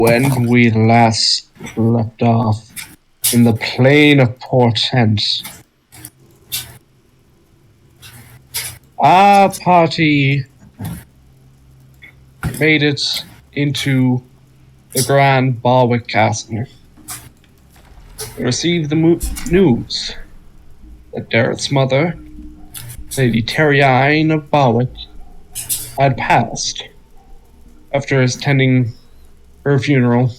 When we last left off in the plain of portent, our party made it into the Grand Barwick Castle. We received the news that Dareth's mother, Lady Terrine of Barwick, had passed after attending her funeral.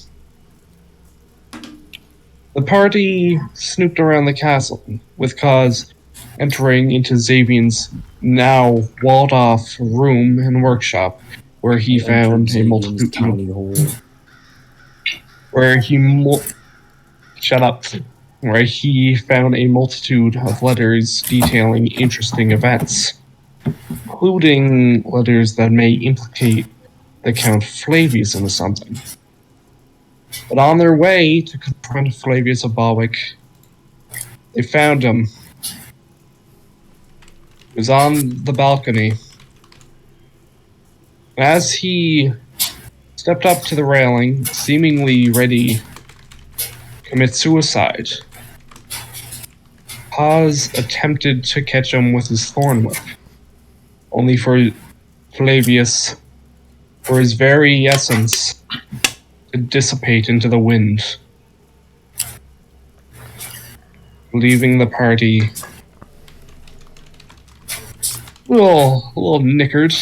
The party snooped around the castle, with Cause entering into Xavian's now walled-off room and workshop, where he found a multitude. Where he found a multitude of letters detailing interesting events, including letters that may implicate the Count Flavius into something. But on their way to confront Flavius of Barwick, they found him. He was on the balcony. As he stepped up to the railing, seemingly ready to commit suicide, Paz attempted to catch him with his thorn whip, only for Flavius, for his very essence, to dissipate into the wind, leaving the party a little knickered,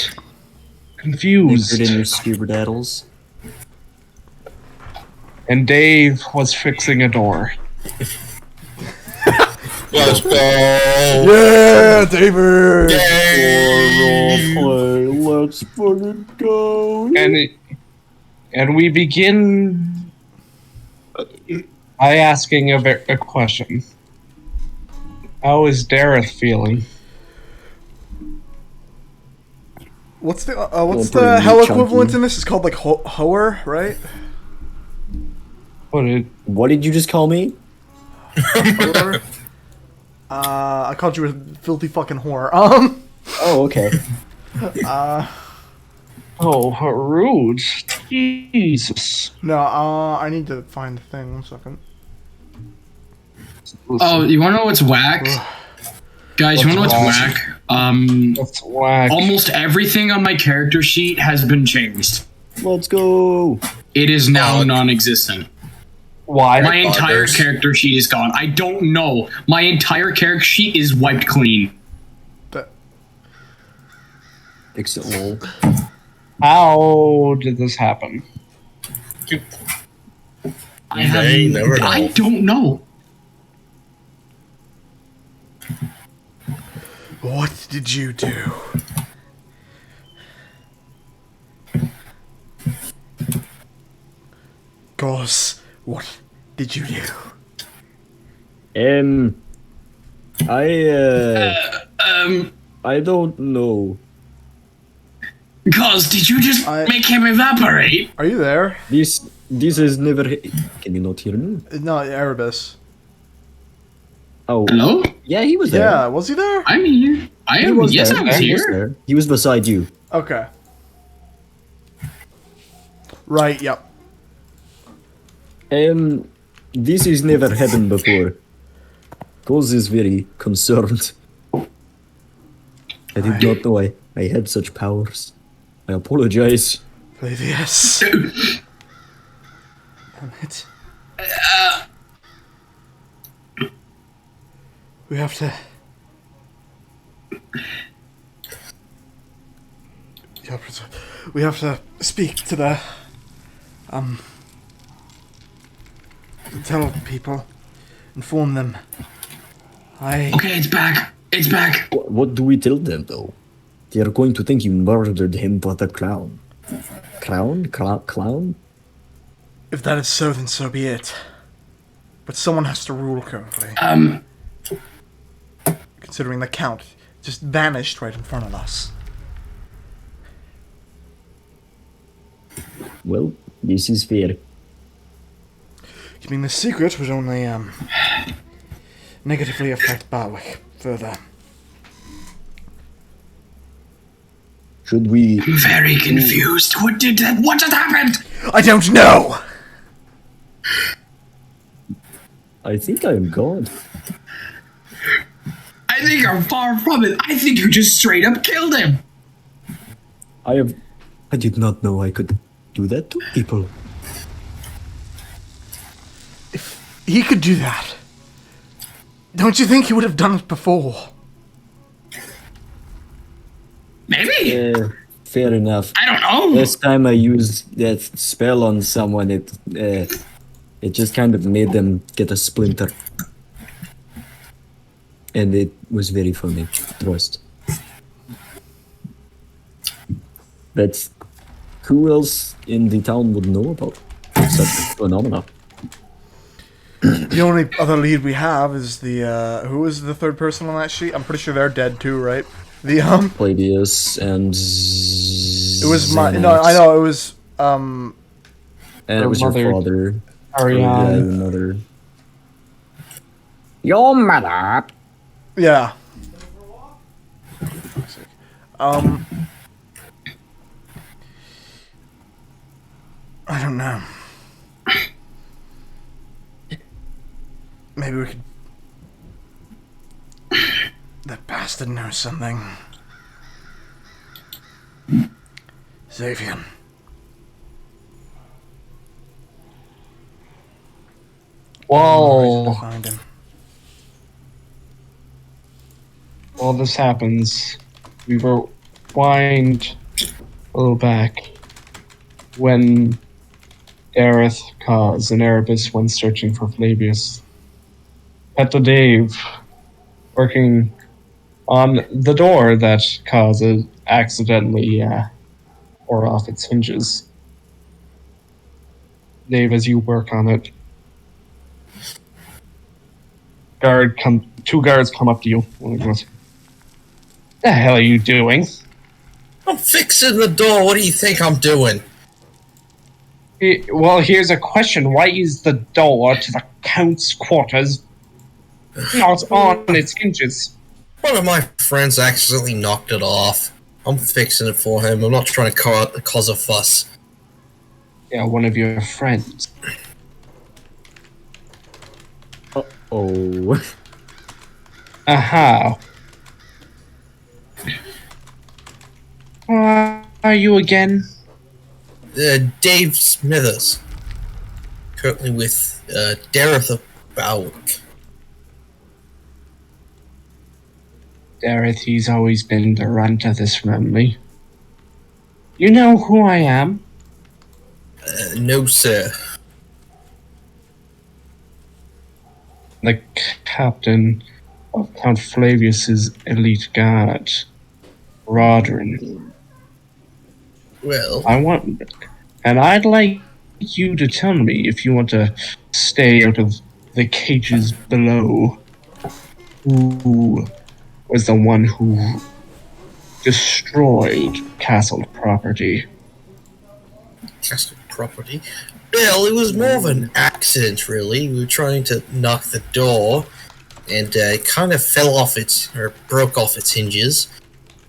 confused. Knickered in your scuba daddles. And Dave was fixing a door. Let's go! Yeah, David! Roleplay, let's fucking go! And we begin by asking a question. How is Dareth feeling? What's the hell equivalent in this? It's called like hoer, right? What did you just call me? Hoer? I called you a filthy fucking whore. Oh, okay. Oh, rude. Jesus. No, I need to find the thing. 1 second. Oh, you wanna know what's whack? Guys, you wanna know what's whack? That's whack. Almost everything on my character sheet has been changed. Let's go! It is now non-existent. Why? My entire character sheet is gone. I don't know. My entire character sheet is wiped clean. Fix it, lol. How did this happen? I don't know. What did you do? Goss, what did you do? I don't know. Cause did you just make him evaporate? Are you there? This is never. Can you not hear me? No, Erebus. Oh. Hello? Yeah, he was there. Yeah, was he there? I'm here. I am. Yes, I was here. He was beside you. Okay. Right. Yep. This has never happened before. Cause is very concerned. I did not know I had such powers. I apologize. Flavius. Damn it. We have to... We have to speak to the... tell people. Inform them. Okay, it's back. It's back. What do we tell them, though? They are going to think you murdered him for the crown. Clown? If that is so, then so be it. But someone has to rule currently. Considering the Count just vanished right in front of us. Well, this is fair. Keeping the secret would only, negatively affect Barwick further. Should we... I'm very confused. What just happened? I don't know! I think I am God. I think you're far from it. I think you just straight up killed him. I did not know I could do that to people. He could do that. Don't you think he would have done it before? Maybe. Yeah, fair enough. I don't know. Last time I used that spell on someone, it just kind of made them get a splinter. And it was very funny, trust. That's who else in the town would know about such a phenomena? The only other lead we have is the who is the third person on that sheet? I'm pretty sure they're dead too, right? The Plabius and it was my no, I know it was and it was your mother, father. Ariane. Yeah, your mother. Your mother. yeah. I don't know. Maybe we could. That bastard knows something. Xavier. While Find him. this happens, we rewind a little back when Dareth, Kaz, and Erebus went searching for Flavius. Peto Dave, working on the door that Kaz accidentally tore off its hinges. Dave, as you work on it, two guards come up to you. One goes, "The hell are you doing?" I'm fixing the door. What do you think I'm doing? Well, here's a question. Why is the door to the Count's quarters not on its hinges? One of my friends accidentally knocked it off. I'm fixing it for him. I'm not trying to cause a fuss. Yeah, one of your friends. Oh. Aha. Are you again? Dave Smithers. Currently with Dareth of Bowick. Dareth, he's always been the runt of this family. You know who I am? No, sir. The captain of Count Flavius's elite guard, Rodrin. Well, I'd like you to tell me if you want to stay out of the cages below. Who was the one who destroyed castle property? castle property. Well, it was more of an accident, really. We were trying to knock the door, and it kind of fell off or broke off its hinges.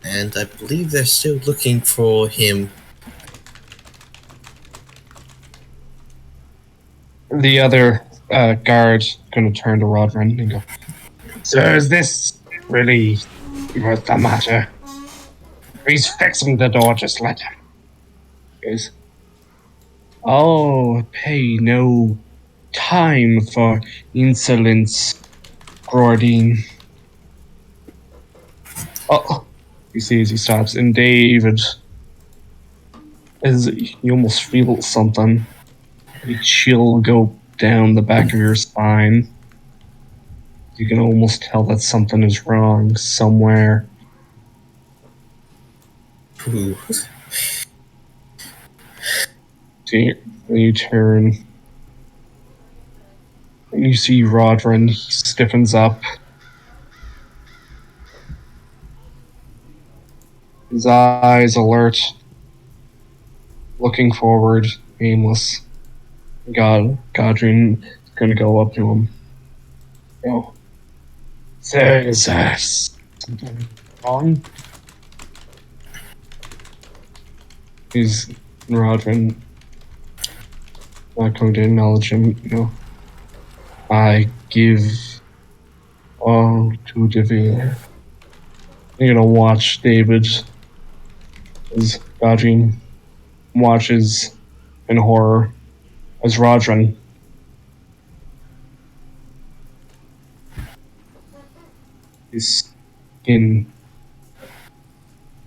And I believe they're still looking for him. The other guard going to turn to Rodrin and go, "Sir, is this really what's the matter? He's fixing the door, just let him." He goes, "Oh, pay no time for insolence, Gordine." Oh, you see as he stops, and David, you almost feel something. A chill go down the back of your spine. You can almost tell that something is wrong somewhere. Ooh. See, when you turn, and you see Rodrin, he stiffens up. His eyes alert, looking forward, aimless. Godrin is gonna go up to him. Go. Sir, is something wrong? He's Rodrin not going to acknowledge him, I give all to Devere. You're gonna watch David as Godrine watches in horror as Rodrin his skin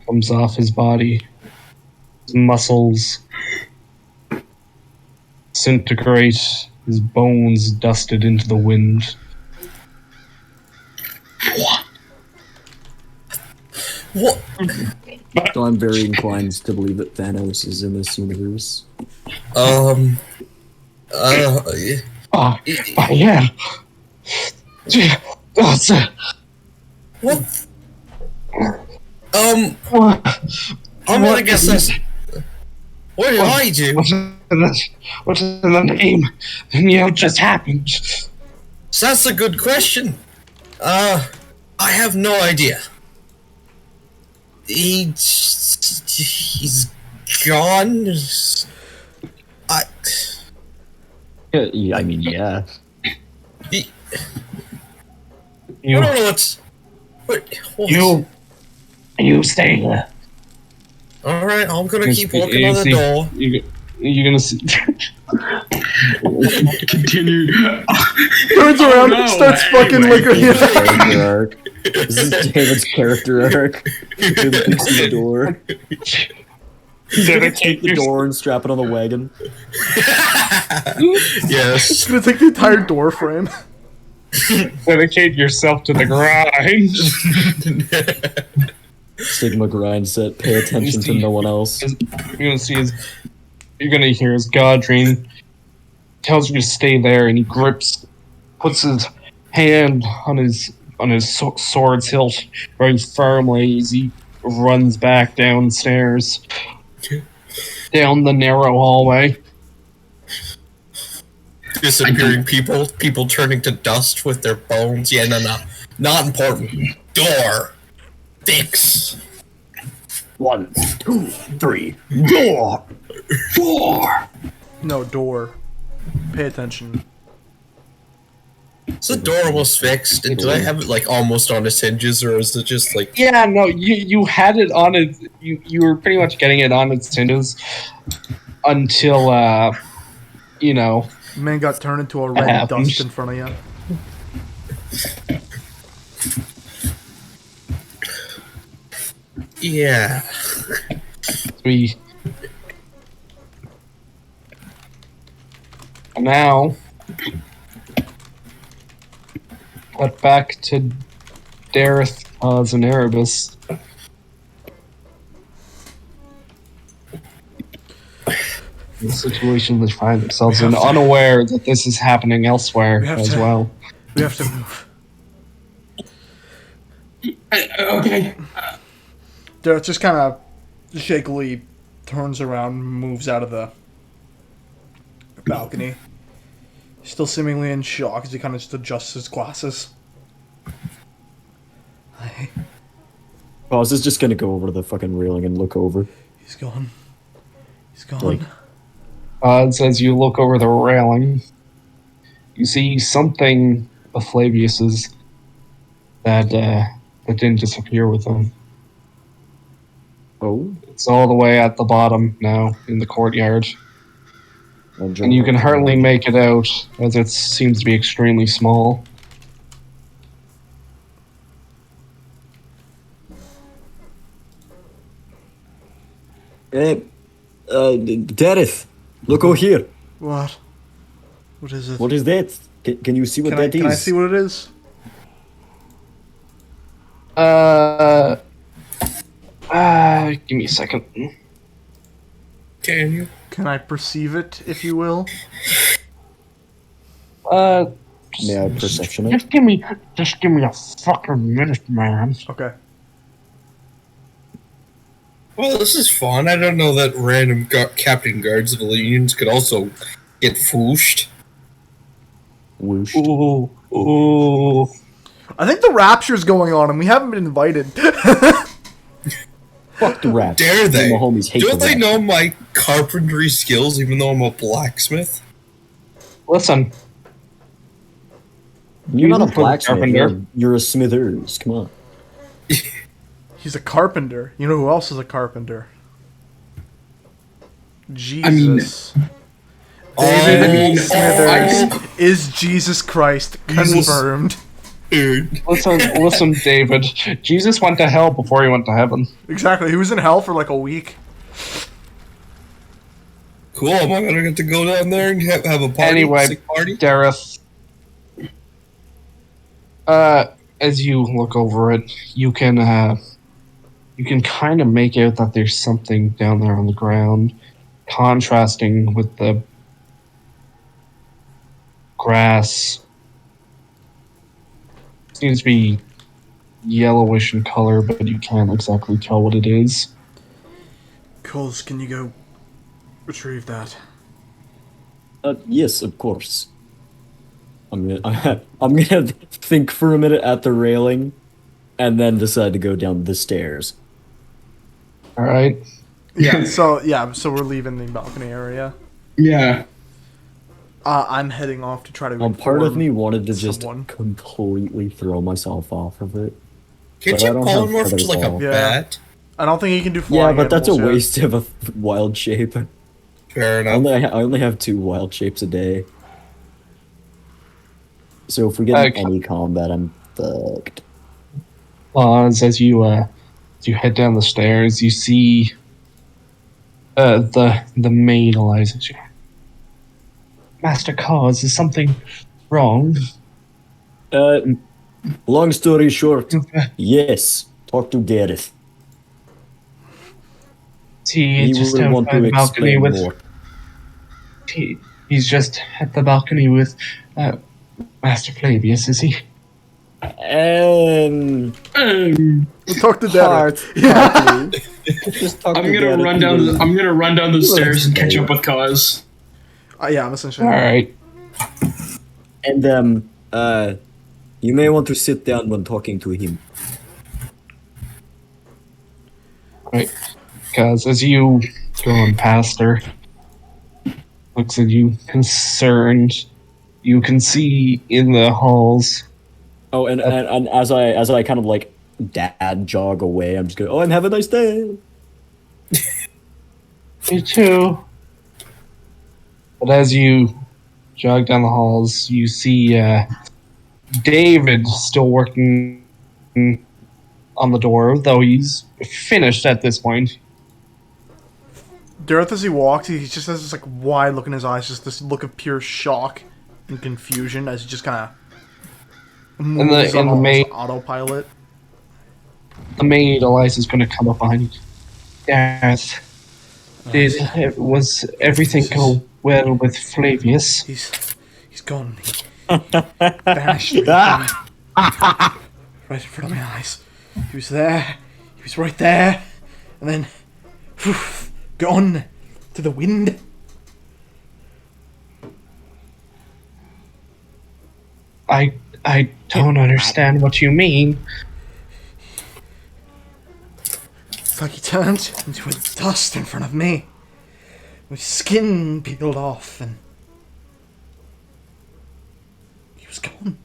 comes off his body, his muscles disintegrate, his bones dusted into the wind. What? So I'm very inclined to believe that Thanos is in this universe. Oh, yeah. That's it. What? What? I'm gonna guess that's. What did I do? What's in the name? And you know, just happened. So that's a good question. I have no idea. He's gone. Yeah, I mean, yeah. I You, don't know what's. What? you stay there. All right, I'm gonna keep walking You on the see- door. You're gonna see. Continue. Turns around, no, starts fucking anyway. licking it. Character arc. This is David's character arc. David picks the door. He's gonna take the door and strap it on the wagon. Yes. It's gonna take the entire door frame. Dedicate yourself to the grind. Sigma grind set. Pay attention to no one else. You're gonna hear his Godrine tells you to stay there, and he puts his hand on his sword's hilt very firmly as he runs back downstairs, down the narrow hallway. Disappearing people turning to dust with their bones. Yeah, no, not important. Door. Fix. 1, 2, 3. Door. 4. No, door. Pay attention. Is the door almost fixed? And do I have it like almost on its hinges, or is it just like? Yeah, no, you had it on it. You were pretty much getting it on its hinges until Man got turned into a red happened. dust in front of you. Yeah. we now cut back to Dareth as an Erebus. The situation they find themselves in, unaware that this is happening elsewhere We have as to- well. We have to move. Okay. Dareth just kind of shakily turns around, moves out of the balcony. Still seemingly in shock as he kind of just adjusts his glasses. Boss is just gonna go over to the fucking railing and look over. He's gone. He's gone. Like- As you look over the railing, you see something of Flavius's that didn't disappear with him. Oh. It's all the way at the bottom now in the courtyard, And and you can hardly make it out as it seems to be extremely small. Hey, Dareth, look over here. What? What is it? What is that? Can you see what that is? Can I see what it is? Give me a second. Can you? Can I perceive it, if you will? May I perception it? Just give me a fucking minute, man. Okay. Well, this is fun. I don't know that random captain guards of the legions could also get fooshed. Whoosh. Ooh, ooh. I think the rapture's going on and we haven't been invited. Fuck the rat. Dare they? My homies hate Don't the they rat. know my carpentry skills, even though I'm a blacksmith? Listen, You're not a for the blacksmith. carpenter. You're a smithers. Come on. He's a carpenter. You know who else is a carpenter? mean- Jesus. David I mean, Smithers is Jesus Christ. Jesus. Confirmed. Dude. Listen, David. Jesus went to hell before he went to heaven. Exactly. He was in hell for like a week. Cool. Am I gonna get to go down there and have a party? Anyway, Sick party? Dareth. As you look over it, you can kind of make out that there's something down there on the ground, contrasting with the grass. Seems to be yellowish in color, but you can't exactly tell what it is. Coles, can you go retrieve that? Yes, of course. I'm gonna think for a minute at the railing, and then decide to go down the stairs. All right. So we're leaving the balcony area. Yeah. I'm heading off to try to. Part of inform me wanted to just someone. completely throw myself off of it. Can't But I you don't have polymorph feathers to like at a all. Yeah. bat? I don't think he can do Yeah, flying. but that's a animals yet. waste of a wild shape. Fair I enough. only have 2 wild shapes a day. So if we get Okay. in any combat, I'm fucked. As you head down the stairs, you see the maid Eliza. Master Cause, is something wrong? Long story short, yes. Talk to Dareth. He He just will out want by to the balcony explain with. more. He's just at the balcony with Master Flavius, is he? Um, Talk to Dareth. partly. Just talk I'm to gonna Dareth. run down. I'm gonna run down the stairs and catch explain. up with Cause. Yeah, I'm essentially. All right. And you may want to sit down when talking to him. Right. Because as you go on past her, looks at you concerned. You can see in the halls. Oh, and as I kind of like dad jog away, I'm just going, oh, and have a nice day. You too. But as you jog down the halls, you see David still working on the door, though he's finished at this point. Dareth, as he walks, he just has this like wide look in his eyes, just this look of pure shock and confusion as he just kind of moves on the almost maid- autopilot. The maid Eliza's going to come up behind you. Dareth, was everything go well with Flavius? He's gone. He vanished right in front of my eyes. He was there. He was right there, and then gone to the wind. I don't understand what you mean. It's like he turned into a dust in front of me, with skin peeled off, and he was gone.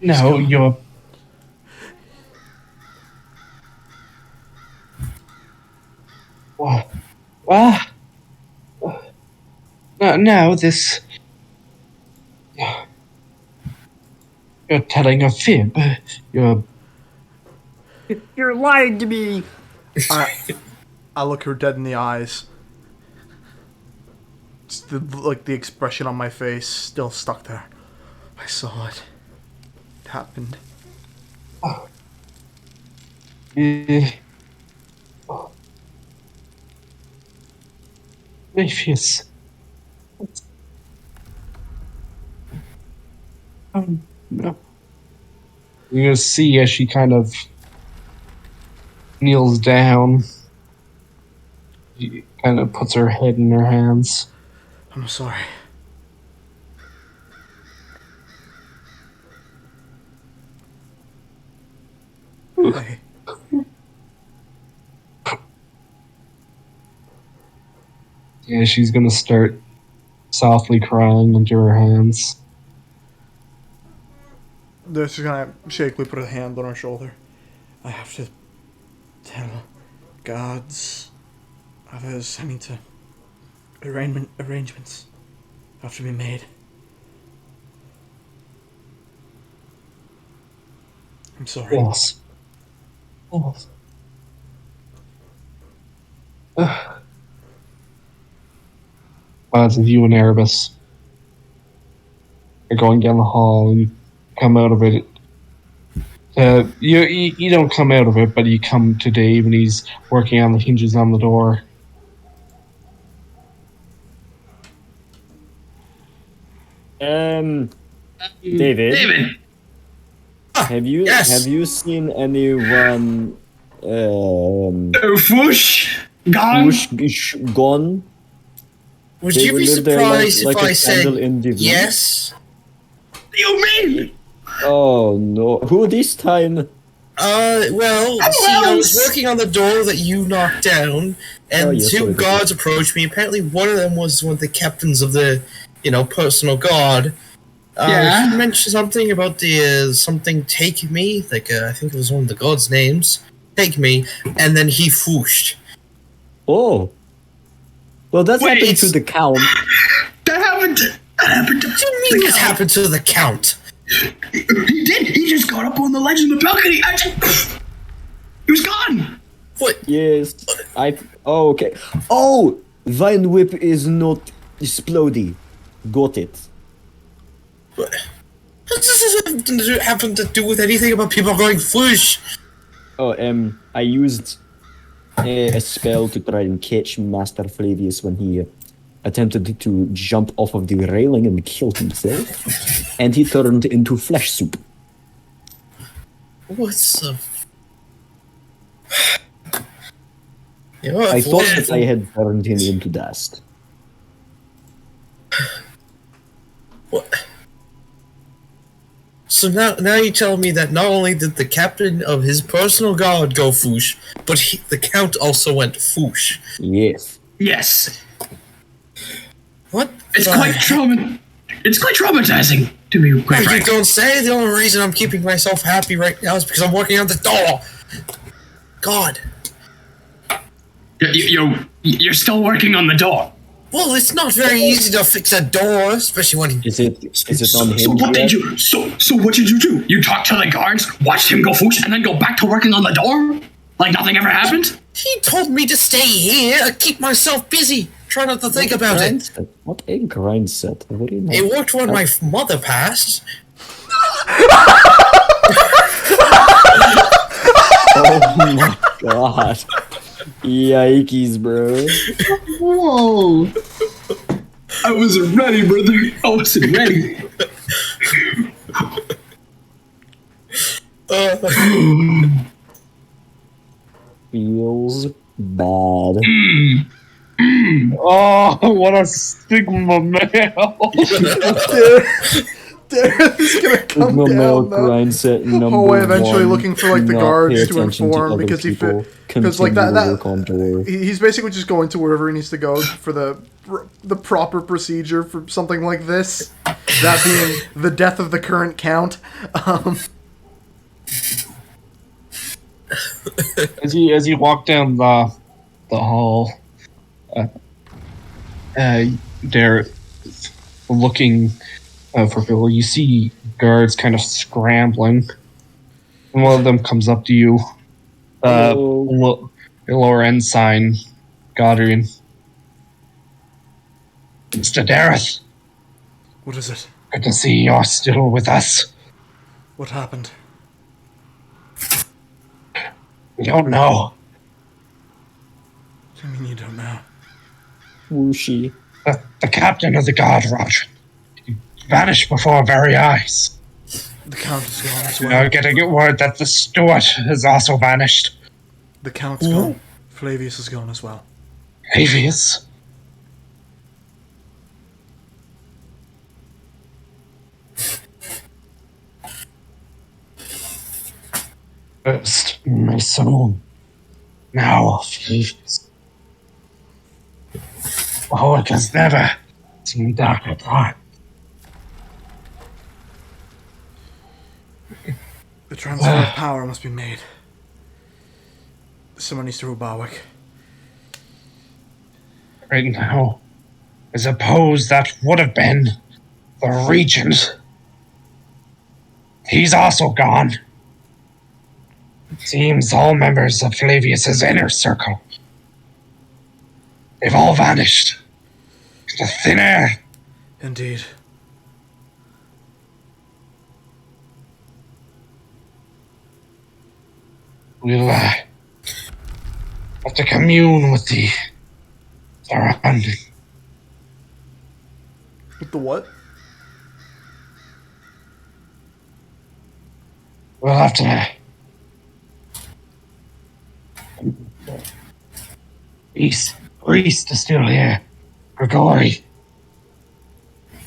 No, you're. What? What? No, this. You're telling a fib. You're. You're lying to me. I look her dead in the eyes. Just the expression on my face still stuck there. I saw it. It happened. Flavius. No. You're gonna see as she kind of kneels down. She kind of puts her head in her hands. I'm sorry. I, Yeah, she's gonna start softly crying into her hands. Dareth's just gonna shakily put a hand on her shoulder. I have to tell gods, others. I need to. Arrangements have to be made. I'm sorry. Yes. Yes. As you and Erebus are going down the hall and you come out of it. You don't come out of it, but you come to Dave and he's working on the hinges on the door. David, have you seen anyone Whoosh! Gone? gone? Would They you will be live their surprised life if like I a said candle in the wind? yes? What do you mean? Oh no! Who this time? Well, see, I was working on the door that you knocked down, and Oh, yes, two sorry, guards approached me. Apparently, one of them was one of the captains of the, personal guard. Yeah. He mentioned something about the, something take me, like, I think it was one of the guards' names. Take me, and then he whooshed. Oh, well, that's Wait. happened to the count. That happened to What do you mean the what count. happened to the Count? He did. He just got up on the ledge of the balcony. He was gone. What? Yes, Oh, okay. Oh, Vine Whip is not exploding. Got it. What does this happen to do with anything about people going whoosh? Oh, I used a spell to try and catch Master Flavius when he attempted to jump off of the railing and killed himself, and he turned into flesh soup. What's the... I thought that I had turned him into dust. What? So now you tell me that not only did the captain of his personal guard go foosh, but the Count also went foosh. Yes. Yes. What? It's the- quite traumatizing to me, quite You frankly. don't say. The only reason I'm keeping myself happy right now is because I'm working on the door. God. You're still working on the door. Well, it's not very easy to fix a door, especially when Is it on him? So what did you? So what did you do? You talked to the guards, watched him go foosh, and then go back to working on the door? Like nothing ever happened? he told me to stay here and keep myself busy. Try not to think about it. What a grind set. Very nice. It worked when my mother passed. Oh my god. Yikes, bro. Whoa! I wasn't ready, brother. I wasn't ready. Feels bad. Oh, what a stigma male! Dareth is gonna come No male down now. grind set number Hallway eventually one. looking for like the Not guards pay to attention inform other because people. because like Continue that to work on door. he's basically just going to wherever he needs to go for the proper procedure for something like this. That being the death of the current count. As you walk down the hall, Dareth looking for Phil. You see guards kind of scrambling, and one of them comes up to you. Lower ensign Godrian. Mr. Dareth, What is it? good to see you're still with us. What happened? We don't know. What do you mean you don't know? Whooshy. The captain of the guard, Roger, he vanished before our very eyes. The count is gone as Now well. getting word that the steward has also vanished. The count's gone. Flavius is gone as well. Avius. First, my soul. Now, Avius. Warwick has never Some darker thought. The transfer of power must be made. Someone needs to rule Barwick. Right now, I suppose that would have been the regent. He's also gone. Seems all members of Flavius's inner circle. They've all vanished into thin air. Indeed. We'll have to commune with the surrounding. With the what? We'll have to. Priest is still here. Grigori.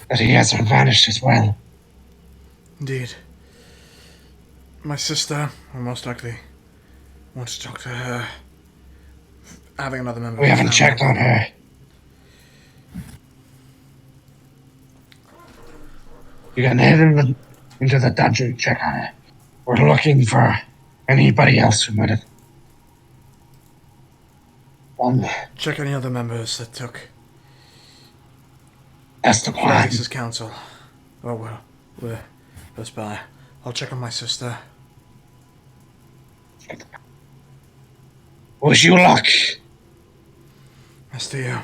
But he hasn't vanished as well. Indeed. My sister will most likely want to talk to her. Having another member. We haven't checked on her. You can head into the dungeon and check on her. We're looking for anybody else who might have. Check any other members that took That's the plan. Flavius's counsel. Oh well, we're close by. I'll check on my sister. Wish you luck. As to you.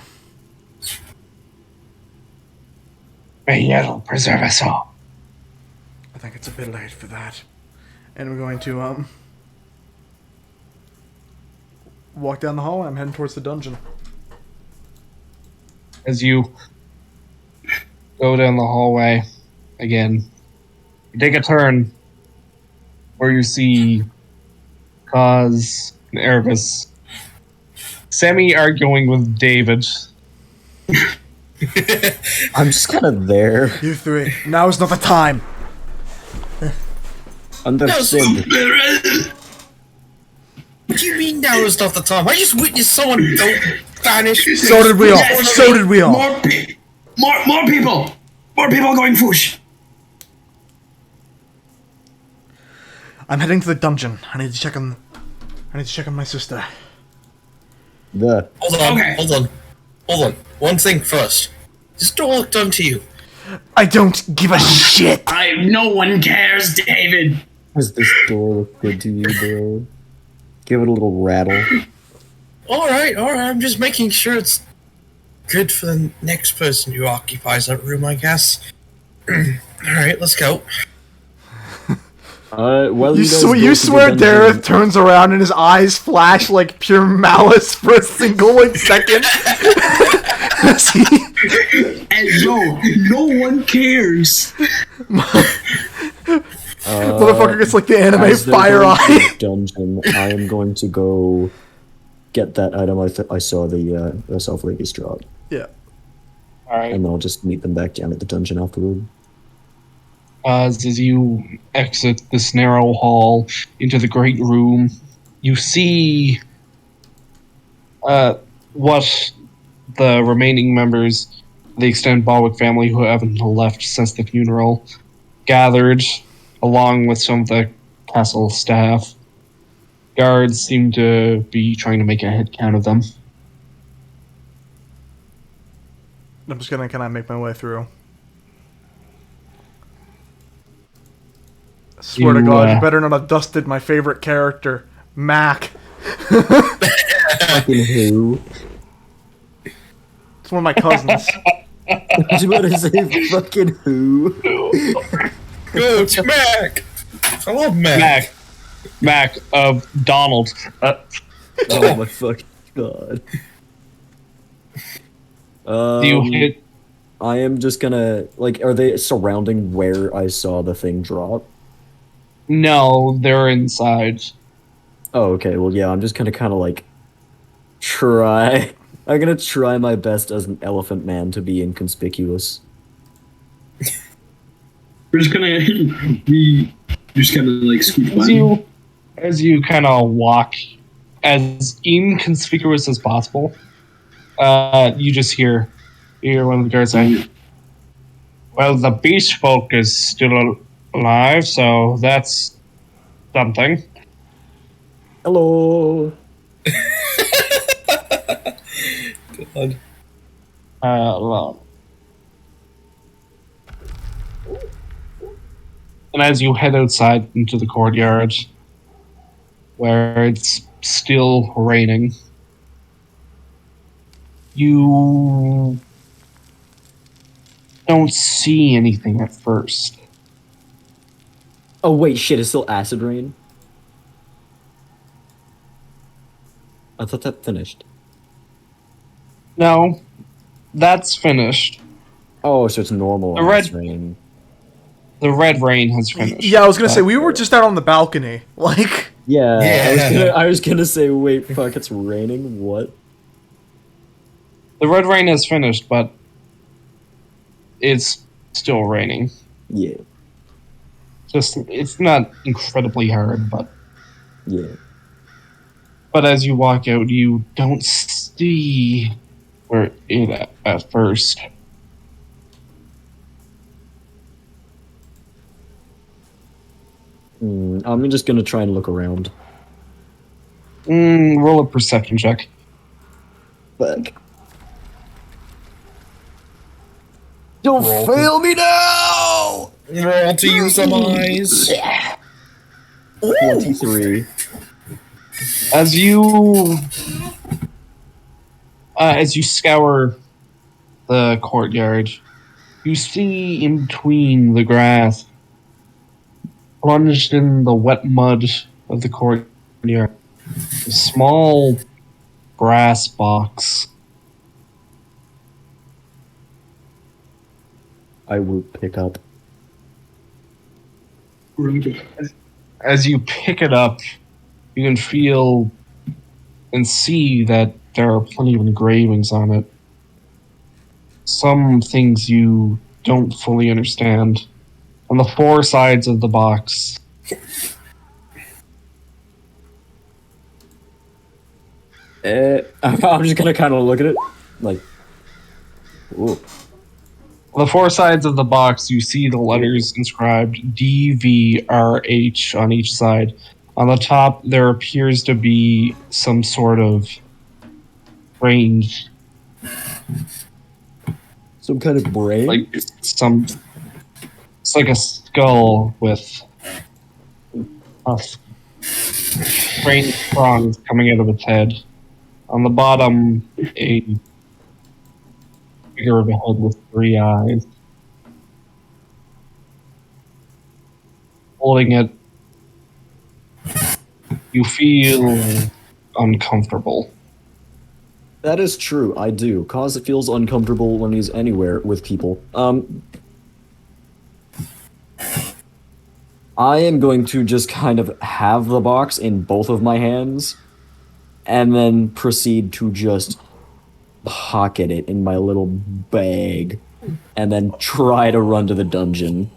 May Yetl preserve us all. I think it's a bit late for that. And we're going to walk down the hall and I'm heading towards the dungeon. As you go down the hallway again, you take a turn where you see Kaz and Erebus semi-arguing with David. I'm just kind of there. You three, now is not the time. Understood. What do you mean now is not the time? I just witnessed someone go vanish. So did we all. So did we all. More people. More people going foosh. I'm heading to the dungeon. I need to check on my sister. The Hold on, Okay. hold on. One thing first. This door look done to you. I don't give a shit. No one cares, David. does this door look good to you, bro? Give it a little rattle. Alright. I'm just making sure it's good for the next person who occupies that room, I guess. Alright, let's go. Well, You guys swear, go you to the swear dungeon. Dareth turns around and his eyes flash like pure malice for a single second. As he- And no one cares. Motherfucker gets like the anime As they're fire going to eye. the dungeon, I am going to go get that item I saw the self-ladies drop. Yeah. Alright. And then I'll just meet them back down at the dungeon afterward. As you exit this narrow hall into the great room, you see what the remaining members of the extended Balwick family who haven't left since the funeral gathered, along with some of the castle staff. Guards seem to be trying to make a head count of them. I'm just gonna kind of make my way through. I swear to You, God, you better not have dusted my favorite character, Mac. Fucking who? It's one of my cousins. I was about to say fucking who? Go, it's Mac! I love Mac. Mac, Donald. Oh my fucking god. Do you hit? I am just gonna, like, are they surrounding where I saw the thing drop? No, they're inside. Oh, okay, well, yeah, I'm just gonna kind of, like, try. I'm gonna try my best as an elephant man to be inconspicuous. We're just gonna be just kind of like scooch by. As you kind of walk as inconspicuous as possible, you just hear, You hear one of the guards say, well, the beast folk is still alive, so that's something. Hello. God. Well. And as you head outside into the courtyard, where it's still raining, you don't see anything at first. Oh wait, shit! It's still acid rain. I thought that finished. No, that's finished. Oh, so it's normal The red- acid rain. The red rain has finished. Yeah, I was gonna say we were just out on the balcony. Like, Yeah, Yeah. I was gonna say, wait, fuck, it's raining. What? The red rain has finished, but it's still raining. Yeah, Just it's not incredibly hard, but yeah. as you walk out, you don't see where it at first. I'm just gonna try and look around. Roll a perception check. Fuck. Don't fail me now! Roll to use some eyes. 23. As you scour the courtyard, you see in between the grass, plunged in the wet mud of the courtyard, a small brass box. I will pick up. As you pick it up, you can feel and see that there are plenty of engravings on it. Some things you don't fully understand. On the four sides of the box, I'm just gonna kind of look at it, like, ooh. on the four sides of the box, you see the letters inscribed DVRH on each side. On the top, there appears to be some sort of range, Some kind of brain? like it's like a skull with strange prongs coming out of its head. On the bottom, a figure of a head with three eyes. Holding it, you feel uncomfortable. That is true, I do. Cause it feels uncomfortable when he's anywhere with people. I am going to just kind of have the box in both of my hands, and then proceed to just pocket it in my little bag, and then try to run to the dungeon.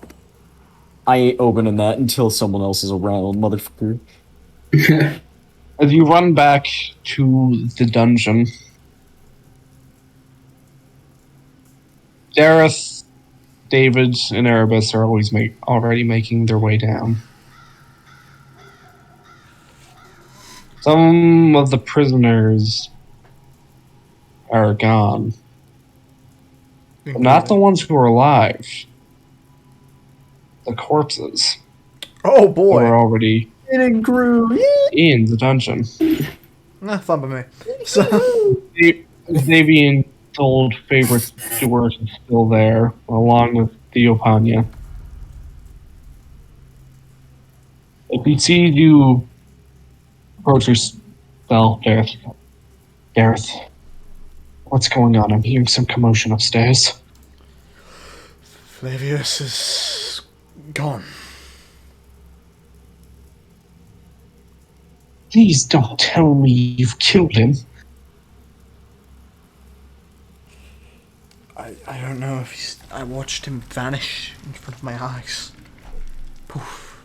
I ain't opening that until someone else is around, motherfucker. As you run back to the dungeon, Dareth, David, and Erebus are already making their way down. Some of the prisoners are gone, but not the ones who are alive. The corpses oh who boy. are already Getting grew. in the dungeon. Nah, fun by me. So, Xavian old favorite Stewart is still there, along with Theopania. If he sees you approach yourself, Dareth, what's going on? I'm hearing some commotion upstairs. Flavius is gone. Please don't tell me you've killed him. I don't know if he's. I watched him vanish in front of my eyes. Poof.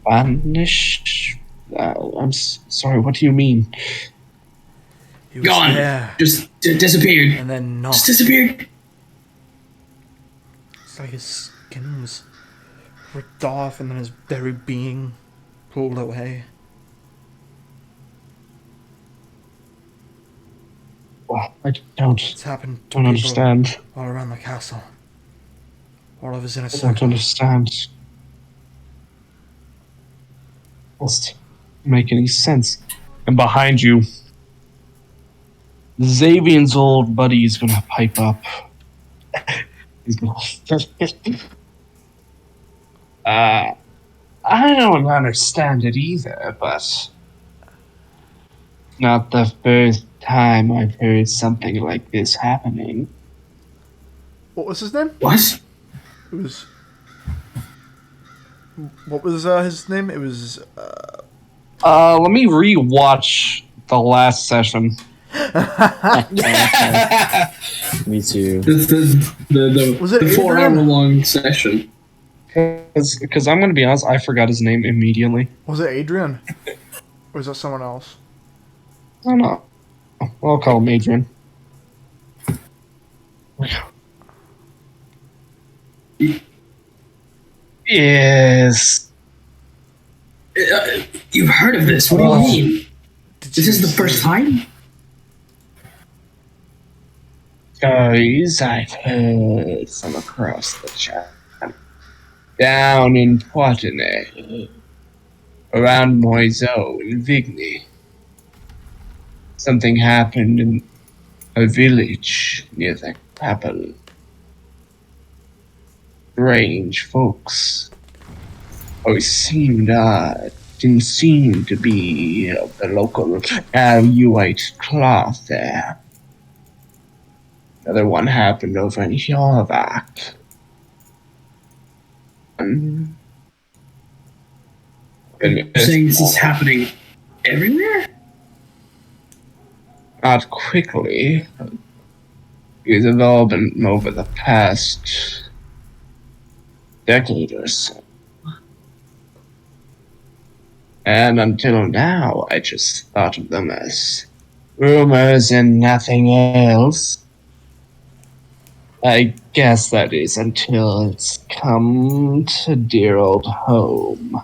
Vanish? I'm sorry, what do you mean? He was Gone. there, Just disappeared. and then not. Just disappeared. It's like his skin was ripped off, and then his very being pulled away. Well, I don't It's happened to don't people understand. all around the castle. All of his inner I don't circle. understand. Doesn't make any sense. And behind you, Xavier's old buddy is gonna pipe up. He's gonna. I don't understand it either, but not the first time I've heard something like this happening. What was his name? What? It was. What was his name? It was. Let me rewatch the last session. Me too. Was it The 4 Adrian? hour long session. Because I'm gonna be honest, I forgot his name immediately. Was it Adrian? Or was that someone else? I don't know. I'll call him Adrian. Yes. You've heard of this? What do you mean? This is the first time? Stories I've heard from across the channel. Down in Poitou, around Moiseau in Vigny. Something happened in a village near the capital. Strange folks. Always seemed odd. Didn't seem to be of the local Aluite cloth there. Another one happened over in Jorvak. You're saying this is happening everywhere? Not quickly. These have all been over the past decade or so. And until now, I just thought of them as rumors and nothing else. I guess that is until it's come to dear old home.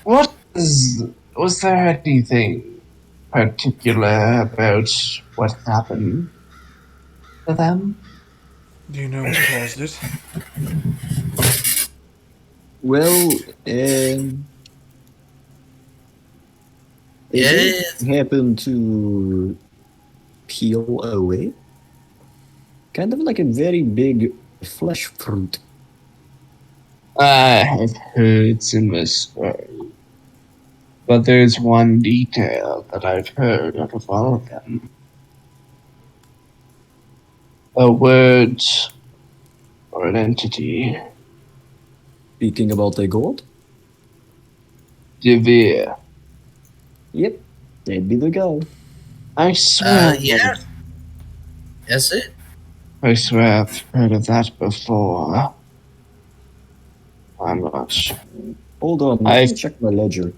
Was there anything particular about what happened to them? Do you know what caused it? Well, Yeah. it happened to peel away. Kind of like a very big flesh fruit. I have heard similar stories. But there's one detail that I've heard out of all of them. A word or an entity. Speaking about a god? Devere. Yep, that'd be the guy. I swear. Yeah. That's it. I swear I've heard of that before. I'm not sure. Hold on, I- let me check my ledger.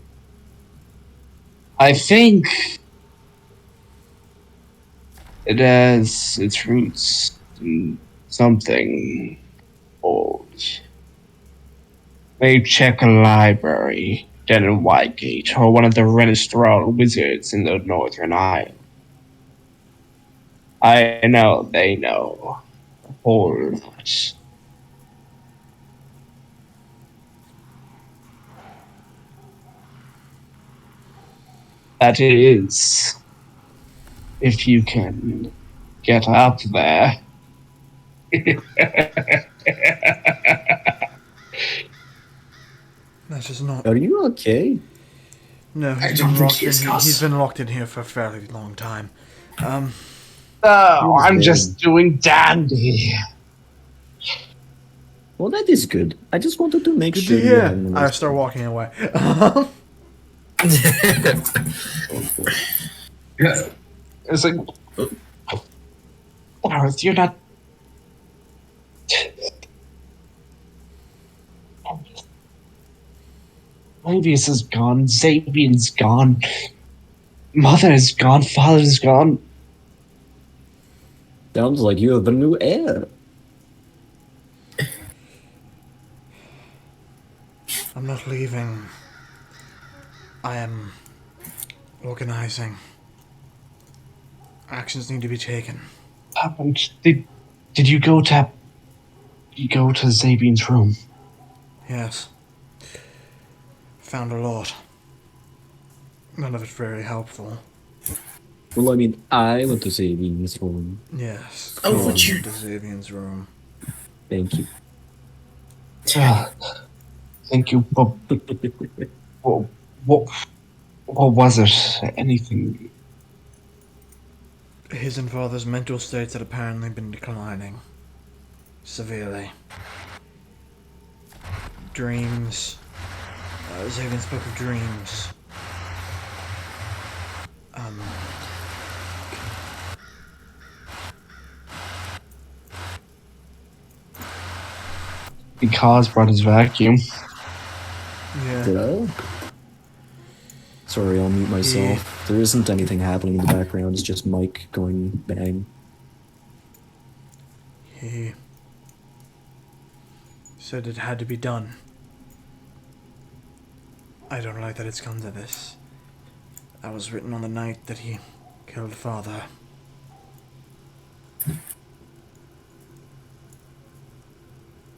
I think it has its roots in something old. Maybe check a library down in Whitegate or one of the Renestral wizards in the Northern Isle. I know they know a whole lot. That is, if you can get up there. That's just not. Are you okay? No, I he's don't been think locked he in. is, Gus. He's been locked in here for a fairly long time. No, I'm dead. just doing dandy. Well, that is good. I just wanted to make Good sure to you hear. hadn't I lost start it. walking away. Yeah. It's like, Dareth, you're not. Flavius is gone. Zabian's gone. Mother is gone. Father's gone. Sounds like you have a new heir. I'm not leaving. I am organizing. Actions need to be taken. What happened? Did you go to Zabian's room? Yes. Found a lot. None of it very helpful. Well, I mean, I went to Sabine's room. Yes. Oh, Go would you- into Xavier's room. Thank you. Thank you. But what was it? Anything? His and father's mental states had apparently been declining. Severely. Dreams. Xavier spoke of dreams. Because brought his vacuum. Yeah. Did I? Sorry, I'll mute myself. There isn't anything happening in the background. It's just Mike going bang. He said it had to be done. I don't like that it's come to this. That was written on the night that he killed father.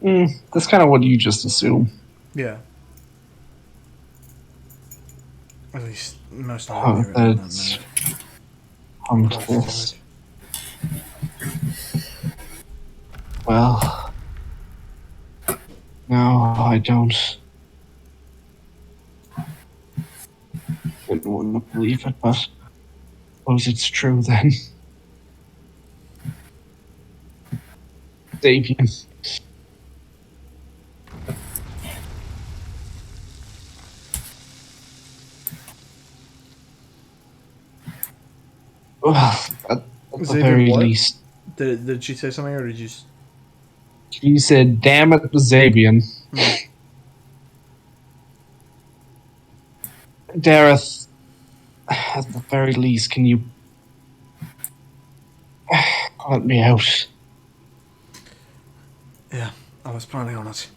That's kind of what you just assume. Yeah. At least most of Oh, it written on that that's night. Close harmless. to it. Well, no, I don't. Wouldn't want to believe it, but suppose it's true then. Damien. Well, at the Xavier very what? least, Did she say something, or did you? he said, "Damn it, Zabian." Dareth, at the very least, can you let me out? Yeah, I was planning on it.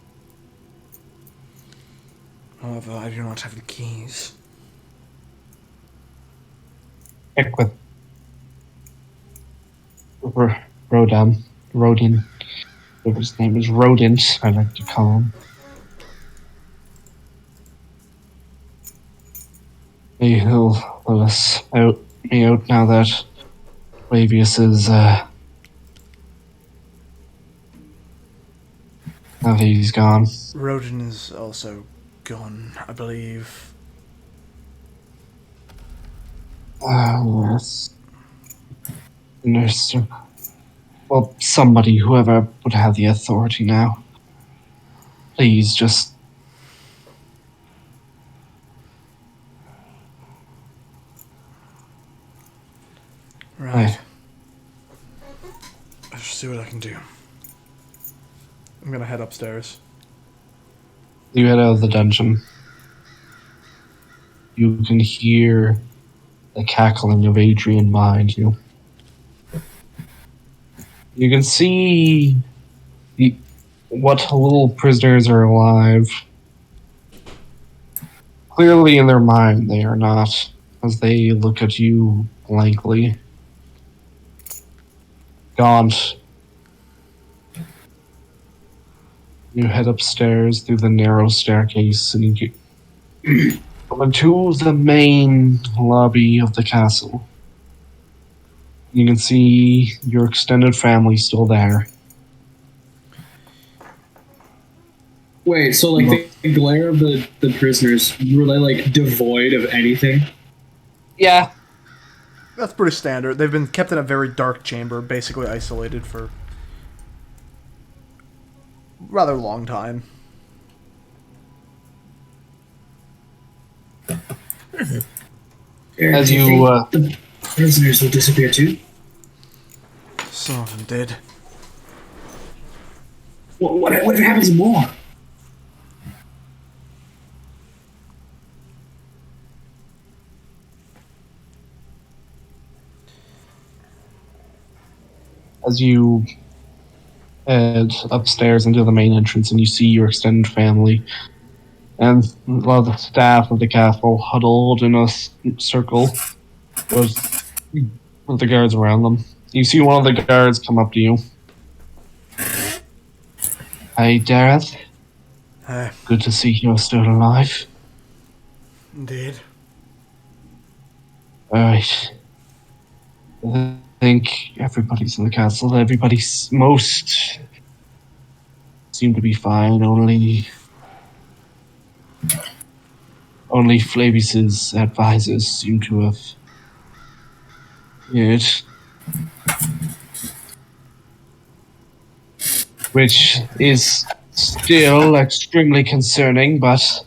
However, I do not have the keys. Check with Rodin, whatever his name is, Rodent, I like to call him. Maybe he'll let me out now that Flavius is, now that he's gone. Rodin is also gone, I believe. Yes. Nurse, well, somebody, whoever would have the authority now. Please, just... Right. I'll see what I can do. I'm gonna head upstairs. You head out of the dungeon. You can hear the cackling of Adrian behind you. You can see what little prisoners are alive. Clearly in their mind they are not, as they look at you blankly. Gaunt. You head upstairs through the narrow staircase and you come into the main lobby of the castle. You can see your extended family still there. Wait, so like the glare of the prisoners, were they like devoid of anything? Yeah. That's pretty standard. They've been kept in a very dark chamber, basically isolated for rather long time. As Do you, think the prisoners will disappear too? Some of them did. What if it happens more? as you head upstairs into the main entrance and you see your extended family and a lot of the staff of the castle huddled in a circle with the guards around them. You see one of the guards come up to you. Hey, Dareth. Good to see you're still alive. Indeed. Alright. I think everybody's in the castle. Most seem to be fine. Only Flavius's advisors seem to have it, which is still extremely concerning, but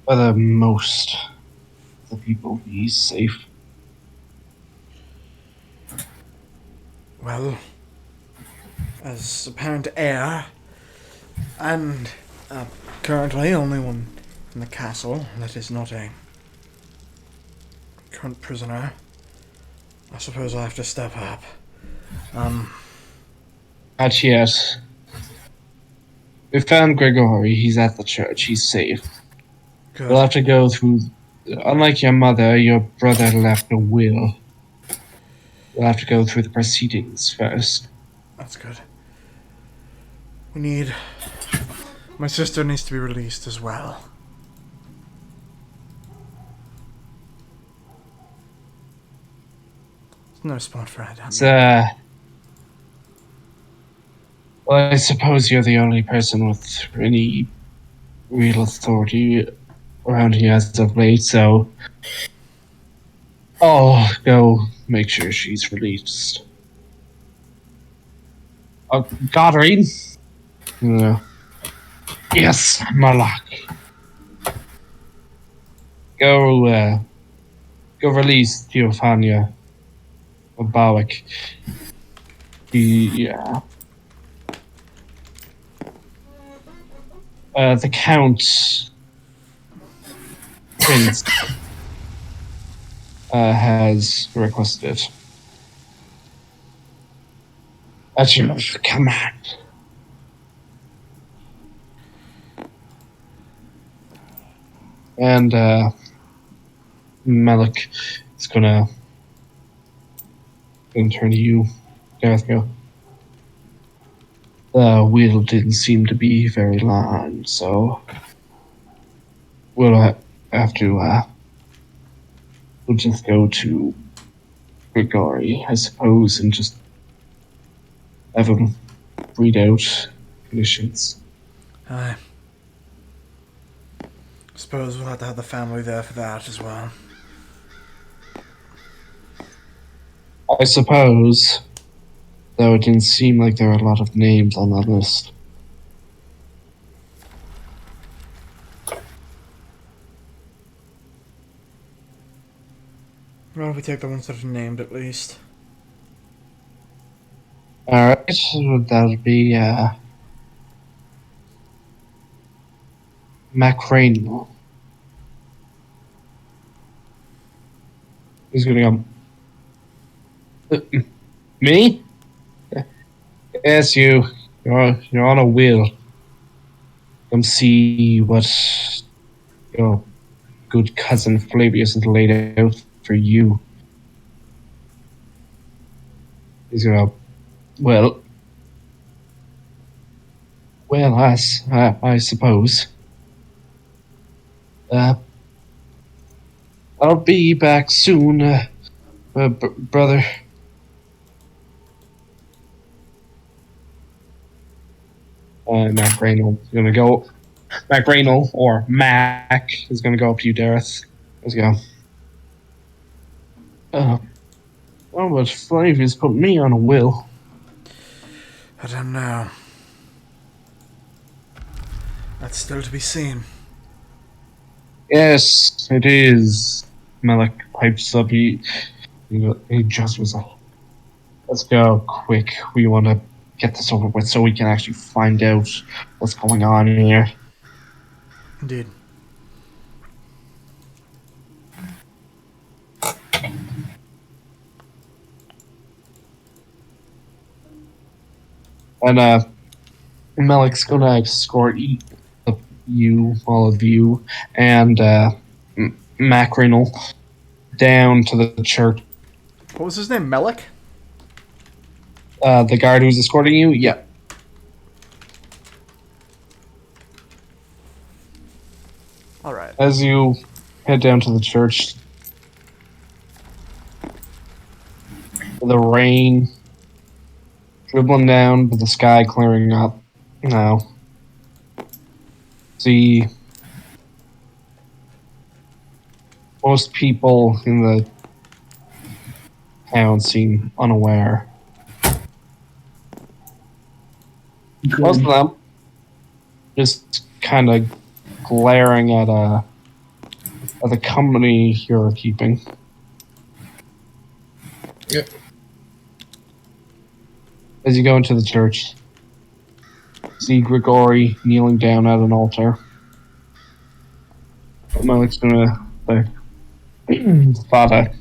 whether most of the people be safe. Well, as apparent heir, and currently only one in the castle that is not a current prisoner, I suppose I have to step up. Not yet. We found Gregory. He's at the church. He's safe. Good. We'll have to go through. Unlike your mother, your brother left a will. We'll have to go through the proceedings first. That's good. My sister needs to be released as well. There's no spot for her down there. Well, I suppose you're the only person with any real authority around here as of late, so I'll go make sure she's released. Godrine? Yeah. Yes, Malak. Go release Theophania of Bawick. Yeah. The Count Prince has requested at your command. And Malik is gonna turn to you, Dareth. The wheel didn't seem to be very long, so we'll have to we'll just go to Grigori, I suppose, and just have him read out conditions. I suppose we'll have to have the family there for that as well. I suppose, though it didn't seem like there were a lot of names on that list. Well, if we take the ones that are named at least. Alright, that would be Macrane. Who's gonna go? Me? Yes, you. You're on a wheel. Come see what your good cousin Flavius has laid out for you. He's gonna. Well, I suppose. I'll be back soon, brother. Mac Raynal is gonna go. Mac Raynal or Mac is gonna go up to you, Dareth. Let's go. Well, but Flavius put me on a will. I don't know. That's still to be seen. Yes, it is. Malik pipes up. He just was like, let's go quick. We want to get this over with so we can actually find out what's going on here. Indeed. And Melik's gonna escort all of you, and Macrinal down to the church. What was his name? Melik? The guard who's escorting you? Yeah. Alright. As you head down to the church, the rain dribbling down, but the sky clearing up now. See, most people in the town seem unaware. Most of them just kind of glaring at the company you're keeping. Yep. As you go into the church, see Grigori kneeling down at an altar. Malik's gonna say, Father,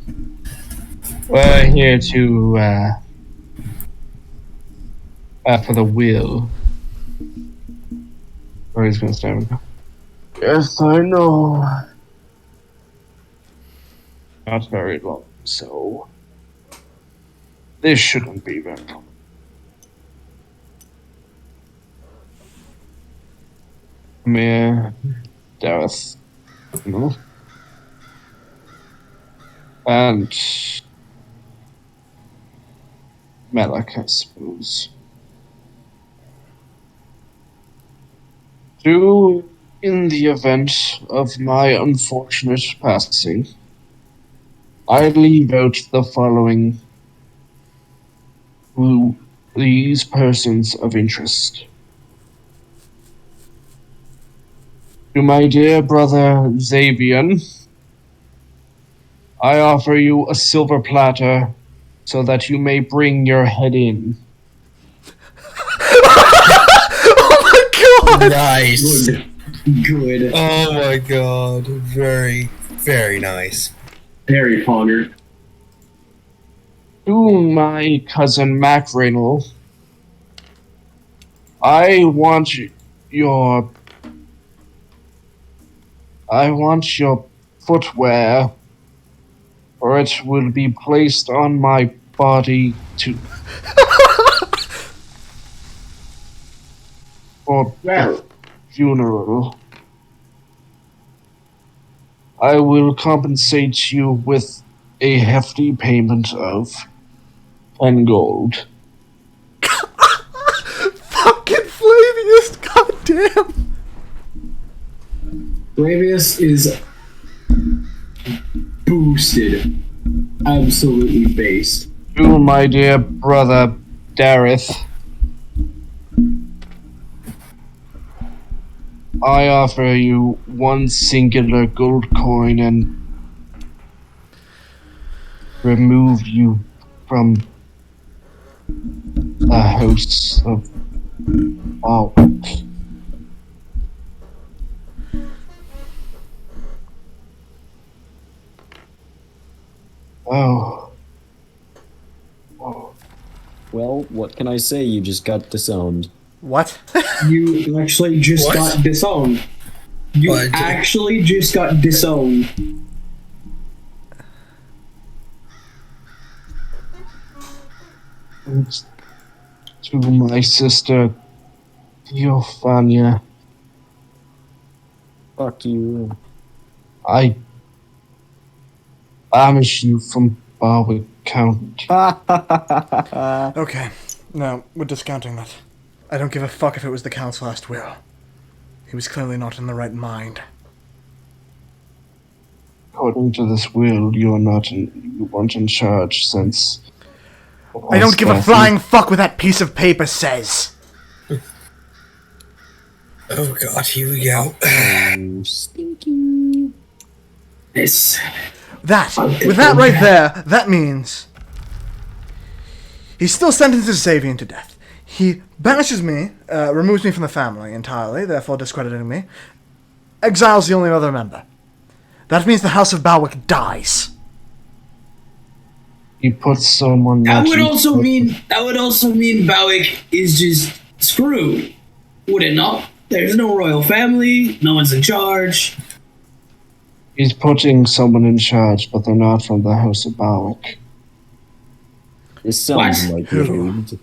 we're here to for the will. Or he's gonna stand and go, yes, I know. Not very long, so this shouldn't be very long. Come here, Dareth. No. And Melik, I suppose. In the event of my unfortunate passing, I leave out the following to these persons of interest. To my dear brother Xavian, I offer you a silver platter so that you may bring your head in. Oh my god! Nice. Good. Oh my god. Very, very nice. Very pogger. To my cousin Macrinal, I want your footwear, or it will be placed on my body for the funeral. I will compensate you with a hefty payment of 10 gold. Fucking Flavius, goddamn! Flavius is boosted. Absolutely based. To my dear brother Dareth, I offer you one singular gold coin and remove you from the house of Barwick. Oh. Well, what can I say? You just got disowned. What? You actually just What? got disowned. You What? actually just got disowned. And to my sister Theophania, Fuck you. I banish you from Barwick County. Okay, no, we're discounting that. I don't give a fuck if it was the Count's last will. He was clearly not in the right mind. According to this will, you weren't in charge since. I don't give a flying fuck what that piece of paper says! Oh god, here we go. Oh, stinky. This. With that right there, that means he still sentences Xavian to death. He banishes me, removes me from the family entirely, therefore discrediting me, exiles the only other member. That means the House of Balwick dies. He put someone That that would he also put- mean Bowick is just screwed. Would it not? There's no royal family. No one's in charge. He's putting someone in charge, but they're not from the House of Bowick. This sounds What? like Who? rude.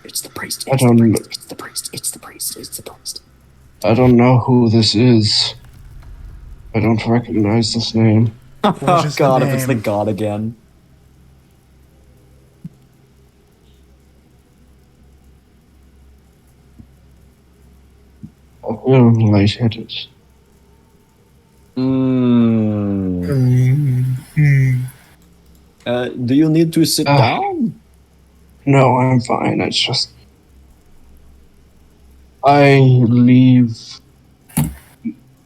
It's the priest. I don't. It's the priest. It's the priest. It's the priest. I don't know who this is. I don't recognize this name. What Oh is the god, if it's the name? god again. I feel lightheaded. Do you need to sit Ah. down? No, I'm fine. It's just I leave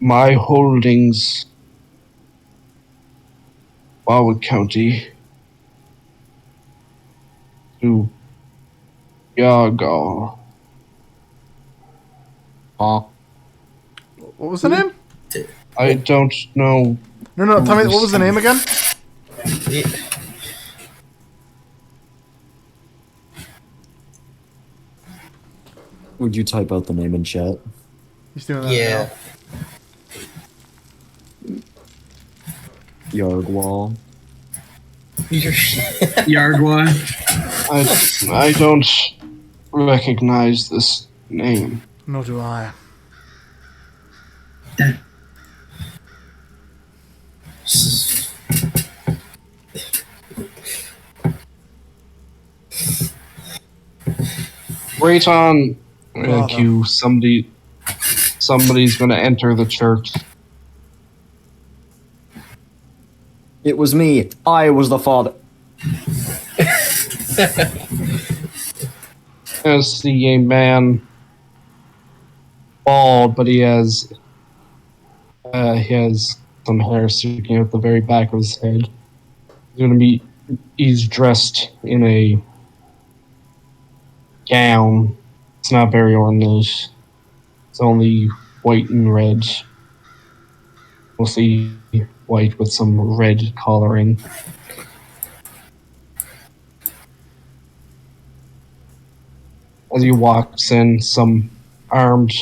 my holdings, Warwick County, to Yargar. Huh? What was the name? I don't know. No, tell me, what was the name again? Yeah. Would you type out the name in chat? He's doing that Yeah. now. Yargwal. Yargwa. I don't recognize this name. Nor do I. Wait on. Brother. Q. Somebody's gonna enter the church. It was me. I was the father. I see a man, bald, but he has some hair sticking out the very back of his head. He's dressed in a gown. It's not very ornate. It's only white and red. Mostly white with some red coloring. As he walks in, some armed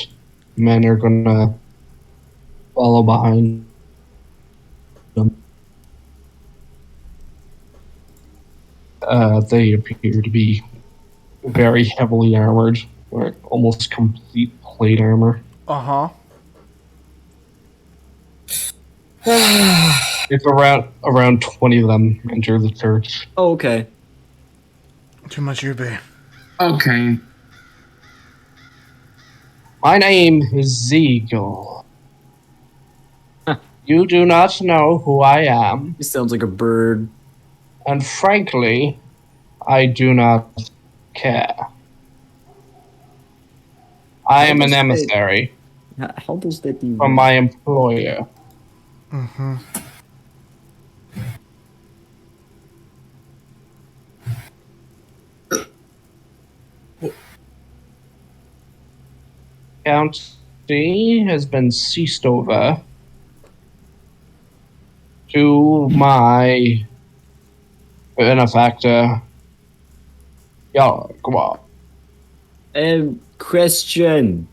men are gonna follow behind him. They appear to be very heavily armored, or almost complete plate armor. Uh-huh. It's around 20 of them enter the church. Oh, okay. Too much you be. Okay. My name is Zeagle. You do not know who I am, He sounds like a bird. and frankly, I do not care. I am an emissary How does that even... from my employer. Mm-hmm. County has been ceased over to my benefactor, Yargwa. Question.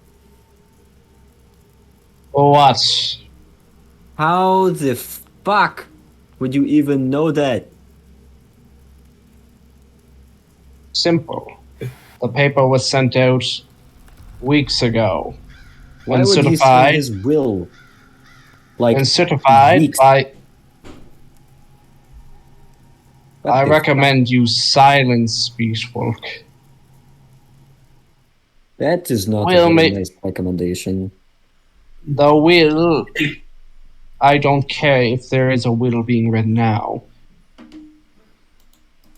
What? How the fuck would you even know that? Simple. The paper was sent out weeks ago. Why And would he sign certified, his will? Like, and certified weeks. by. what I the recommend you silence speech folk. fuck? That is not Well, a very mate. nice recommendation. The will. I don't care if there is a will being read now.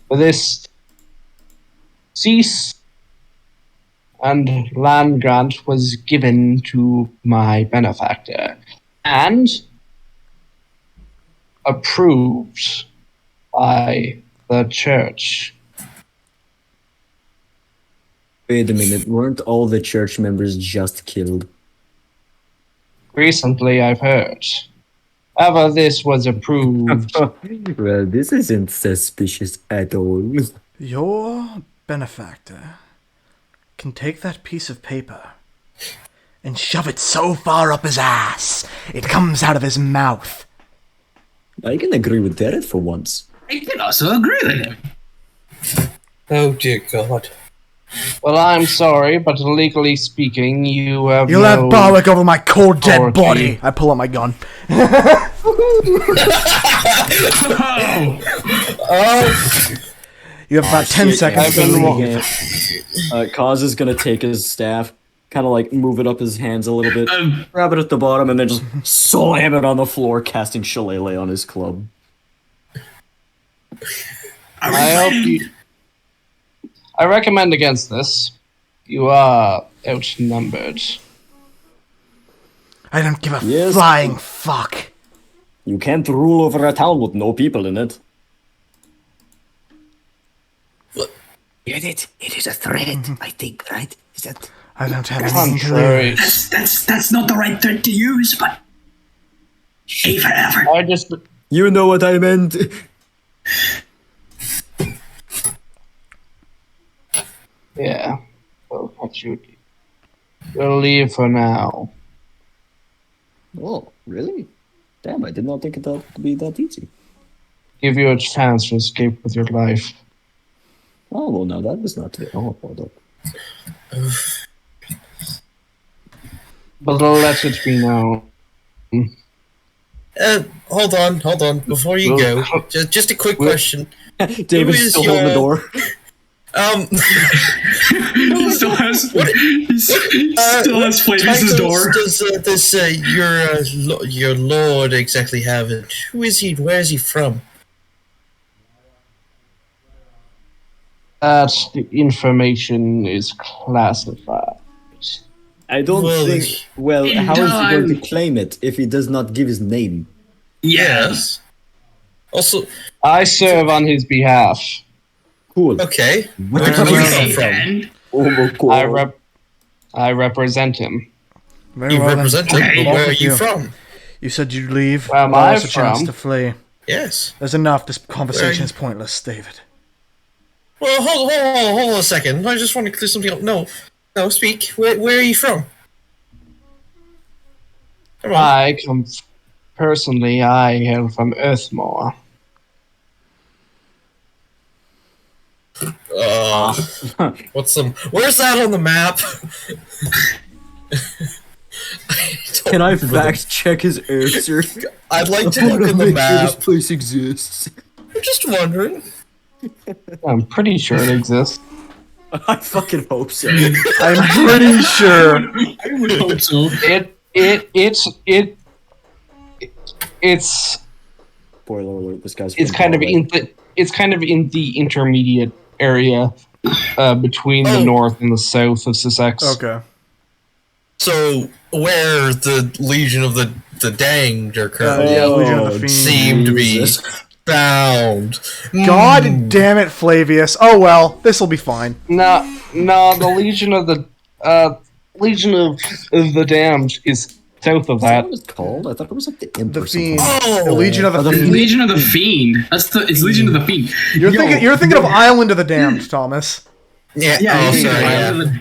For this cease and land grant was given to my benefactor and approved by the church. Wait a minute, weren't all the church members just killed? Recently, I've heard. However, this was approved. Well, this isn't suspicious at all. Your benefactor can take that piece of paper and shove it so far up his ass it comes out of his mouth. I can agree with Dareth for once. I can also agree with him. Oh dear God. Well, I'm sorry, but legally speaking, you have You'll have Barwick over my cold dead authority. body. I pull out my gun. You have about 10 seconds I've to been leave. Kaz is gonna take his staff, kind of like move it up his hands a little bit, grab it at the bottom, and then just slam it on the floor, casting Shillelagh on his club. I hope you. I recommend against this. You are outnumbered. I don't give a Yes. flying fuck. You can't rule over a town with no people in it. It is a threat, I think, right? Is that... I don't have anything to Contrary. lose. That's not the right threat to use, but A for effort. I just. You know what I meant. Yeah. We'll catch you. We'll leave for now. Oh, really? Damn, I did not think it would be that easy. Give you a chance to escape with your life. Oh, well, now that was not the... Oh, hold up. But let it be known. Hold on. Before you go, just a quick question. David's is still holding the your- door. He still has Flavius' door. Does your lord exactly have it? Who is he? Where is he from? That information is classified. I don't Well, think... Well, in how is he going to time. claim it if he does not give his name? Yes. Also, I serve on his behalf. Cool. okay. What Where the do you fuck come is from? And Oh, cool. I represent him. Very You well, then. represent him, Okay. but where are With you you. from? You said you'd leave. Where am allow I us a chance from? to flee. Yes. There's enough. This conversation is pointless, David. Well, hold on a second. I just want to clear something up. No, speak. Where are you from? Come on. Personally, I hail from Earthmore. Where's that on the map? Can I fact check his answer? I'd like to look in the This map. place exists. I'm just wondering. I'm pretty sure it exists. I fucking hope so. I'm pretty sure. I would hope so. It's Spoiler alert, this guy's it's from kind of Galway. it's kind of in the intermediate area between the Oh. north and the south of Cissex. Okay. So, where the Legion of the Danged are currently Yeah, Legion of the Oh, Fiend. seem to be Jesus. bound. God damn it, Flavius. Oh well, this'll be fine. No, the Legion of the Damned is south of Is that that. what it's called? I thought it was like the Imp The or something. Fiend. Oh! The Legion of the the Fiend. Legion of the Fiend. It's Legion of the Fiend. You're thinking of Island of the Damned, Thomas. Yeah, Yeah, oh, you think sorry, yeah.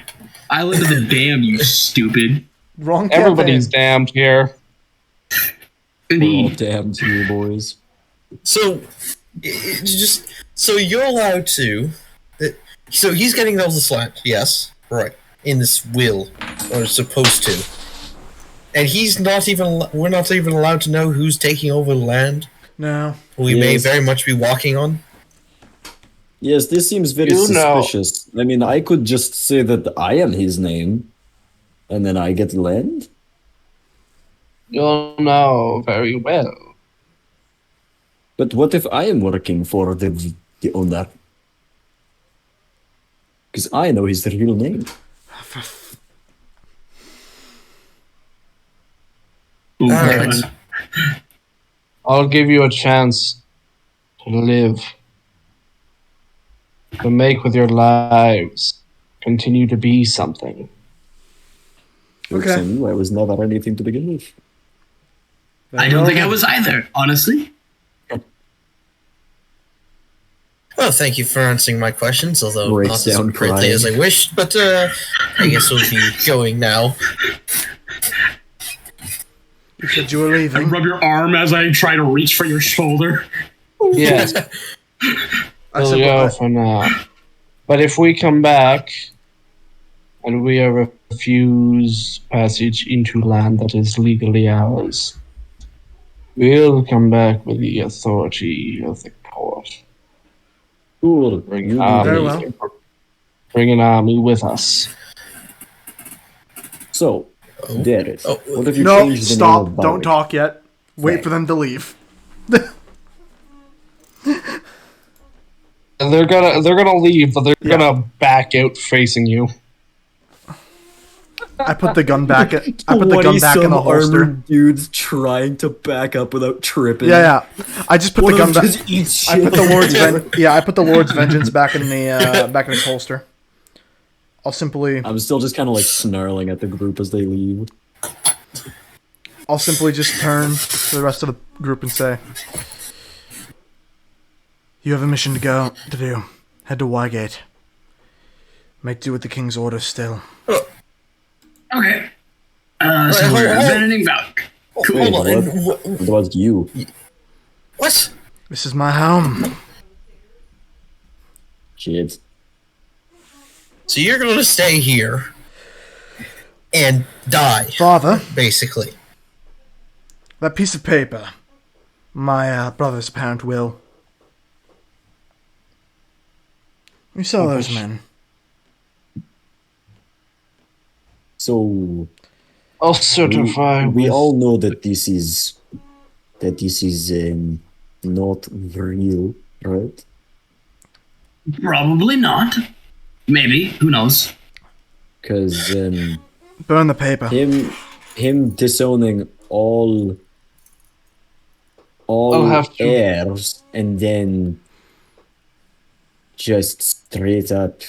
Island of the Damned, you stupid. Wrong campaign. Everybody's damned here. We're all Indeed. damned here, boys. So, so you're allowed to. So he's getting all this land, yes, right, in this will, or supposed to, and he's not even. We're not even allowed to know who's taking over the land. No. We may Yes. very much be walking on. Yes, this seems very You know- suspicious. I mean, I could just say that I am his name, and then I get land? You'll know very well. But what if I am working for the owner? Because I know his real name. Ooh, Alright. God. I'll give you a chance to live, to make with your lives, continue to be something. Jokes Okay. on you, I was never anything to begin with. I don't think I was either, honestly. Well, thank you for answering my questions, although Great not as sound greatly crying. as I wished. But I guess we'll be going now. You said you were I leaving. rub your arm as I try to reach for your shoulder. Yes, I we'll said, go well, for now. But if we come back and we refuse passage into land that is legally ours, we'll come back with the authority of the court. Cool. Bring, You do army, Very that. well. bring an army with us. So, Dareth, Oh, what have you no, changed the name stop. of Don't Bowick? talk yet. Wait Right. for them to leave. And they're gonna leave, but they're Yeah. gonna back out facing you. I put the gun back. I put the gun back in the holster. armored dudes trying to back up without tripping. Yeah. I just put One the of gun them back. just eats I shit. put the Lord's I put the Lord's Vengeance back in the back in its holster. I'll simply I'm still just kind of like snarling at the group as they leave. just turn to the rest of the group and say, "You have a mission to do. Head to Wygate. Make do with the king's orders still." Okay. So hold we're on. abandoning Valk. Cool. Wait, Hold on. what? It was you. What? This is my home. Kids. So you're going to stay here and die, Father, basically. that piece of paper. My brother's apparent will. You saw those men. So I'll certify. we with- all know that this is not real, right? Probably not. Maybe. Who knows? Because Burn the paper. him disowning all I'll have to- heirs and then just straight up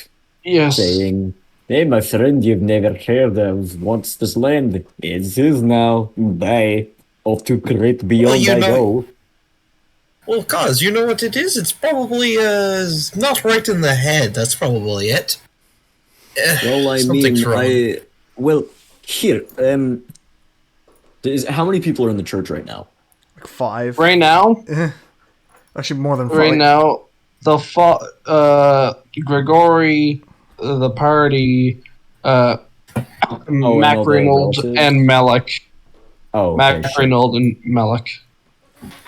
Yes. saying, "Hey, my friend, you've never heard of what's this land? It's his now. Bye. Off to great beyond you I know- go." Well, cause you know what it is? It's probably not right in the head. That's probably it. Well, I Something's mean, wrong. well, here, how many people are in the church right now? Like 5. Right now, Actually, more than 5. right now, the Gregory, the party, Mac no, the Reynolds relatives? and Melik. Oh, okay, Mac shit. Reynolds and Melik.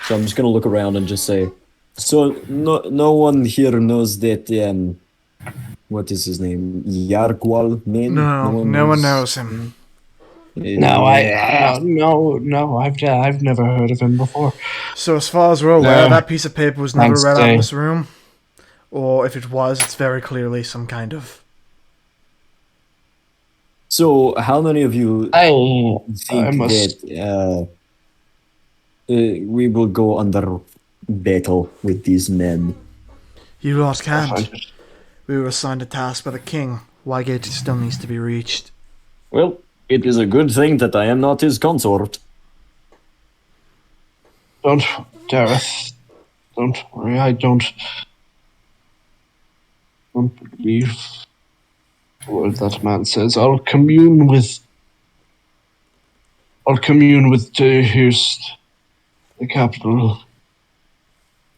So I'm just gonna look around and just say, so no one here knows that what is his name? Yargwal man? No one knows him. No, I've never heard of him before. So as far as we're aware, No. that piece of paper was never Thanks, read out in Dave. this room. Or if it was, it's very clearly some kind of... So how many of you I think must. that we will go under battle with these men? You lot can't. We were assigned a task by the king. Wygate still needs to be reached. Well, it is a good thing that I am not his consort. Don't, Dareth. Don't worry. I don't believe a word that man says. I'll commune with Dehurst, the capital.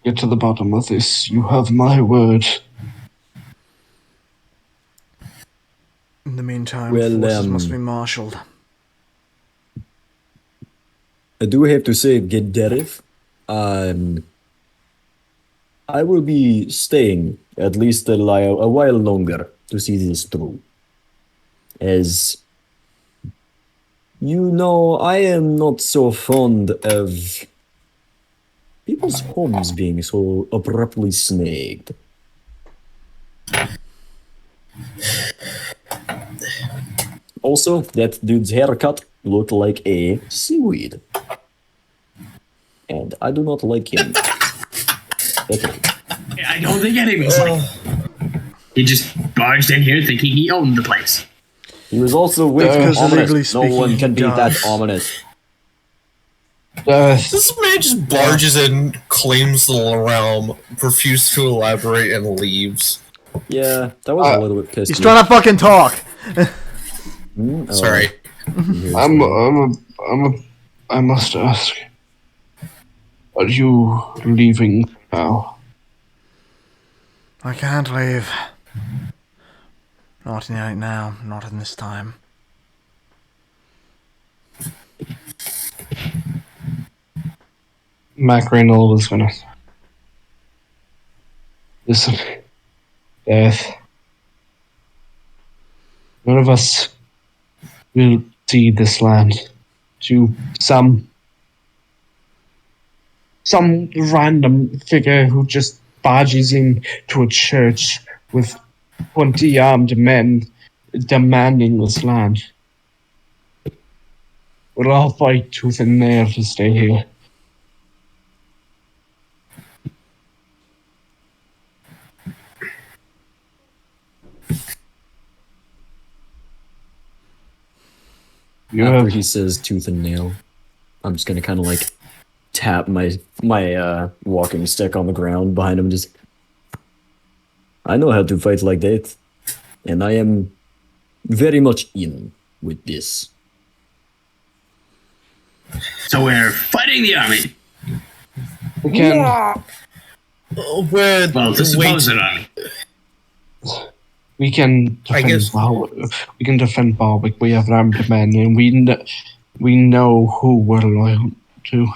Get to the bottom of this. You have my word. In the meantime, Well, forces must be marshaled. I do have to say, Dareth, I will be staying at least a while longer to see this through. As you know, I am not so fond of people's homes being so abruptly snagged. Also, that dude's haircut looked like a seaweed. And I do not like him. Okay. I don't think any of us like He just barged in here thinking he owned the place. He was also way too Because legally ominous. No speaking, one can he be that does. ominous. This man just barges in, claims the realm, refuses to elaborate, and leaves. Yeah, that was a little bit pissed. He's trying to fucking talk. Sorry. I must ask, are you leaving now? I can't leave. Not right now. Not in this time. Mac Reynolds is gonna listen. Death. None of us will cede this land to some random figure who just barges into a church with 20 armed men demanding this land. We'll all fight tooth and nail to stay here. After he says tooth and nail, I'm just gonna kind of like tap my walking stick on the ground behind him. Just, I know how to fight like that, and I am very much in with this. So we're fighting the army. We can, Well, the supposed army. we can defend we can defend Barwick. We have armed men, and we know who we're loyal to.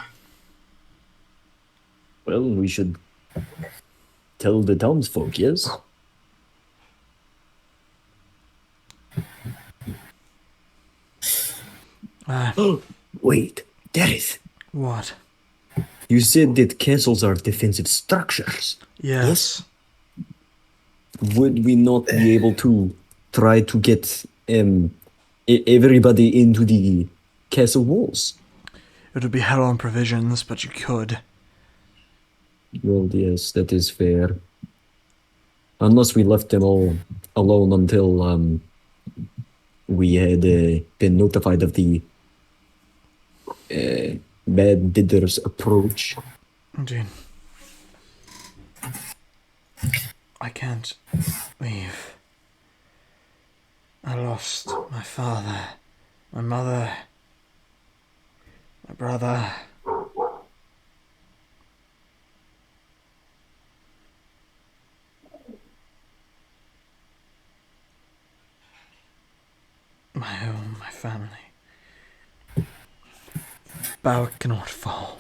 Well, we should tell the townsfolk, yes? Wait, Dareth, What? you said that castles are defensive structures. Yes. Would we not be able to try to get everybody into the castle walls? It would be hell on provisions, but you could. Well, yes, that is fair. Unless we left them all alone until we had been notified of the bad didder's approach. Indeed. I can't leave. I lost my father, my mother, my brother. My home, my family. Barwick cannot fall,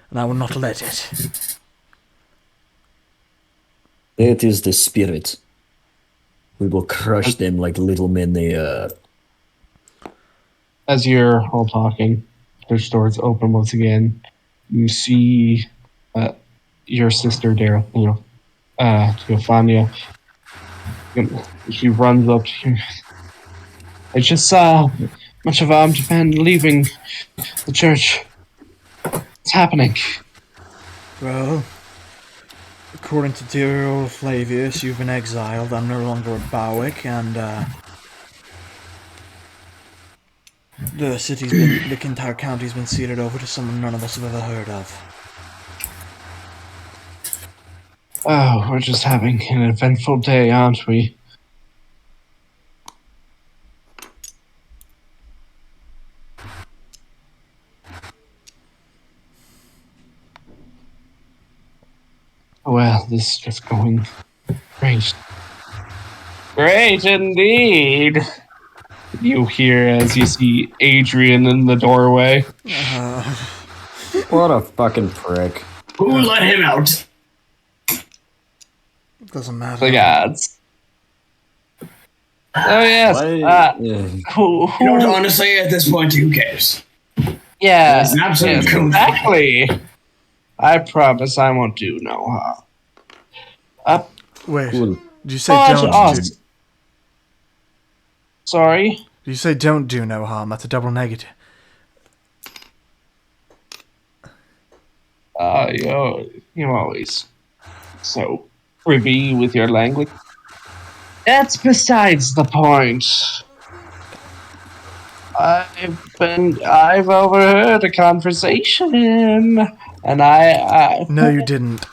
and I will not let it. That is the spirit. We will crush them like little men they are. As you're all talking, there's doors open once again. You see your sister, Dareth, Theophania. She runs up to you. I just saw a bunch of armed men leaving the church. What's happening? Well, according to dear old Flavius, you've been exiled. I'm no longer at Barwick, and the entire county's been ceded over to someone none of us have ever heard of. Oh, we're just having an eventful day, aren't we? Well, this is just going great. Great indeed! You hear as you see Adrian in the doorway. What a fucking prick. Who let him out? It doesn't matter. The gods. Oh, yes. Who, You know, honestly, at this point, who cares? Yeah, It's an absolute yes, exactly. I promise I won't do no harm. Wait, Cool. did you say But don't us. do? Sorry? Did you say don't do no harm? That's a double negative. You're always so privy with your language. That's besides the point. I've overheard a conversation, and No, you didn't.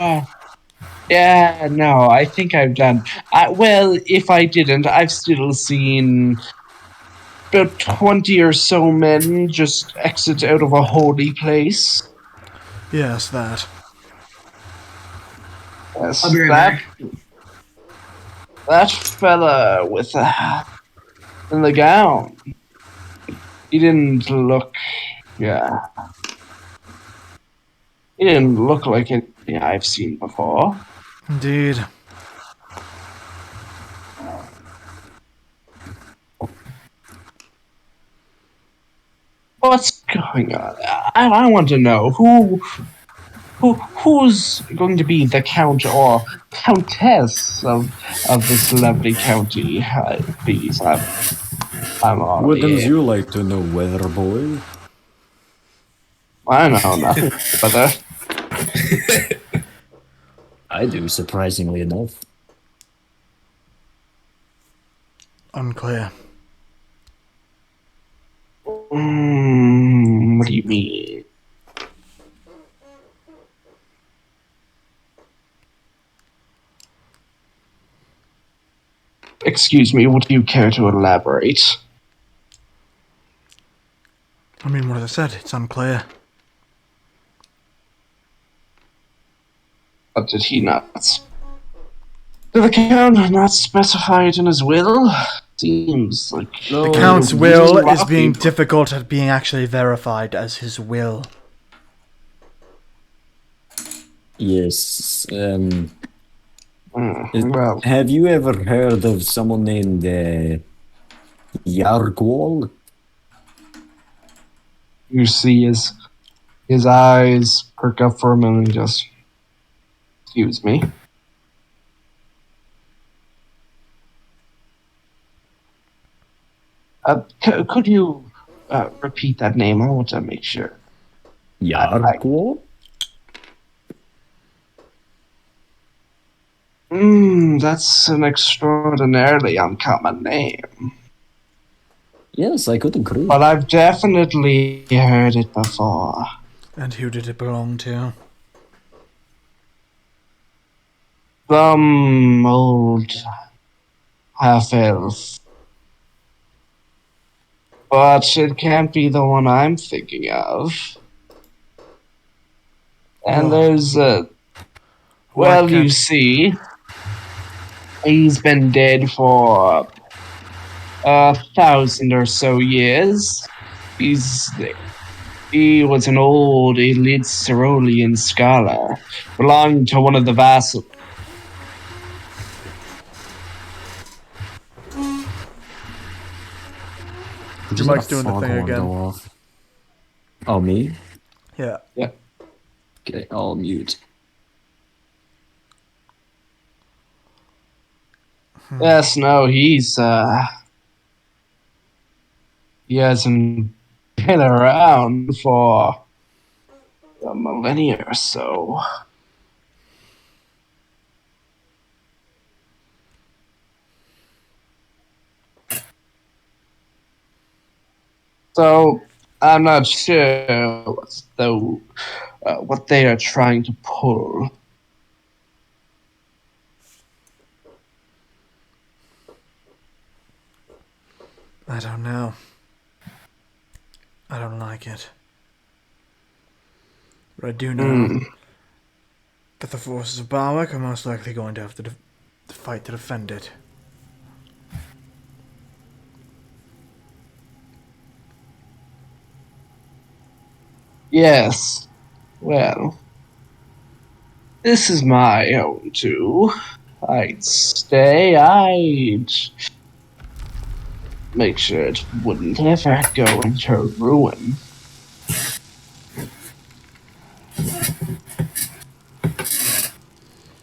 yeah, no, I think I've done. Well, if I didn't, I've still seen about 20 or so men just exit out of a holy place. Yes, that. Yes, I'll be right back. that fella with in the gown. He didn't look. Yeah. He didn't look like anything I've seen before. Indeed. What's going on? I want to know who's going to be the count or countess of this lovely county. Please, I'm Wouldn't already. you like to know, weather boy? I know nothing but that. I do, surprisingly enough. Unclear. What do you mean? Excuse me, would you care to elaborate? I mean, what I said, it's unclear. But did he not? Did the count not specify it in his will? Seems like The Count's will is being difficult at being actually verified as his will. Yes. Well, Have you ever heard of someone named Yargwal? you see his eyes perk up for a moment and just, excuse me. Could you repeat that name? I want to make sure. Yargwal? That's an extraordinarily uncommon name. Yes, I could agree. But I've definitely heard it before. And who did it belong to? Some old half-elf. But it can't be the one I'm thinking of. And there's well, you see, he's been dead for 1,000 or so years. He was an old elite cerulean scholar, belonging to one of the vassals. Your mic's doing the thing again. Oh, me? Yeah. Yeah. Okay, I'll mute. Yes, no, he hasn't been around for a millennia or so. So I'm not sure what they are trying to pull. I don't know. I don't like it. But I do know that the forces of Barwick are most likely going to have to fight to defend it. Yes. Well, this is my own too. I'd stay. I'd make sure it wouldn't ever go into ruin.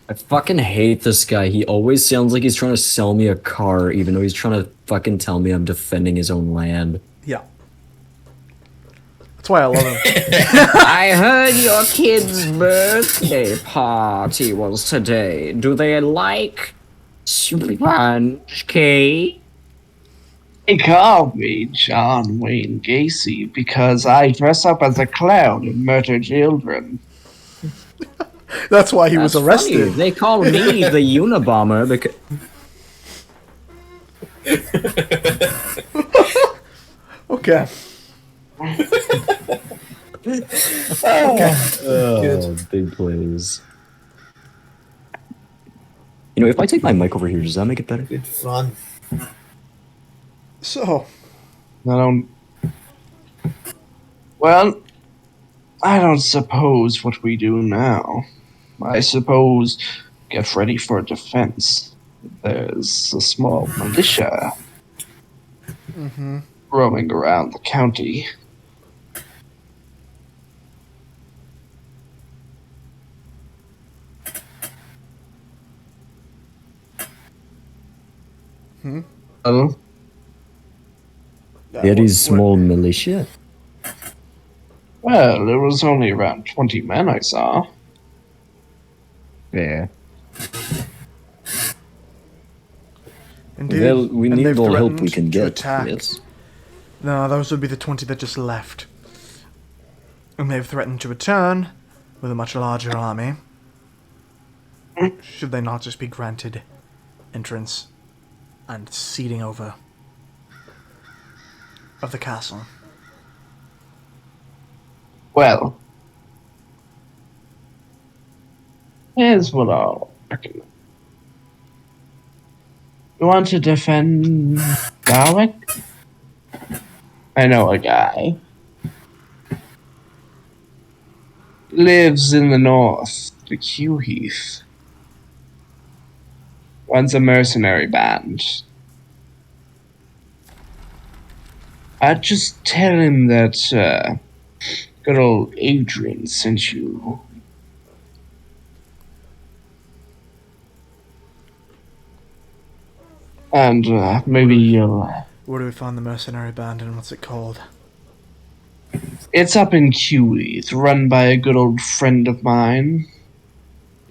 I fucking hate this guy. He always sounds like he's trying to sell me a car, even though he's trying to fucking tell me I'm defending his own land. Yeah. That's why I love him. I heard your kid's birthday party was today. Do they like sponge cake? They call me John Wayne Gacy because I dress up as a clown and murder children. That's why he was That's arrested. funny. They call me the Unabomber because. Okay. Oh, big plays. You know, if I take my mic over here, does that make it better? Good fun. So, I don't. Well, I don't suppose what we do now. I suppose get ready for defense. There's a small militia roaming around the county. Well, Very small militia. well, there was only around 20 men I saw. Yeah. Indeed. Well, we And need they've all help we threatened can to get. attack. Yes. No, those would be the 20 that just left. And they've threatened to return with a much larger army. Should they not just be granted entrance and ceding over of the castle? Well, here's what I'll recommend. You want to defend Dareth? I know a guy. Lives in the north, the Q Heath. Runs a mercenary band. I'd just tell him that good old Adrian sent you. And maybe you'll. Where do we find the mercenary band and what's it called? It's up in Q Heath, run by a good old friend of mine.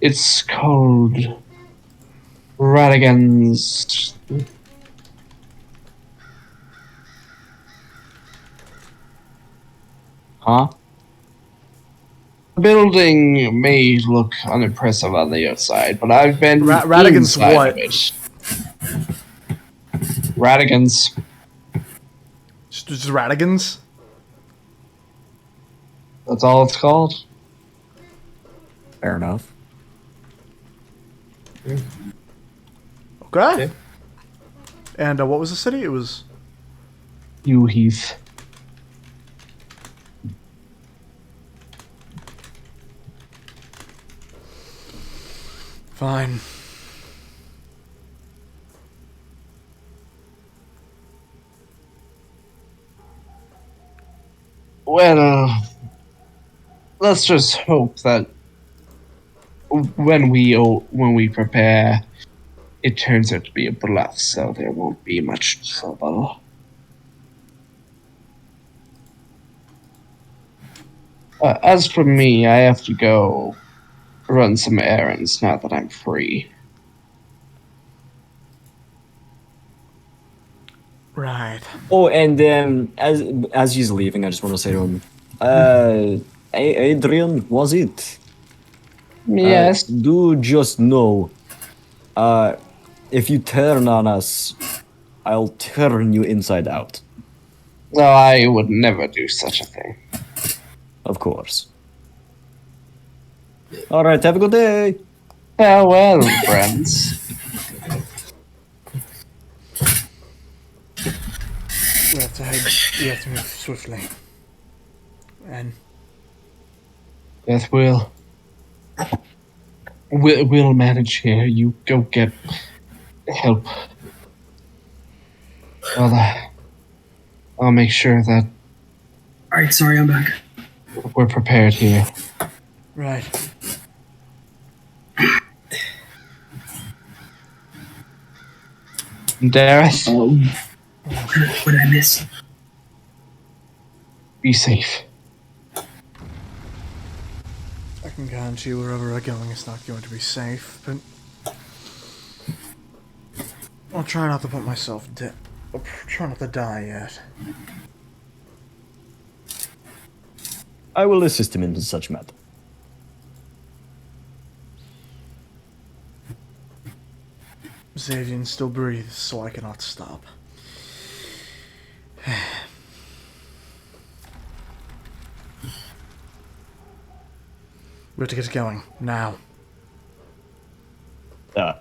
It's called Radigan's. Huh? The building may look unimpressive on the outside, but I've been Radigan's inside what? of it. Radigan's. Just Radigans? That's all it's called. Fair enough. Okay. And what was the city? It was... Q Heath. Fine. Well, let's just hope that when we prepare, it turns out to be a bluff, so there won't be much trouble. As for me, I have to go run some errands now that I'm free. Right. Oh, and as he's leaving, I just want to say to him, Adrian, was it? Yes. Do just know, if you turn on us, I'll turn you inside out. No, I would never do such a thing. Of course. All right, have a good day. Farewell, friends. We have to head... We have to move swiftly. And... Yes, we'll manage here. You go get help. Well, I'll make sure that Alright, sorry, I'm back. we're prepared here. Right. Dareth, What did I miss? be safe. I can guarantee you wherever we're going it's not going to be safe, but... I'll try not to put myself Try not to die yet. I will assist him in such matter. Xavian still breathes, so I cannot stop. We have to get going now. All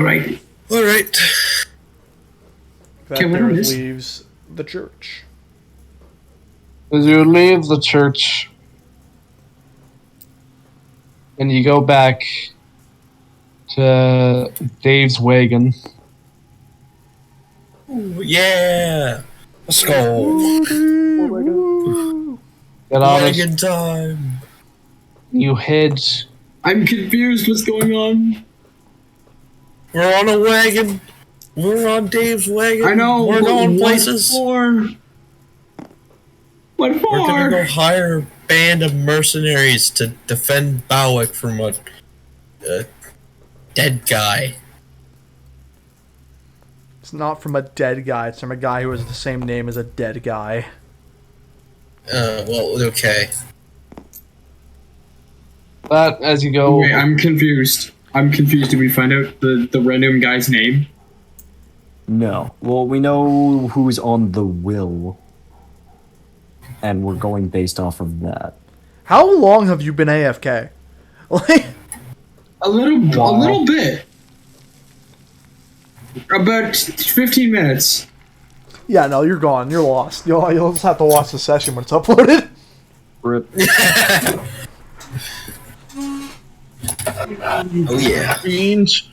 right. All right. That Can we do Dareth this? leaves the church. As you leave the church and you go back to Dave's wagon, Ooh, yeah. Let's go. get on it, Wagon time. you head. I'm confused. What's going on? We're on a wagon. We're on Dave's wagon. I know. We're but going what places. for? What for? We're gonna go hire a band of mercenaries to defend Bowick from a dead guy. It's not from a dead guy, it's from a guy who has the same name as a dead guy. Well, okay. But as you go, Wait, I'm confused. Did we find out the random guy's name? No. Well, we know who's on the will. And we're going based off of that. How long have you been AFK? Like, A little bit. About 15 minutes. yeah, no, you're gone. You're lost. You'll just have to watch the session when it's uploaded. Rip. Oh yeah. change.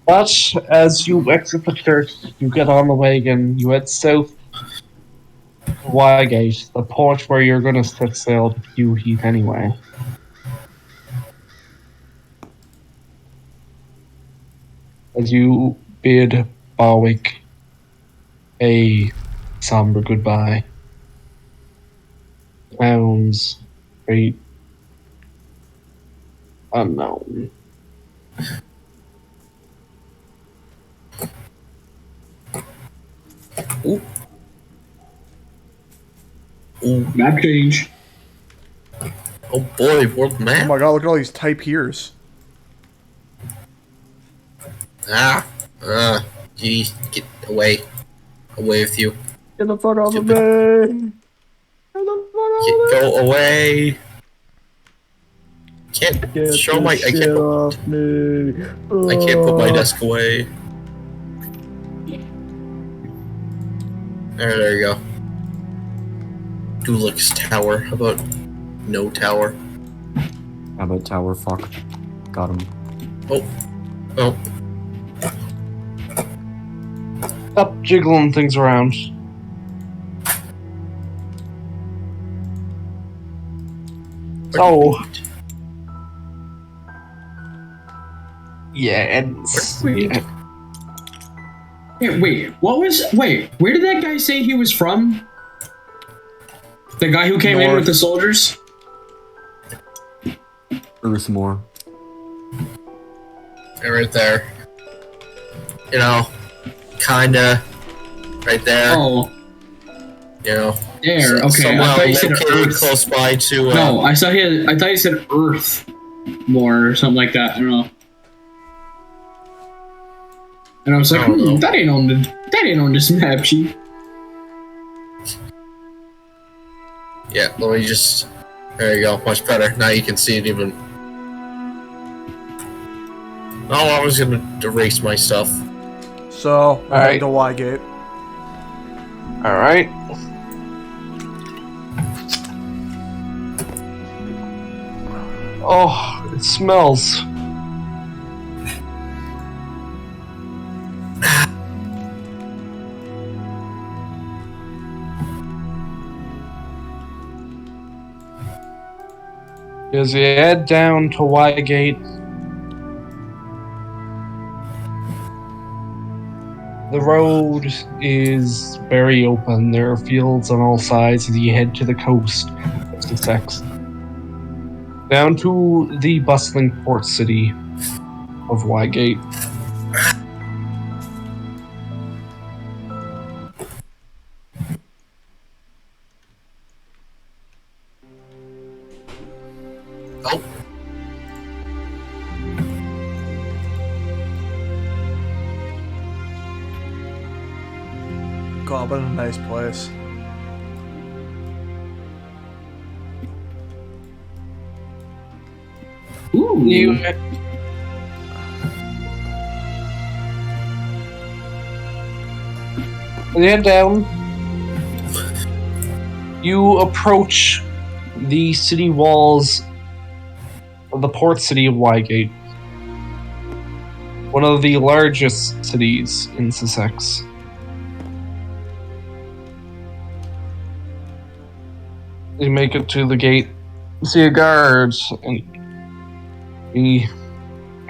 But as you exit the church, you get on the wagon, you head south to Wygate, the port where you're going to set sail to Hugh Heath anyway. As you bid Barwick a somber goodbye. Clowns, great unknown. Ooh. Ooh. Map change. Oh boy, world Oh map. my god, look at all these type here's. Geez, get away. Away with you. Get the fuck off of me! Go away. Can't Get show my. I shit can't. off me! I can't put my desk away. There you go. Dulux Tower. How about no tower? How about tower? Fuck. Got him. Oh. Stop jiggling things around. So, yeah, it's. Yeah. Wait, where did that guy say he was from? The guy who came in with the soldiers? Earthmore. Right there. You know, kinda. Right there. Oh, You know. there. Okay, Somewhere I thought you said located Earth. close by to. No, I thought you said Earth more or something like that. I don't know. And I was like, I don't know. that ain't on this map sheet. Yeah, let me just. There you go, much better. Now you can see it even. Oh, I was gonna erase my stuff. So, we're Alright. heading to Wygate. Alright. Oh, it smells. As you head down to Wygate, the road is very open. There are fields on all sides as you head to the coast of Cissex. Down to the bustling port city of Wygate. Oh, God, what a nice place. Ooh. You head down. You approach the city walls of the port city of Wygate, one of the largest cities in Cissex. You make it to the gate, you see a guard, and he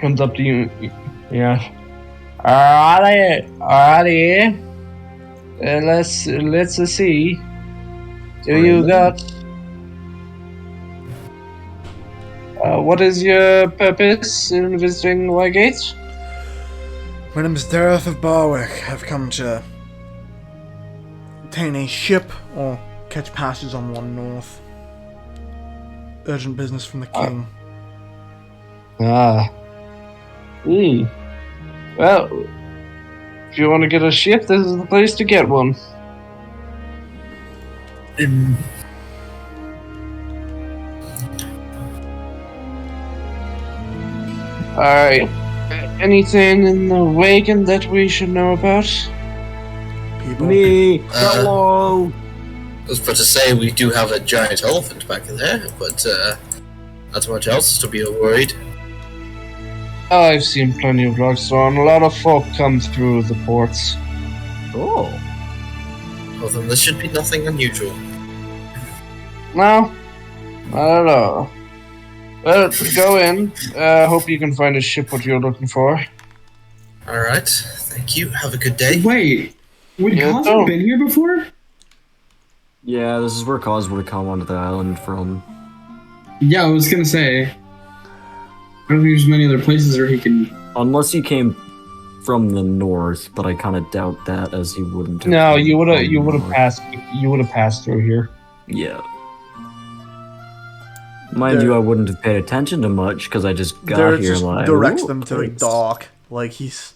comes up to you. Yeah. Alrighty. Let's see. Do you got? What is your purpose in visiting Wygate? My name is Dareth of Barwick. I've come to obtain a ship or catch passage on one north. Urgent business from the king. Ah. Well, if you want to get a ship, this is the place to get one. Alright. Anything in the wagon that we should know about? People. Me, hello. I was about to say we do have a giant elephant back there, but not much else to be worried. I've seen plenty of livestock. A lot of folk come through the ports. Oh, Well, then this should be nothing unusual. No, I don't know. Well, go in. Hope you can find a ship what you're looking for. Alright, thank you. Have a good day. Wait, would Yeah, Cosmo don't. been here before? yeah, this is where Cos would have come onto the island from. Yeah, I was gonna say. I don't think there's many other places where he can. Unless he came from the north, but I kind of doubt that, as he wouldn't have. No, come you would have. from You the would have north. passed. You would have passed through here. Yeah. Mind you, I wouldn't have paid attention to much because I just got There here just like. directs "Ooh, them to the place." dock. Like he's.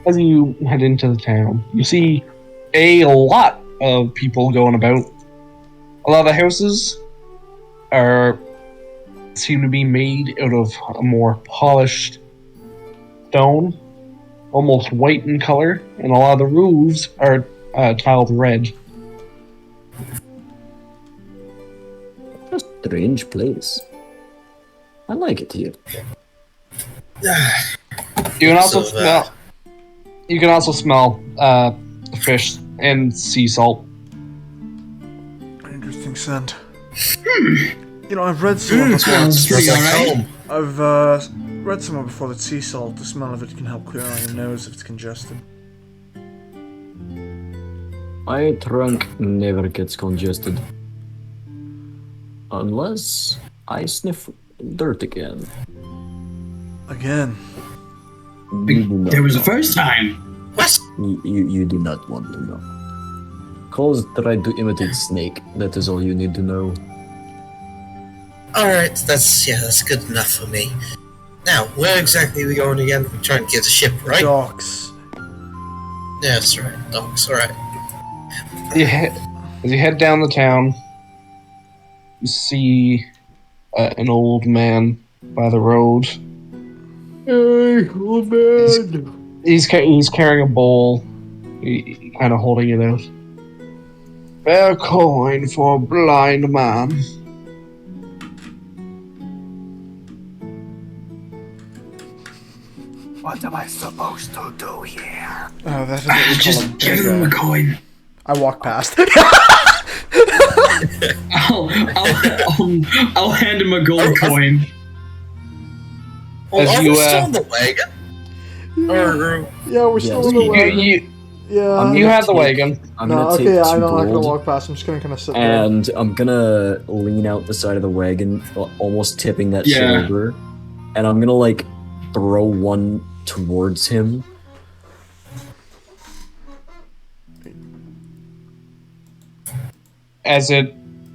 As you head into the town, you see a lot of people going about. A lot of the houses seem to be made out of a more polished stone, almost white in color, and a lot of the roofs are tiled red. A strange place. I like it here. You can also So, smell. You can also smell fish and sea salt. Interesting scent. You know, I've read somewhere before. Smells pretty Smells like alright. home. I've read somewhere before that sea salt, the smell of it can help clear out your nose if it's congested. My trunk never gets congested. Unless I sniff dirt again. Again. You do not There was a know. first time. What? You do not want to know. Cause tried to imitate Snake. That is all you need to know. Alright, that's good enough for me. Now, where exactly are we going again? We're trying to get a ship, right? Docks. Yeah, that's right. Docks, alright. As you head down the town, you see an old man by the road. Hey, old man! He's carrying a bowl, kind of holding it out. Fair coin for a blind man. What am I supposed to do here? Oh, that is what we call a Just give him a beggar. coin. I walk past. I'll hand him a gold coin. Well, As are you, we still on the wagon? Or, Yeah, we're still on the Yes. wagon. Yeah. You have the wagon. I'm No, gonna take okay, I'm two not gonna gold, walk past. I'm just gonna kind of sit there. and I'm gonna lean out the side of the wagon, almost tipping that shit Yeah. over, and I'm gonna like throw one towards him. As it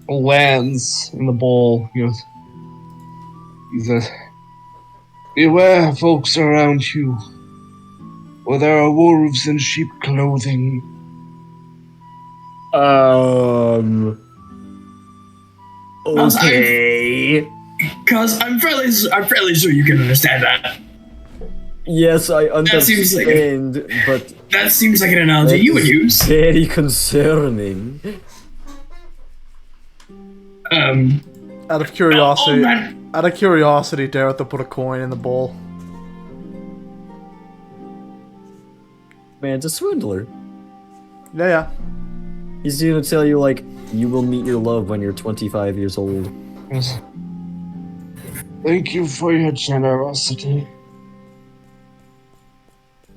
lands in the bowl, he says, "Beware, folks around you, for there are wolves in sheep clothing." Okay. Cause I'm fairly sure you can understand that. Yes, I seems like understand, but That seems like an analogy that you would is use. very concerning. Out of curiosity, man. Dareth will put a coin in the bowl. Man's a swindler. Yeah. He's gonna tell you, like, you will meet your love when you're 25 years old. Yes. Thank you for your generosity.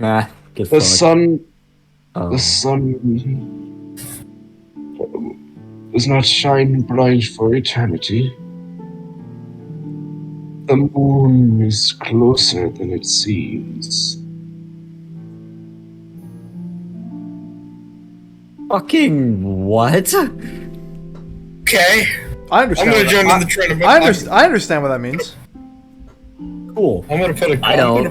Ah, get The fucked. sun Oh. The sun does not shine bright for eternity. The moon is closer than it seems. Fucking what? Okay. I understand. I'm gonna what join that- in the tournament. I understand what that means. Cool. I'm gonna put a. I I'm don't. gonna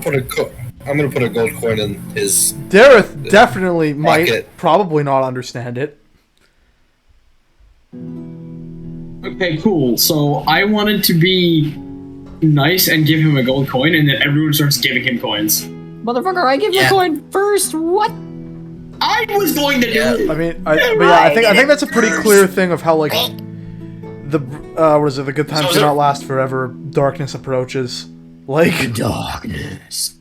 put a gold coin in his. Dareth definitely might, Pocket. probably not understand it. Okay, cool. So I wanted to be nice and give him a gold coin, and then everyone starts giving him coins. Motherfucker, I give you Yeah. a coin first. What? I was going to do it. I mean, but yeah, I think that's a pretty clear thing of how like the what is it? The good times So is do it- not last forever. Darkness approaches. Like Darkness.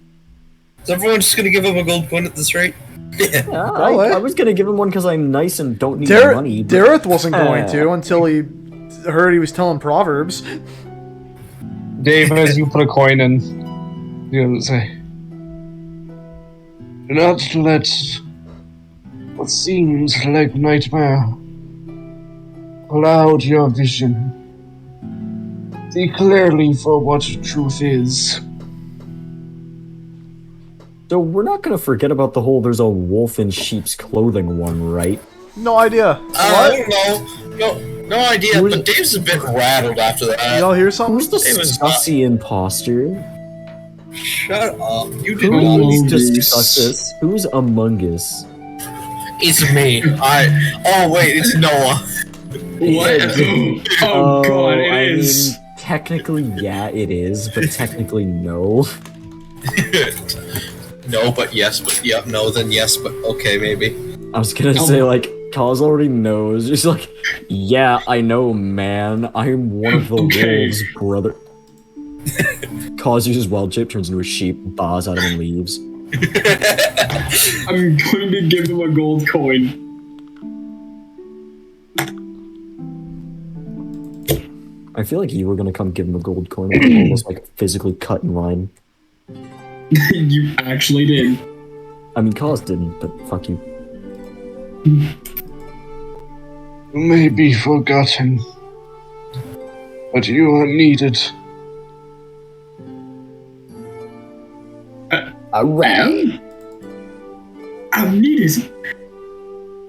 Is everyone just gonna give him a gold coin at this rate? Yeah. Yeah, Probably. I was gonna give him one because I'm nice and don't need money. but- Dareth wasn't going to until he heard he was telling proverbs. Dave, as you put a coin in, say, "Do not let what seems like nightmare cloud your vision. See clearly for what truth is." So we're not gonna forget about the whole "there's a wolf in sheep's clothing" one, right? No idea. I don't know. No idea. Who's- But Dave's a bit rattled after that. Y'all hear something? Who's the It was not- sussy imposter? Shut up. You did Who not. needs to Among Us. suss this? Who's Among Us? It's me. Oh wait, it's Noah. What? Oh god, it I is. mean, technically, yeah, it is, but technically, no. No, but yes, but yeah, no, then yes, but okay, maybe. I was gonna say, like, Kaz already knows. He's like, yeah, I know, man. I'm one of the Okay. wolves, brother. Kaz uses wild shape, turns into a sheep, bows out of him, and leaves. I'm going to give him a gold coin. I feel like you were gonna come give him a gold coin, and almost like physically cut in line. You actually did. I mean, Kaz didn't, but fuck you. You may be forgotten, but you are needed. Alright. I'm needed.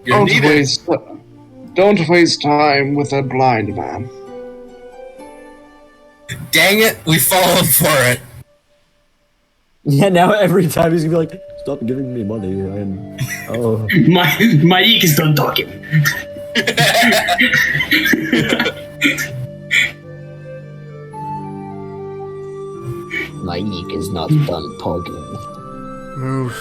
You're needed. Don't waste time with a blind man. Dang it, we fallen for it. Yeah, now every time he's gonna be like, stop giving me money, and oh. My eek is done talking. My eek is not done talking. Move.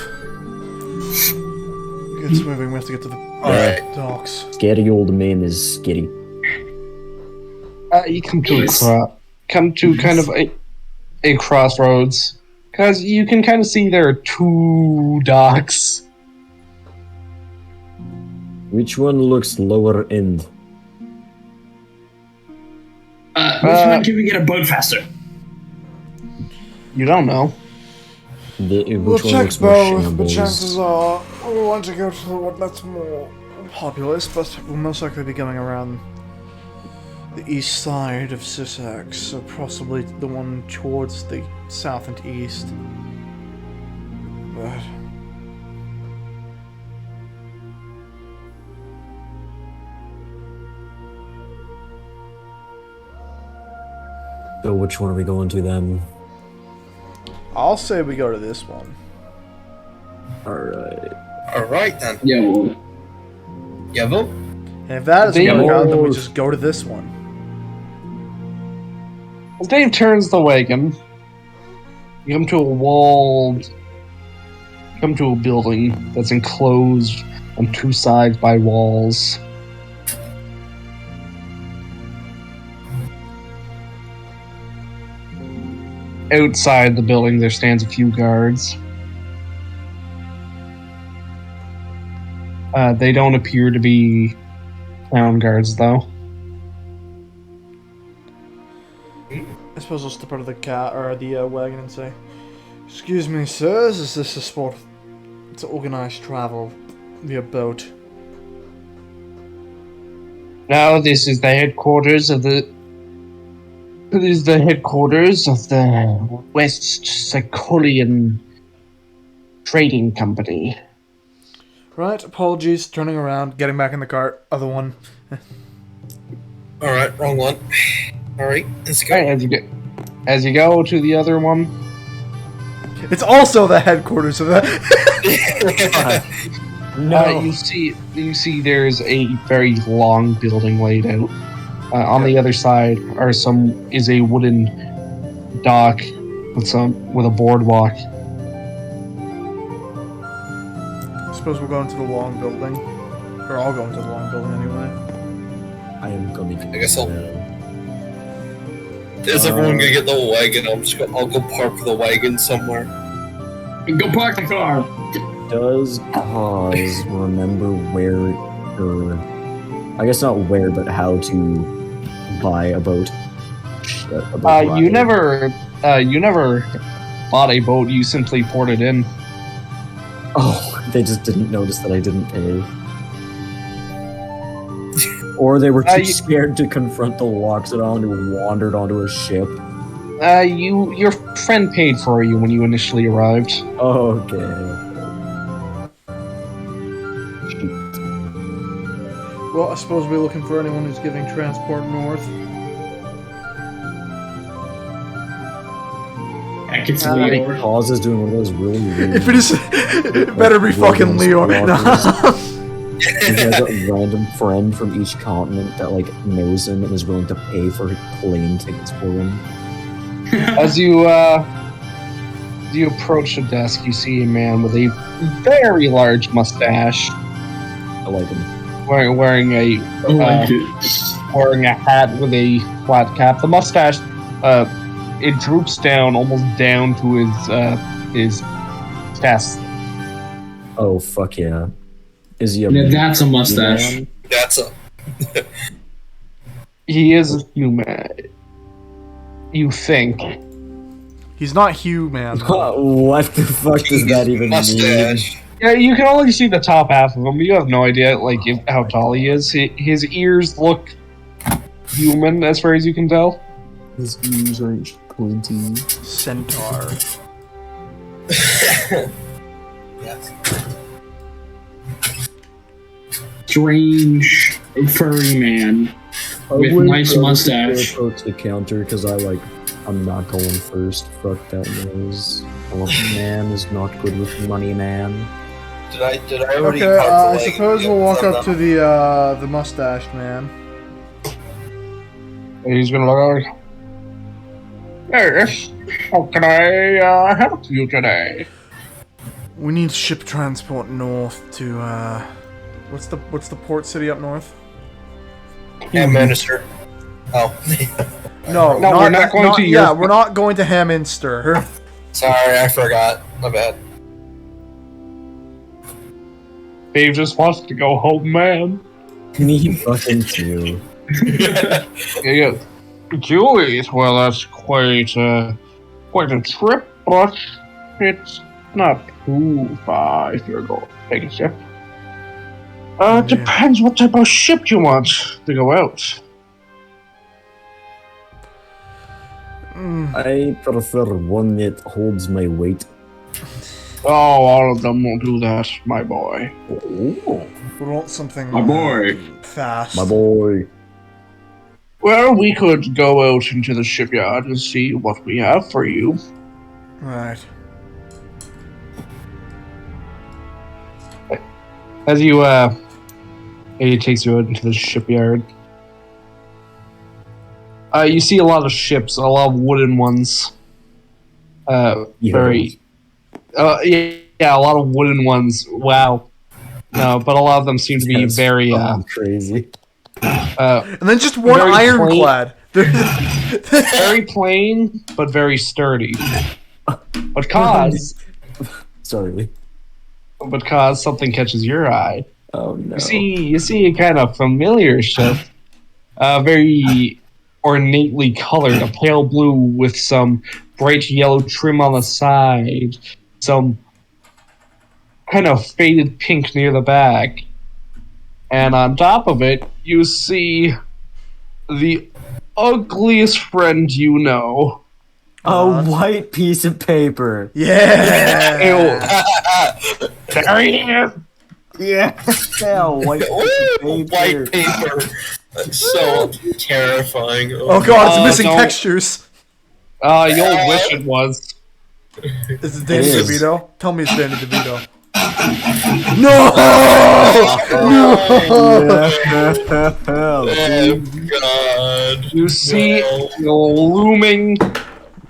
It's moving. We have to get to the Alright. docks. Scary old man is skitty. You come to kind of a crossroads, because you can kind of see there are two docks. Which one looks lower end? Which one can we get a boat faster? You don't know. Which We'll one check looks more both, but shambles? chances are We want to go to the one that's more populous, but we'll most likely be going around the east side of Cissex, so possibly the one towards the south and east. But So which one are we going to then? I'll say we go to this one. Alright. Alright then. Yeah, well, Yavel? And if that doesn't work out, then we just go to this one. As Dave turns the wagon, you come to a walled. You come to a building that's enclosed on two sides by walls. Outside the building, there stands a few guards. They don't appear to be town guards, though. I suppose I'll step out of the wagon and say, "Excuse me, sirs, is this a spot to organize travel via boat?" Now, this is the headquarters of the. This is the headquarters of the West Sicilian Trading Company. Right, apologies, turning around, getting back in the cart, other one. Alright, wrong one. Alright, let's go. Right, as you go to the other one, It's also the headquarters of that. No. you see there's a very long building laid out. On the other side is a wooden dock with a boardwalk. I suppose we'll go into the long building. Or I'll go into the long building anyway. I am coming. I guess Is everyone gonna get the wagon? I'll go park the wagon somewhere. go park the car. Does Pause remember where, or I guess not where, but how to buy a boat? You never bought a boat. You simply poured it in. Oh, they just didn't notice that I didn't pay. Or they were too scared to confront the locks and wandered onto a ship. Your friend paid for you when you initially arrived. Okay. Well, I suppose we're looking for anyone who's giving transport north. I can see I think Leo. Pause is doing one of those really weird. If it is, it better be fucking Leo. He has a random friend from each continent that like knows him and is willing to pay for plane tickets for him. As you approach the desk, you see a man with a very large mustache, I like him. wearing a wearing a hat with a flat cap. The mustache, it droops down almost down to his chest. Oh fuck yeah! Is he a? Yeah, that's a mustache. man? That's a. He is a human. You think? He's not Hugh, man. What the fuck does that even mean? mustache. Yeah, you can only see the top half of him. You have no idea, how tall he is. His ears look human, as far as you can tell. His ears are pointy. Centaur. Yes. Strange furry man with nice mustache. Approach the counter because I'm not going first. Fuck that noise. Oh, man is not good with money, man. Did I already? Okay, park the I wagon? suppose we'll walk up to the mustached man. And he's gonna look over. Yes. How can I help you today? We need ship transport north to what's the port city up north? Yeah, minister. Oh, No, we're not going to your- Yeah, we're not going to Hamminster. sorry, I forgot. My bad. Dave just wants to go home, man. Me fucking too. Yeah. Julius, well, that's quite a trip, but it's not too far if you're going to take a ship. Yeah. Depends what type of ship you want to go out. I prefer one that holds my weight. Oh, all of them will do that, my boy. Oh, We want something My boy. fast. my boy. Well, we could go out into the shipyard and see what we have for you. Right. As you, he takes you out into the shipyard. You see a lot of ships, a lot of wooden ones. Very, yeah, a lot of wooden ones. Wow. No, but a lot of them seem to be That's very, fucking crazy. And then just one Very ironclad. very plain, but very sturdy. But cause Sorry. something catches your eye. Oh no. You see a kind of familiar ship. Very ornately colored, a pale blue with some bright yellow trim on the side, some kind of faded pink near the back. And on top of it, you see the ugliest friend you know. A white piece of paper. Yeah. Ew. There he is. Yeah. Yeah, white Ooh, white paper. That's so terrifying. Oh god, it's missing don't- textures. You'll wish it was. Is it Danny It is. DeVito? Tell me it's Danny DeVito. No! Oh god. You see No. a looming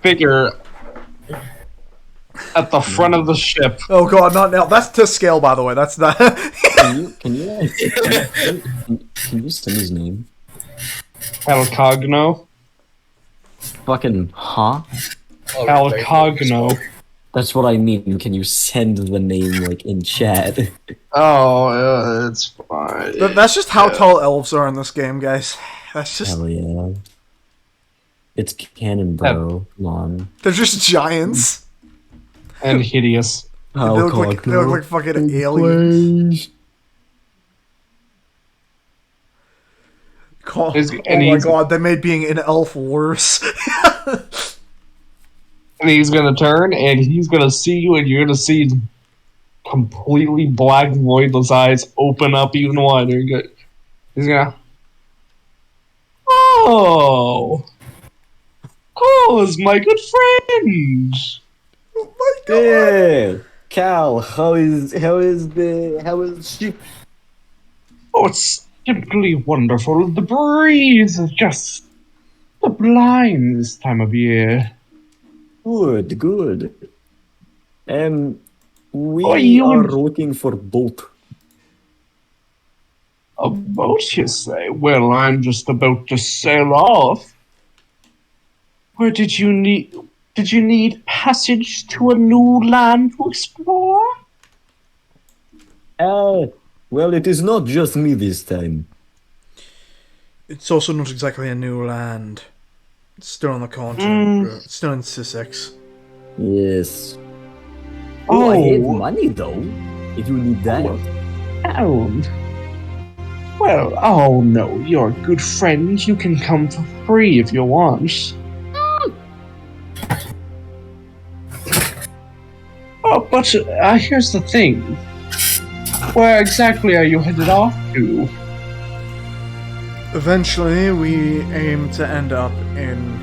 figure at the front of the ship. Oh god, not now. That's to scale, by the way. That's not. Can you send his name? Calcogno. Fucking huh? Calcogno. That's what I mean. Can you send the name like in chat? Oh, it's fine. That's just how tall elves are in this game, guys. That's just. Hell yeah. It's canon, bro. Come on. They're just giants. And hideous. They look like fucking aliens. Oh my god, they made being an elf worse. And he's gonna turn, and he's gonna see you, and you're gonna see his completely black, voidless eyes open up even wider. He's gonna. Oh, it's my good friend. Yeah, Cal, how is she? Oh, it's simply wonderful. The breeze is just sublime this time of year. Good. We you are and- looking for boat. A boat, you say? Well, I'm just about to sail off. Where did you need passage to a new land to explore? Well, it is not just me this time. It's also not exactly a new land. It's still on the continent. It's still in Cissex. Yes. I Oh. have money though. If you need that. Pound. Well, oh no, you're a good friend. You can come for free if you want. Oh, but here's the thing. Where exactly are you headed off to? Eventually, we aim to end up in.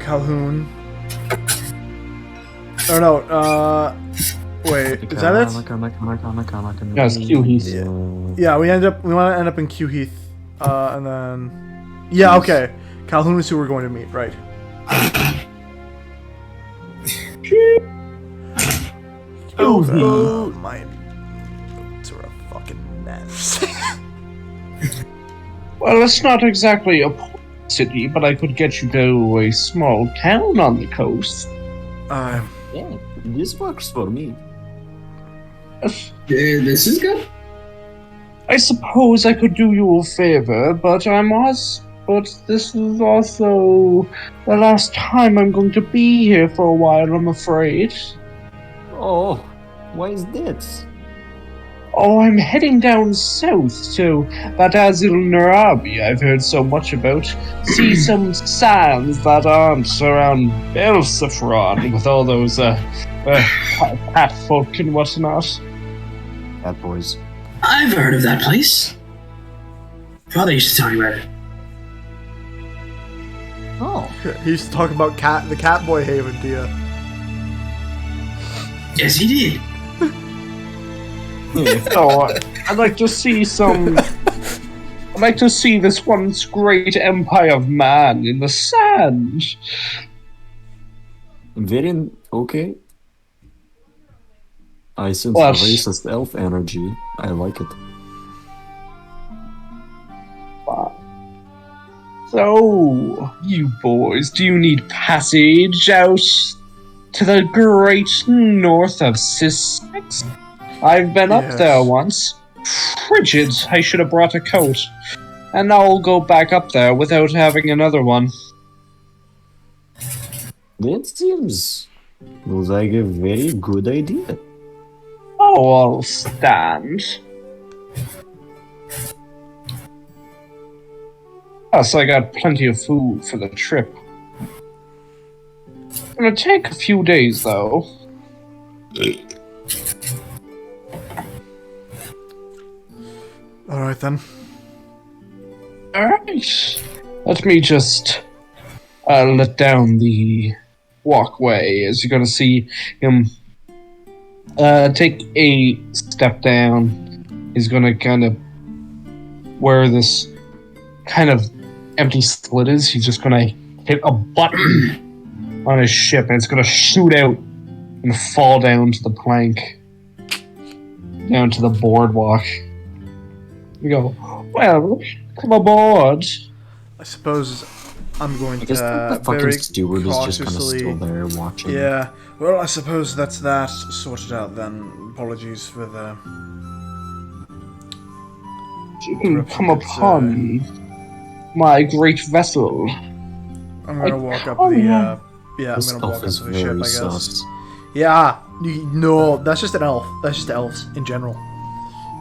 Calhoun. Oh no, wait, is that it? Yes, Q Heath. Yeah, we want to end up in Q Heath, and then. Yeah, okay. Calhoun is who we're going to meet, right? Oh, my notes are a fucking mess. Well, it's not exactly a port city, but I could get you to a small town on the coast. Yeah, this works for me. This is good. I suppose I could do you a favor, but I but this is also the last time I'm going to be here for a while, I'm afraid. Oh, why is this? Oh, I'm heading down south to that Azil Narabi I've heard so much about. See some sands that aren't around Belsaffron with all those cat folk and whatnot. Cat boys. I've heard of that place. Father used to tell me about it. Oh. He used to talk about the Catboy Haven to you. Yes, he did. So I'd like to see some. I'd like to see this once great empire of man in the sand. Very okay. I sense What? racist elf energy. I like it. So, you boys, do you need passage out to the great north of Cissex? I've been up there once. Frigid, I should have brought a coat. And now I'll go back up there without having another one. That seems like a very good idea. Oh, I'll stand. Plus, I got plenty of food for the trip. It'll take a few days, though. Alright then. Alright. Let me just let down the walkway, as you're gonna see him take a step down. He's gonna kind of where this kind of empty slit is. He's just gonna hit a button on his ship, and it's gonna shoot out and fall down to the plank, down to the boardwalk. You go, well, come aboard. I suppose I'm going I guess to the fucking very steward is just kind of cautiously. still there watching. Yeah. Well, I suppose that's that sorted out then. Apologies for the. You can come upon my great vessel. I'm gonna walk up oh, the. yeah. Yeah, I'm This gonna walk elf up is to the ship. I very guess. sus. Yeah. No, that's just an elf. That's just elves in general.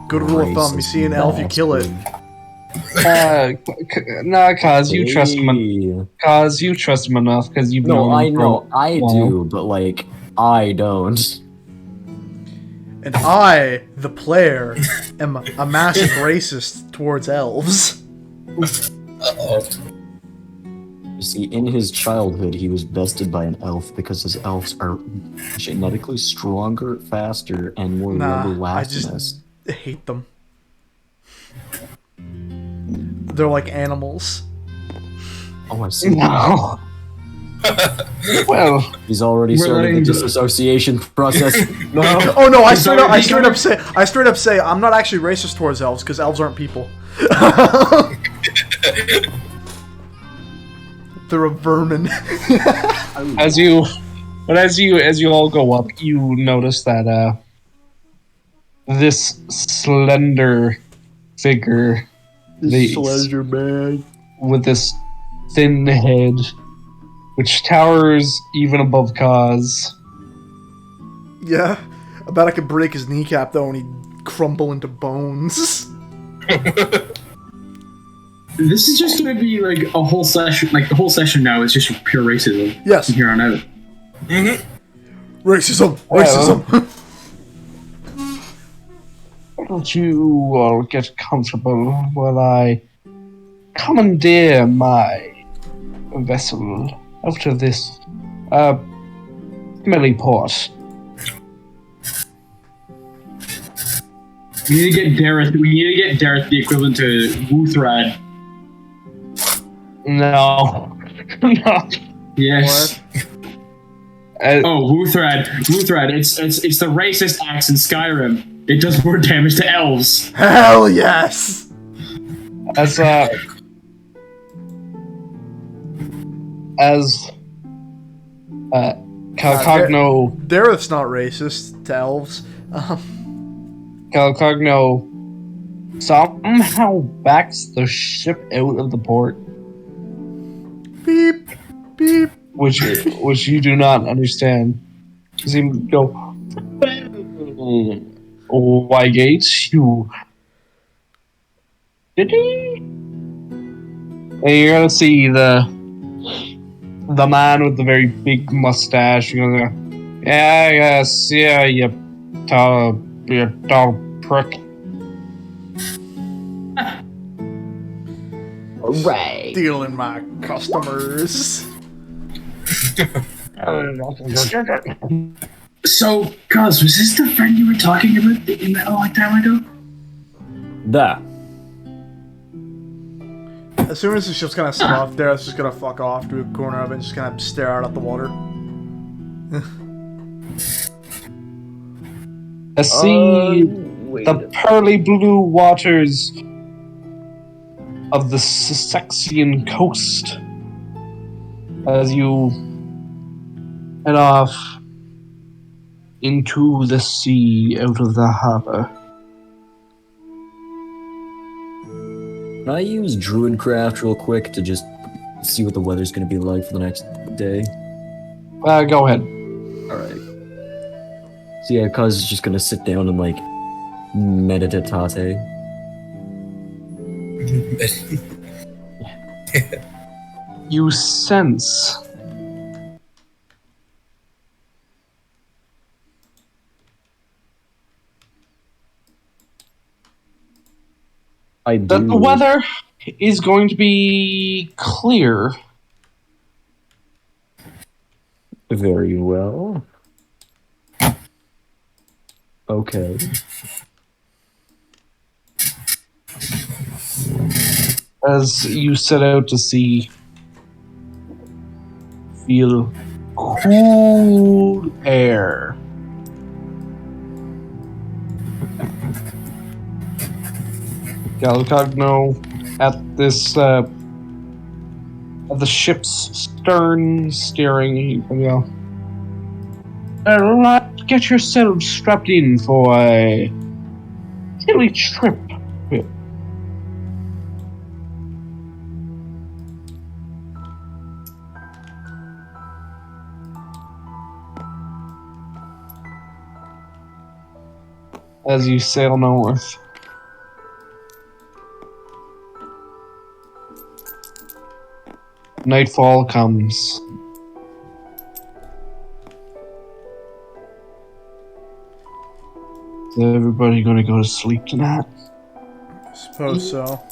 Good rule of thumb: you see an elf, you kill it. Nah, cause you trust him. Hey. Cause you trust him enough. Cause you've No, known I him for know, I a while. do, but like, I don't. And I, the player, am a massive racist towards elves. Uh-oh. You see, in his childhood, he was bested by an elf because his elves are genetically stronger, faster, and more Nah, rubber I just lastiness. hate them. They're like animals. Oh, I see. No. Well, He's already started the disassociation process. No. Oh no! I straight up say I'm not actually racist towards elves because elves aren't people. They're a vermin. as you all go up, you notice that this slender figure, Slender man. with this thin head, which towers even above Kaz. Yeah, I bet I could break his kneecap though, and he'd crumble into bones. This is just going to be like a whole session. Like the whole session now is just pure racism. Yes. From here on out. Racism. Racism. Why don't you all get comfortable while I commandeer my vessel out of this smelly port. We need to get Dareth. We need to get Dareth the equivalent to Wuthrad. No. No. Yes. Oh, Wuthrad. Wuthrad. It's the racist axe in Skyrim. It does more damage to elves. Hell yes. As Calcogno Dareth's not racist to elves. Calcogno somehow backs the ship out of the port which you do not understand. You seem to go, why Gates, you did he? And you're gonna see the man with the very big mustache. You're gonna go, yeah, yes, yeah, you tall prick. Alright. Stealing my customers. So, Cuz, was this the friend you were talking about that you met a long time ago? As soon as it's just gonna stop there, it's just gonna fuck off to a corner of it and just gonna stare out at the water. I see the pearly blue waters of the Cissexian coast as you head off into the sea out of the harbor. Can I use Druidcraft real quick to just see what the weather's gonna be like for the next day? Go ahead. Alright. So yeah, Cuz is just gonna sit down and like meditate. You sense I that do. the weather is going to be clear. Very well. Okay. As you set out to sea, feel cool air. Galcogno at this at the ship's stern, steering. You know, get yourselves strapped in for a hilly trip. As you sail north. Nightfall comes. Is everybody gonna go to sleep tonight? Suppose so.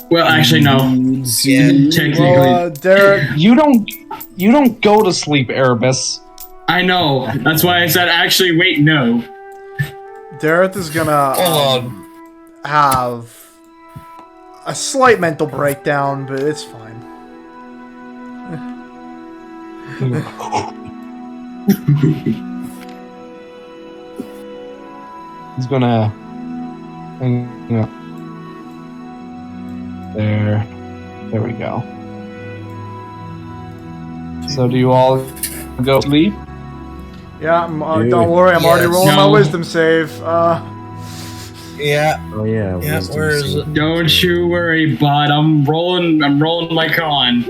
Well, actually, no. Technically. Well, Dareth, You don't go to sleep, Erebus. I know. That's why I said, actually, wait, no. Dareth is gonna Hold on. have a slight mental breakdown, but it's fine. He's gonna hang up. There we go. So do you all go sleep? Yeah, don't worry, I'm already Yes. rolling my No. wisdom save. Yeah. Oh yeah. Yeah. wisdom Where is save. it? Don't you worry, bud. I'm rolling my con.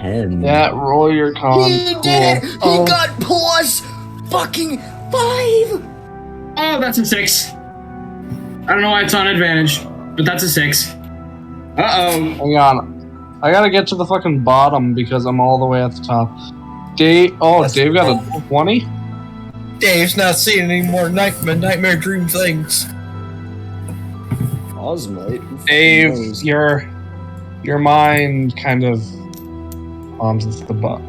10. Yeah, roll your con. He Cool. did it! He Oh. got plus fucking 5! Oh, that's a 6. I don't know why it's on advantage, but that's a 6. Uh-oh. Hang on. I gotta get to the fucking bottom because I'm all the way at the top. Dave Dave got a 20? Dave's not seeing any more nightmare dream things. Osmite. Dave, your mind kind of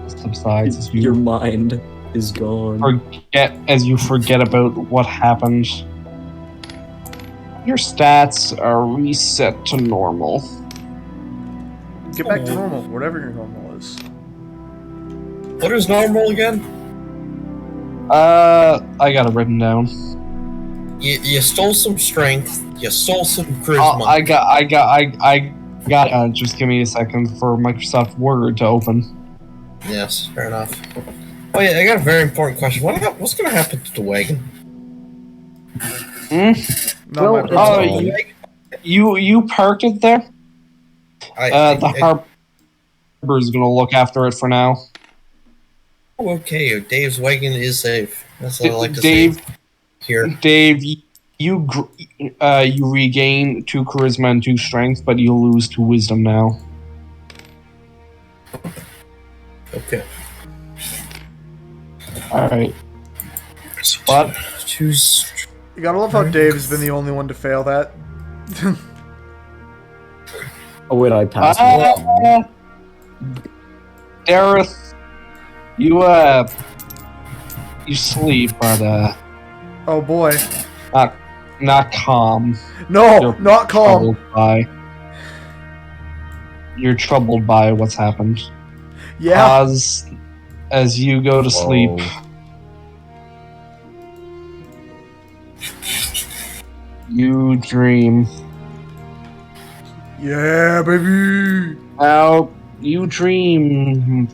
subsides as Your you mind is gone. forget about what happened. Your stats are reset to normal. Get back to normal, whatever your normal is. What is normal again? I got it written down. You stole some strength. You stole some charisma. I got. Just give me a second for Microsoft Word to open. Yes, fair enough. Oh yeah, I got a very important question. What's gonna happen to the wagon? Not Well, my problem. you parked it there. The is gonna look after it for now. Oh, okay, Dave's wagon is safe. That's all I like to Dave, say here. Dave, you regain 2 charisma and 2 strength, but you lose 2 wisdom now. Okay. All right. But Choose. You gotta love how Dave's been the only one to fail that. Oh wait, I passed. Dareth, you sleep, but Oh boy. not calm. No, You're not calm. You're troubled by what's happened. Yeah. As you go to sleep, you dream. Yeah, baby. Now, you dream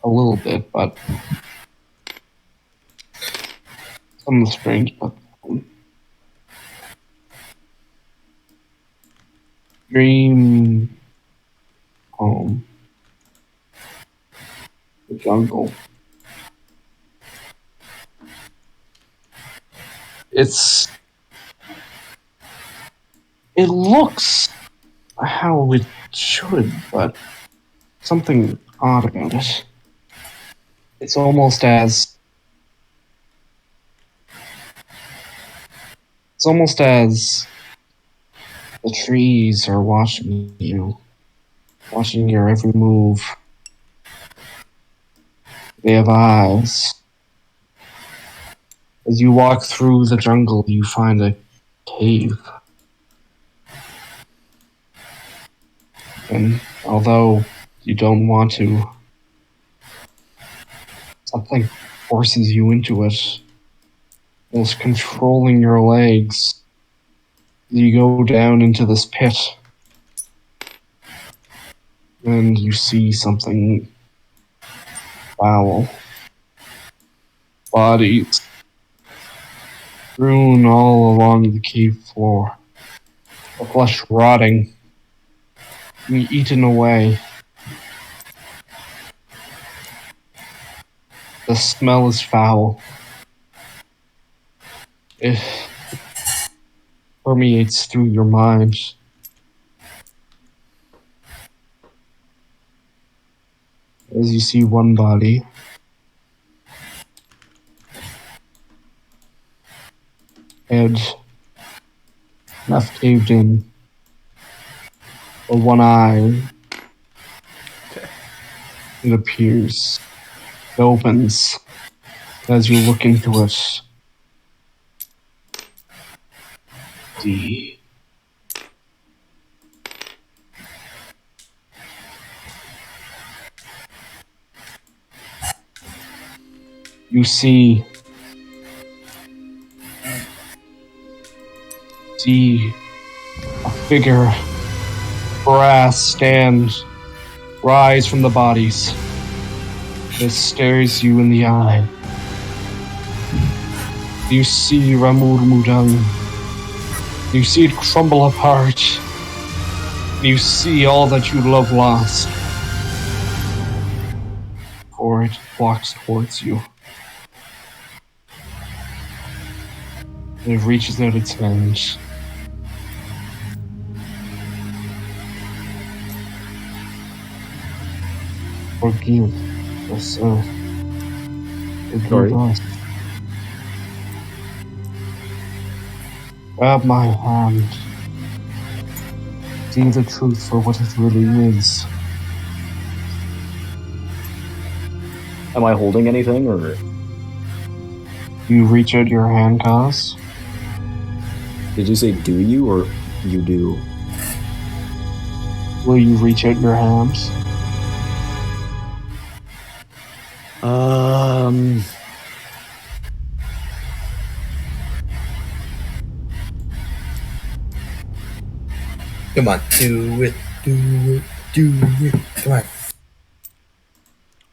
a little bit, but something strange. But dream home, the jungle. It looks how it should, but something odd about it. It's almost as the trees are watching you, watching your every move. They have eyes. As you walk through the jungle, you find a cave. And although you don't want to, something forces you into it. It's controlling your legs. You go down into this pit, and you see something foul. Bodies strewn all along the cave floor. The flesh rotting, being eaten away. The smell is foul. It permeates through your mind. As you see one body, head half caved in, or one eye, it appears. It opens. As you look into it, you see a figure, brass stand, rise from the bodies. It stares you in the eye. You see Ramur Mudang. You see it crumble apart. You see all that you love lost. For it walks towards you. And it reaches out its hand. Forgive us, forgive us. Grab my hand. See the truth for what it really is. Am I holding anything, or? You reach out your hand, Kaz. Did you say do you, or you do? Will you reach out your hands? Come on, do it, do it, do it. Come on.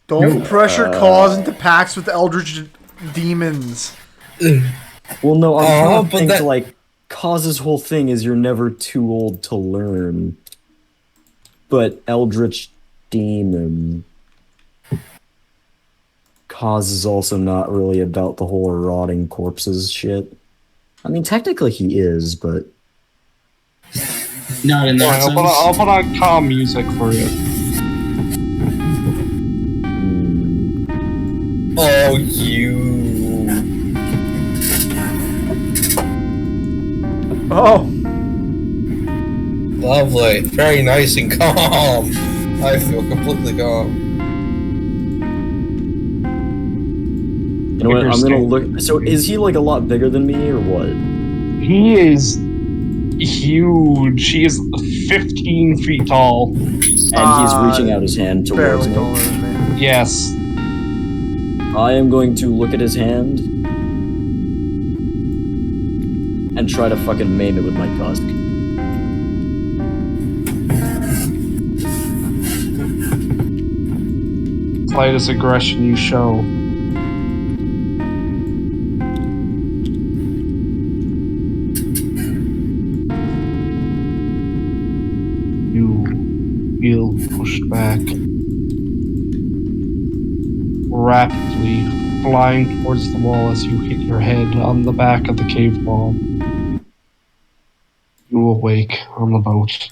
Don't pressure Cause into pacts with eldritch demons. Well, no, I'm trying to but think, that- like, Cause's whole thing is you're never too old to learn. But Eldritch demon. Cause is also not really about the whole rotting corpses shit. I mean, technically he is, but Not in that sense. I'll put on calm music for you. Oh, you. Oh, Lovely. Very nice and calm. I feel completely calm. you know what? I'm gonna look. So is he like a lot bigger than me or what? He is huge. He is 15 feet tall. And he's reaching out his hand towards barely me. taller than me. Yes. I am going to look at his hand and try to fucking maim it with my tusk. Slightest aggression you show. You feel pushed back. Rapidly flying towards the wall as you hit your head on the back of the cave wall. You awake on the boat.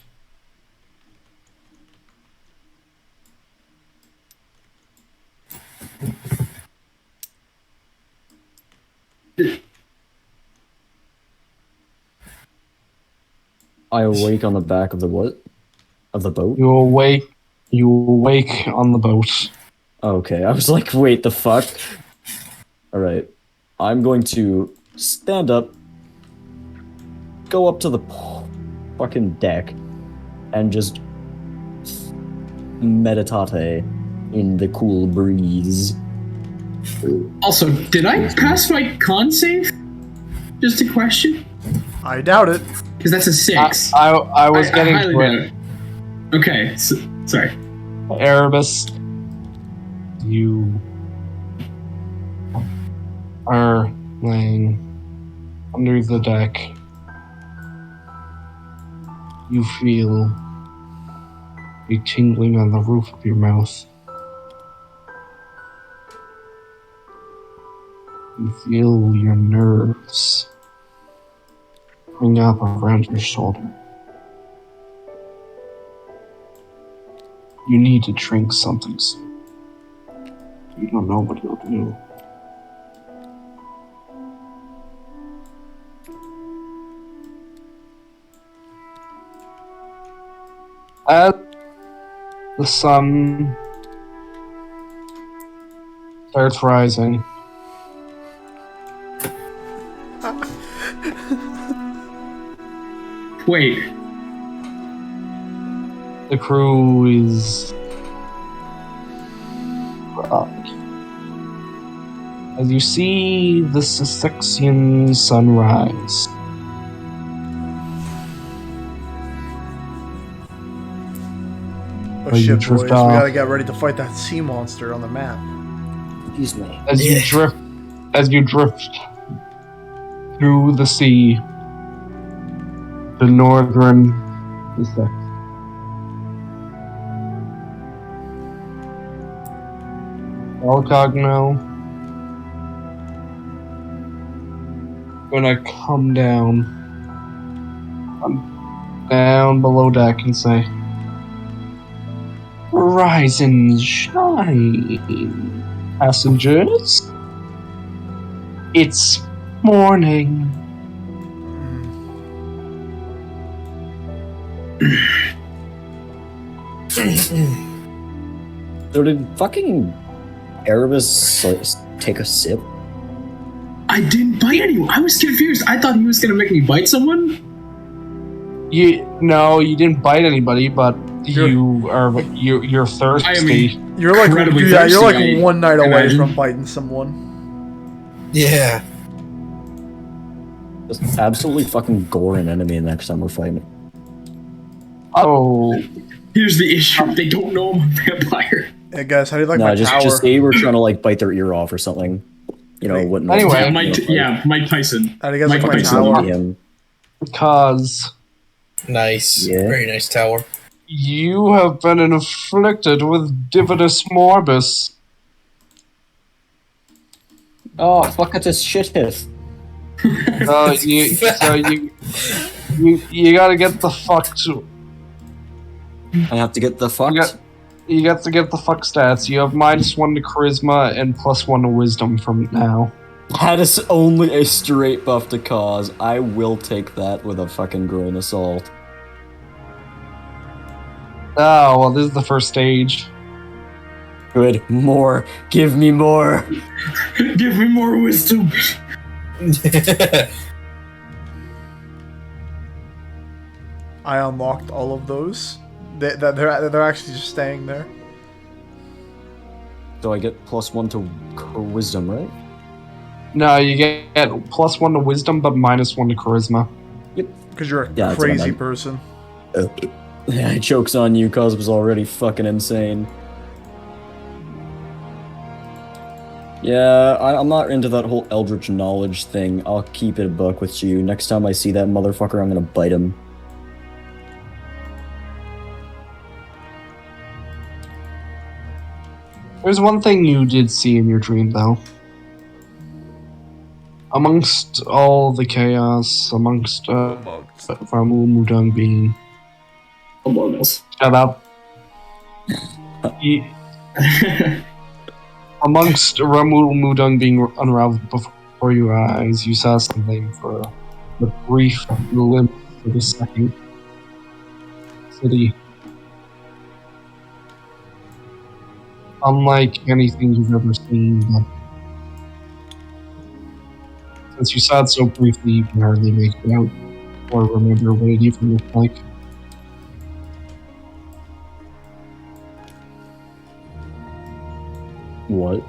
I awake on the back of the what? Of the boat? You awake on the boat. Okay, I was like, wait, the fuck? Alright. I'm going to stand up, go up to the fucking deck, and just meditate in the cool breeze. Also, did I pass my con save? Just a question? I doubt it. Because that's a 6. I was getting highly to doubt it. Okay, sorry. Erebus, you are laying under the deck. You feel a tingling on the roof of your mouth. You feel your nerves coming up around your shoulder. You need to drink something soon. You don't know what you'll do. As the sun starts rising, Wait, the crew is up. As you see the Cissexian sunrise, Oh Well, you shit, boys. drift We off. gotta get ready to fight that sea monster on the map. Excuse me. as you drift through the sea, the northern Cissex. Alcogno gonna come down below deck and say, "Rise and shine, passengers. It's morning." So did fucking Erebus take a sip? I didn't bite anyone. I was confused. I thought he was gonna make me bite someone. No, you didn't bite anybody, but you're thirsty. I mean, You're like, Incredibly yeah, you're like thirsty, I one night away imagine. from biting someone. Yeah. Just absolutely fucking gore an enemy next time we're fighting. Oh, here's the issue: they don't know I'm a vampire. Hey guys, how do you like No, my just power? say we're trying to like bite their ear off or something. You know, wouldn't Anyway. Mike Tyson. How do you guys Mike like my Tyson. tower? him. because Nice. Yeah. Very nice tower. You have been inflicted with dividus morbus. Oh, fuck at this shit hit. You gotta get the fuck to. I have to get the fucked? You got to get the fuck stats. You have -1 to charisma and +1 to wisdom from now. That is only a straight buff to cause. I will take that with a fucking grain of salt. Oh, well, this is the first stage. Good. More. Give me more. Give me more wisdom. I unlocked all of those. They're actually just staying there. So I get +1 to wisdom, right? No, you get +1 to wisdom, but -1 to charisma. Because you're a Yeah, that's what I crazy meant. person. Yeah, joke's on you, cause was already fucking insane. Yeah, I'm not into that whole eldritch knowledge thing. I'll keep it a buck with you. Next time I see that motherfucker, I'm gonna bite him. There's one thing you did see in your dream, though. Amongst all the chaos, amongst Ramul Mudang being... Among Us. Shut up. Amongst Ramul Mudang being unraveled before your eyes, you saw something for a brief glimpse of a second. City. Unlike anything you've ever seen, but since you saw it so briefly, you can hardly make it out or remember what it even looked like. What?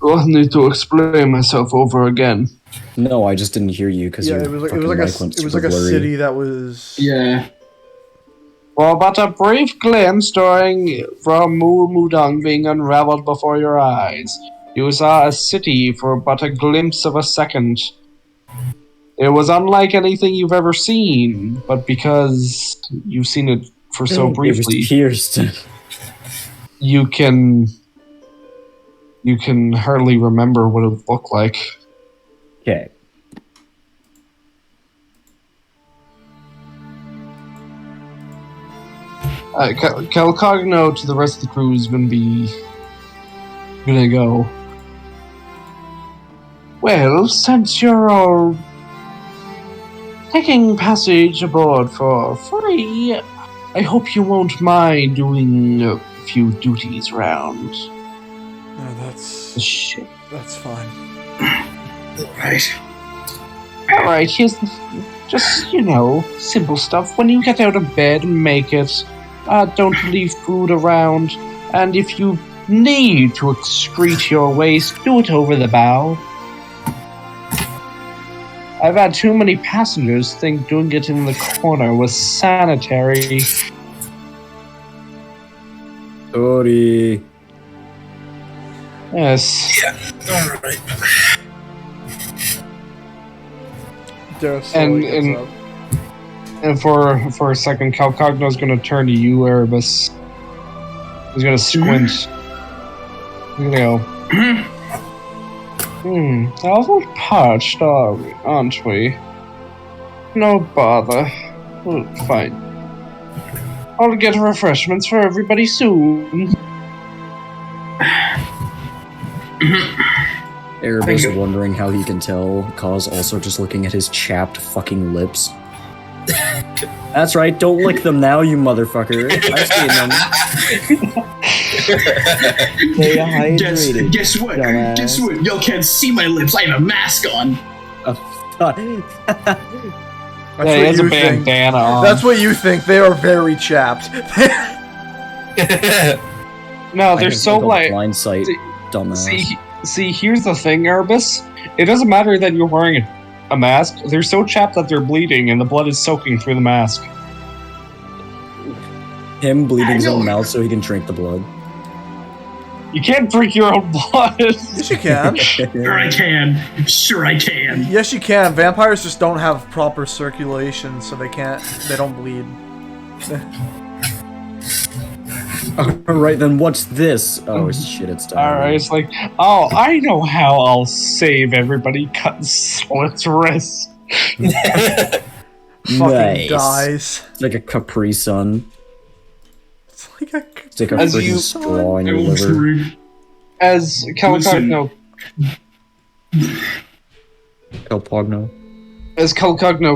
Do I need to explain myself over again? No, I just didn't hear you because Yeah, it was like a city that was. Yeah. For but a brief glimpse during from Mudang being unraveled before your eyes. You saw a city for but a glimpse of a second. It was unlike anything you've ever seen, but because you've seen it for so briefly, It was pierced. you can hardly remember what it would look like. Okay. Calcogno to the rest of the crew is gonna go. Well, since you're all taking passage aboard for free, I hope you won't mind doing a few duties around No, the ship. that's fine. Right. Alright, here's just, simple stuff. When you get out of bed, make it. Don't leave food around. And if you need to excrete your waste, do it over the bow. I've had too many passengers think doing it in the corner was sanitary. Sorry. Yes. Alright. Dareth slowly gets And- up. And for a second, Calcogno's gonna turn to you, Erebus. He's gonna squint. He's gonna go, awful parched, aren't we? No bother. We'll fine. I'll get refreshments for everybody soon. Erebus wondering how he can tell, cause also just looking at his chapped fucking lips. That's right, don't lick them now, you motherfucker. I've seen them. Stay hydrated. Guess what? dumbass. Guess what? Y'all can't see my lips. I have a mask on. That's Yeah, what he has a you think. bandana on. That's what you think. They are very chapped. No, I they're have so a like. blind sight, see- dumbass. See, here's the thing, Erebus. It doesn't matter that you're wearing a mask. They're so chapped that they're bleeding, and the blood is soaking through the mask. Him bleeding his I know. own mouth so he can drink the blood. You can't drink your own blood. Yes, you can. Sure I can. Sure I can. Yes, you can. Vampires just don't have proper circulation, so they don't bleed. Alright, then what's this? Oh shit, it's time. Alright, it's like, oh, I know how I'll save everybody. Cut Slit's wrist. Fucking Nice. dies. It's like a Capri Sun. It's like a... It's like a As freaking you- straw in your Oh, liver. sorry. As Calcogno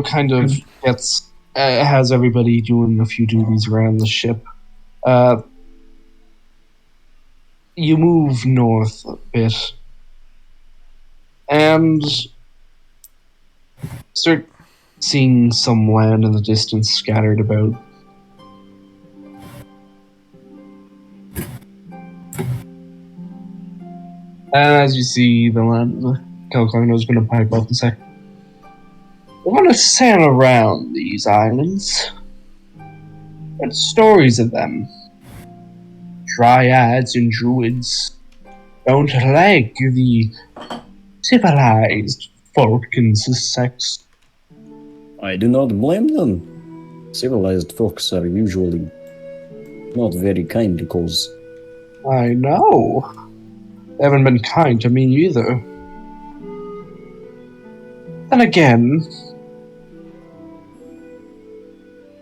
kind of gets has everybody doing a few duties around the ship. You move north a bit and start seeing some land in the distance scattered about. And as you see the land, Calcogno is going to pipe up and say, "I want to sail around these islands. But stories of them. Dryads and druids don't like the civilized folk in Cissex. I do not blame them. Civilized folks are usually not very kind because I know. They haven't been kind to me either. Then again,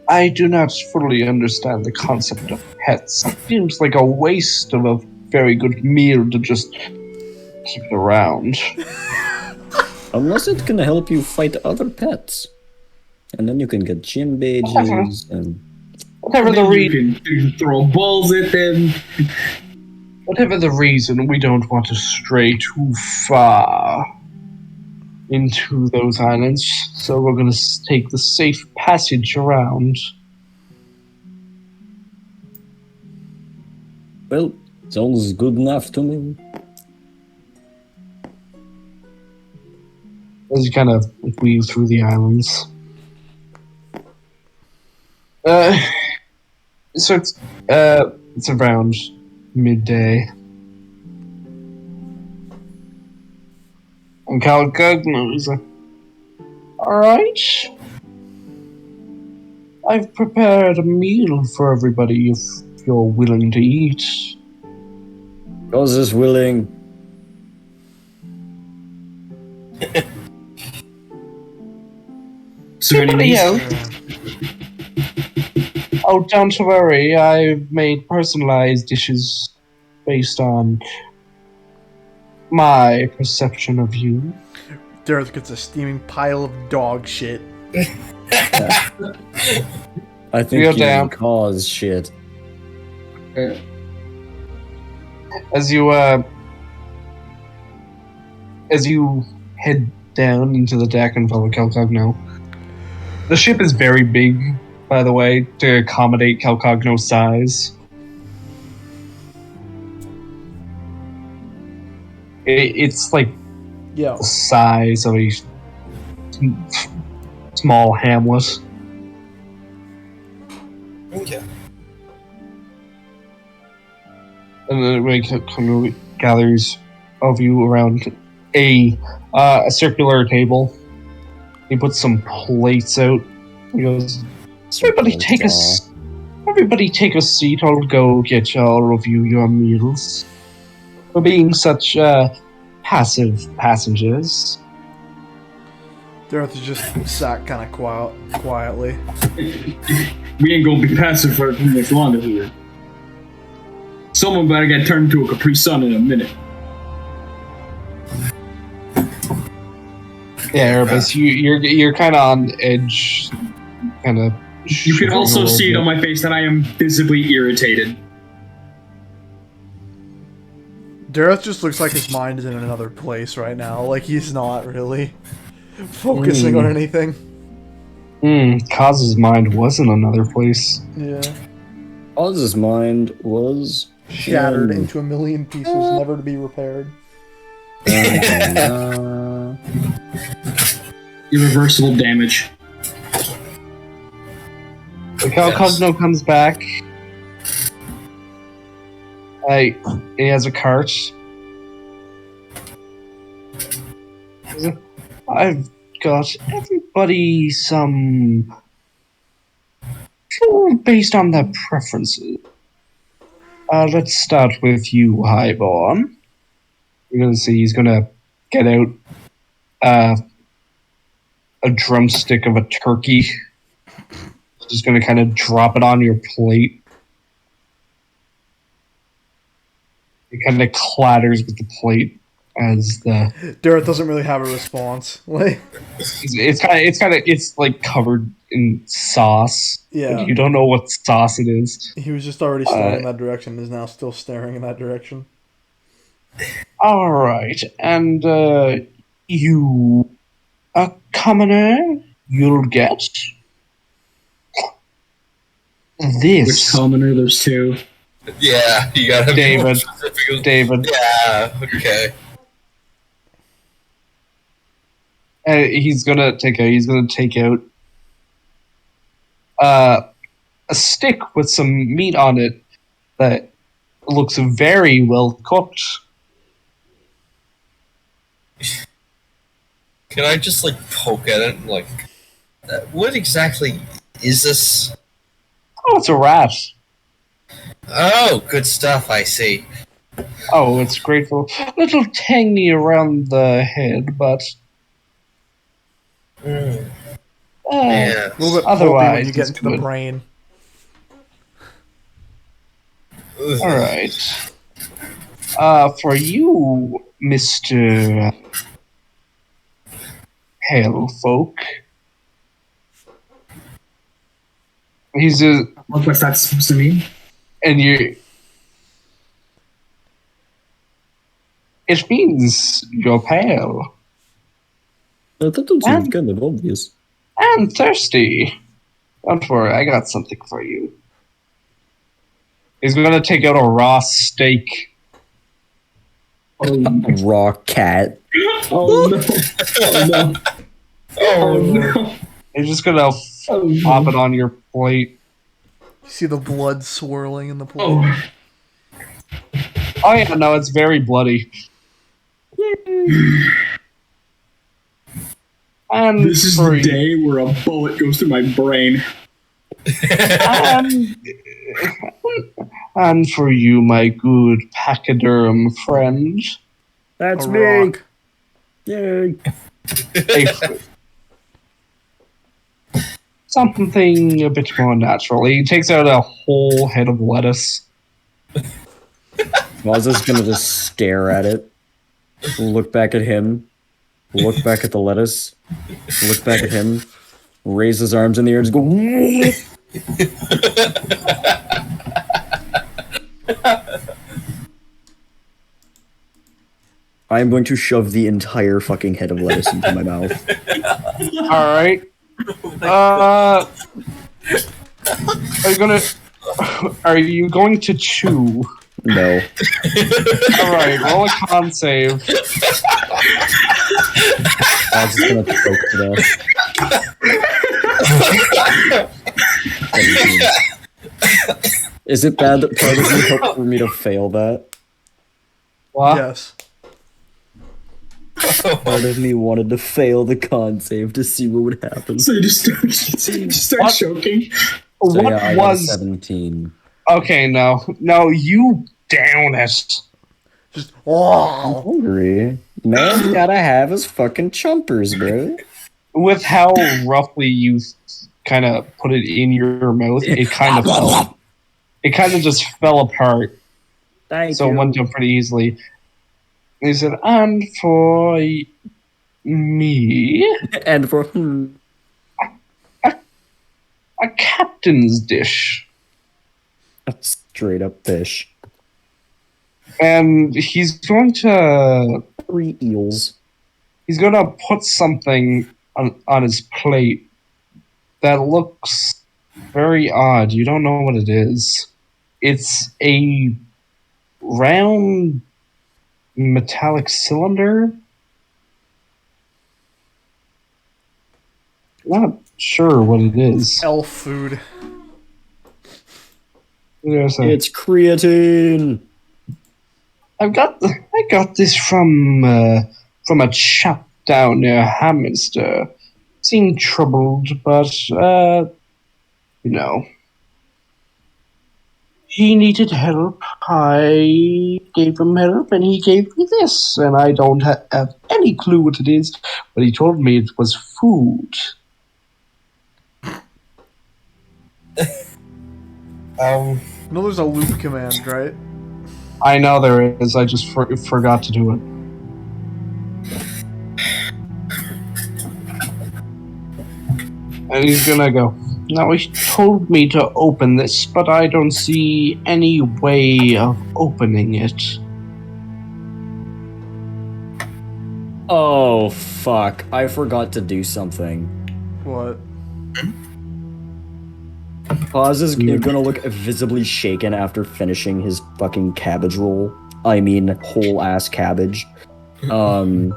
I do not fully understand the concept of pets. It seems like a waste of a very good meal to just keep it around. unless it can help you fight other pets. And then you can get gym badges and Whatever the reason. You can throw balls at them. Whatever the reason, we don't want to stray too far into those islands, so we're going to take the safe passage around. well, sounds good enough to me. As you kind of weave through the islands. So it's around midday. And Calcogno is like, "Alright. I've prepared a meal for everybody if you're willing to eat." Cause is willing. Anybody else? Oh, don't worry. I've made personalized dishes based on my perception of you. Dareth gets a steaming pile of dog shit. I think Real you damn. cause shit. As you head down into the deck and follow Calcogno. The ship is very big, by the way, to accommodate Calcogno's size. It's like Yeah. the size of a small hamlet. Okay. And then it gathers of you around a circular table. He puts some plates out. He goes, Everybody take a seat. I'll go get y'all of you your meals. For being such passive passengers." Dareth is just sat kind of quietly. We ain't gonna be passive for too much longer here. Someone better get turned into a Capri Sun in a minute. Yeah, Erebus, you're kind of on edge, kind of. You can also see it on my face that I am visibly irritated. Dareth just looks like his mind is in another place right now. Like he's not really focusing on anything. Kaz's mind was in another place. Yeah. Oz's mind was Shattered into a million pieces, never to be repaired. Irreversible damage. The Calcogno comes back, He has a cart. I've got everybody some based on their preferences. Let's start with you, Highborn. You're gonna see he's gonna get out a drumstick of a turkey. Just gonna kind of drop it on your plate. It kind of clatters with the plate as the Dareth doesn't really have a response. Like, it's like covered in sauce. yeah, But you don't know what sauce it is. he was just already staring in that direction. And is now still staring in that direction. All right, and you, a commoner, you'll get this. Which commoner? There's two. Yeah, you gotta be more David. specific. David. Yeah, okay. He's gonna take out a stick with some meat on it that looks very well cooked. Can I just like poke at it? Like, what exactly is this? Oh, it's a rat. Oh, good stuff. I see. Oh, it's grateful. A little tangy around the head, but Mm, uh, yeah. A little bit pulpy Otherwise, when you get it's into the good. brain. Ugh. all right. For you, Mr. Hellfolk, he's a What's that supposed to mean? and you. It means you're pale That seems kind of obvious. and thirsty. Don't worry, I got something for you. He's gonna take out a raw steak. Oh, Raw cat. oh no! Oh no! Oh no! He's just gonna Oh pop no! it on your plate. You see the blood swirling in the plate. Oh, Oh yeah, no, it's very bloody. And this is for the day where a bullet goes through my brain. and, and for you, my good pachyderm friend, That's A me. rock. Yay. something a bit more natural. He takes out a whole head of lettuce. Waz is gonna just stare at it, look back at him, look back at the lettuce, look back at him, raise his arms in the air, and just go. I am going to shove the entire fucking head of lettuce into my mouth. All right. Are you going to chew? No. All right. Roll a con save. I was just gonna choke to death. 17. Is it bad that part of me hoped for me to fail that? What? Yes. Part of me wanted to fail the con save to see what would happen. So you just start What? choking. So What yeah, I got a was? 17. Okay, no, you down it. Just oh, Hungry. Man's gotta have his fucking chumpers, bro. With how roughly you kind of put it in your mouth, it kind of fell. It kind of just fell apart. Thank So it went down pretty easily. He said, and for me, And for a captain's dish. straight up fish. And he's going to 3 eels. put something on his plate that looks very odd. You don't know what it is. It's a round metallic cylinder. Not sure what it is. elf food. There's a- It's creatine. I got this from a chap down near Hamminster. Seemed troubled, but you know, he needed help. I gave him help, and he gave me this. And I don't have any clue what it is, but he told me it was food. No, there's a loop command, right? I know there is. I just forgot to do it. And he's gonna go. Now, he told me to open this, but I don't see any way of opening it. Oh, fuck. I forgot to do something. What? Paz is gonna look visibly shaken after finishing his fucking cabbage roll. I mean, whole ass cabbage. And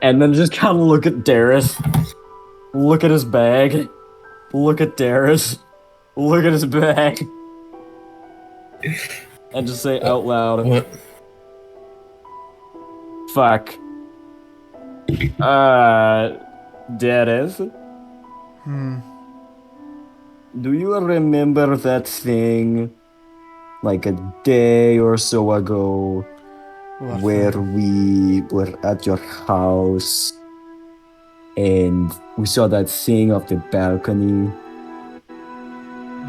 then just kind of look at Dareth. Look at his bag. Look at Dareth. Look at his bag. And just say out loud. What? Fuck. Dareth? Do you remember that thing, like a day or so ago, What where thing? we were at your house and we saw that thing off the balcony?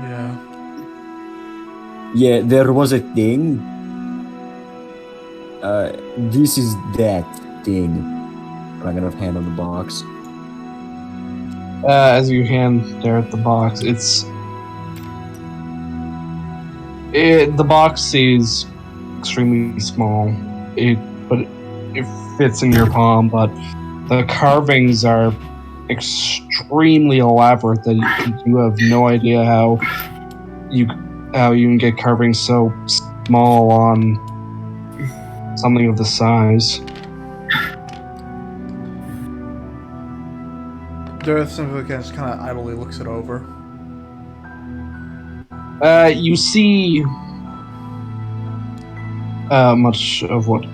Yeah. Yeah, there was a thing. This is that thing. I'm gonna hand on the box. As you hand Dareth the box, the box is extremely small. But it fits in your palm. But the carvings are extremely elaborate that you have no idea how you can get carvings so small on something of the size. Dareth simply just kind of idly looks it over. You see much of what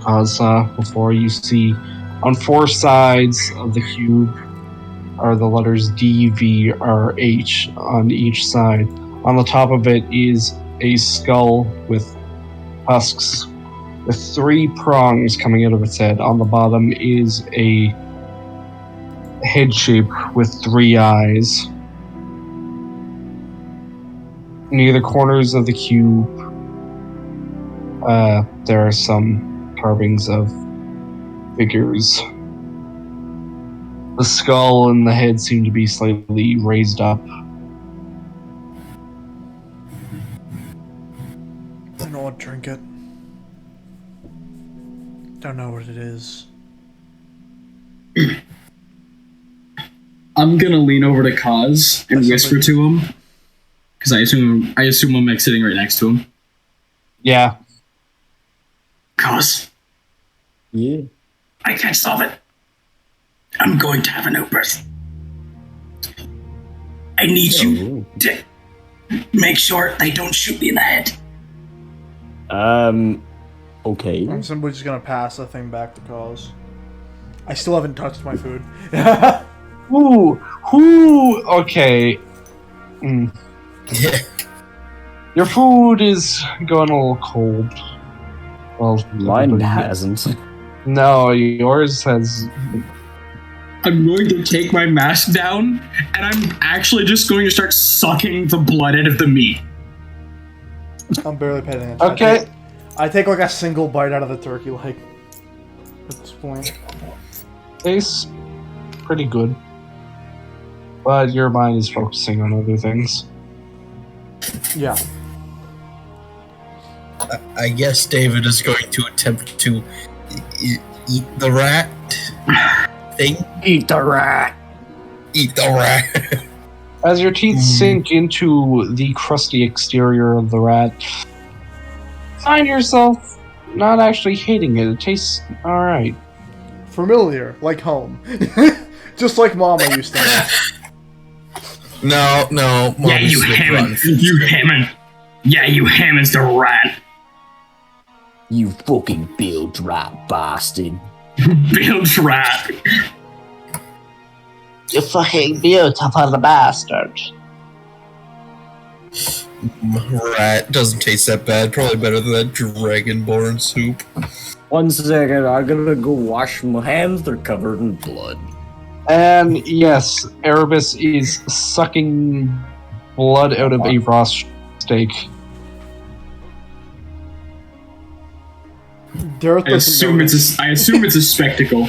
Kaz saw before. You see on 4 sides of the cube are the letters D, V, R, H on each side. On the top of it is a skull with tusks with 3 prongs coming out of its head. On the bottom is a head shape with 3 eyes. Near the corners of the cube, there are some carvings of figures. The skull and the head seem to be slightly raised up. I don't want to drink it. Don't know what it is. I'm gonna lean over to Kaz and That's whisper to him, because I assume I'm like sitting right next to him. Yeah. Kaz, Yeah. I can't solve it. I'm going to have an outburst. I need you to make sure they don't shoot me in the head. Okay. I'm simply just gonna pass the thing back to Cause. I still haven't touched my food. Okay. Yeah. Your food is going a little cold. Well, Mine hasn't. No, yours has. I'm going to take my mask down, and I'm actually just going to start sucking the blood out of the meat. I'm barely paying attention. Okay. I take like a single bite out of the turkey leg. At this point. Tastes pretty good. But your mind is focusing on other things. Yeah. I guess David is going to attempt to eat the rat thing. Eat the rat. Eat the rat. As your teeth sink into the crusty exterior of the rat, find yourself not actually hating it. It tastes alright. Familiar, like home. Just like Mama used to have. No. Yeah, Mommy's you the Hammond. run. You Hammond. Yeah, you Hammond's the rat. You fucking bill drop bastard. Bill trap. You fucking beautiful bastard. Rat doesn't taste that bad. Probably better than that dragonborn soup. 1 second, I'm gonna go wash my hands. They're covered in blood. And yes, Erebus is sucking blood out of a raw steak. Dareth I doesn't assume notice. I assume it's a spectacle.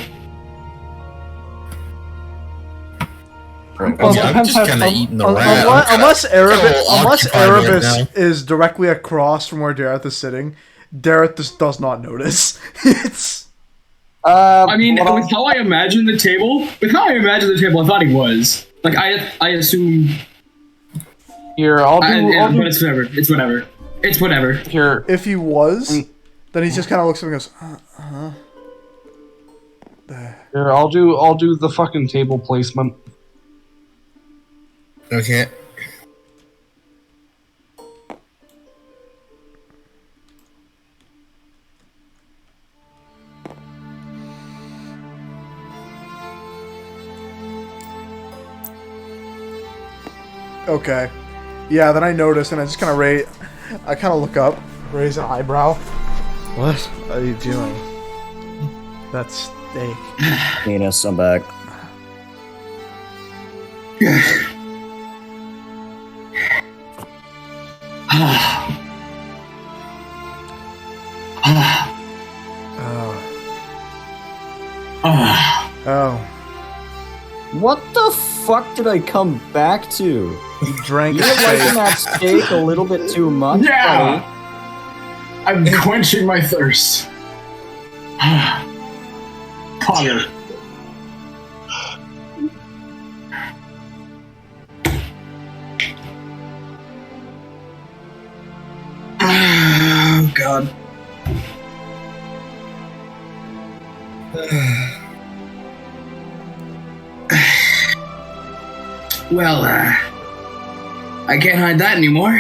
I'm just kind of eating the rat. Unless occupied right Erebus now. is directly across from where Dareth is sitting, Dareth just does not notice. It's I mean, with how I imagine the table, I thought he was. Like, I assume. Here, I'll do. But it's whatever. It's whatever. It's whatever. Here, if he was, then he just kind of looks at me and goes, here, I'll do the fucking table placement. Okay. okay. Yeah, then I notice and I just kind of I kind of look up, raise an eyebrow. What are you doing? That's steak. Penis, I'm back. Oh, What the fuck did I come back to? you drank You're steak. liking that steak a little bit too much, Yeah! buddy. I'm quenching my thirst. Connor. Oh, God. Well, I can't hide that anymore.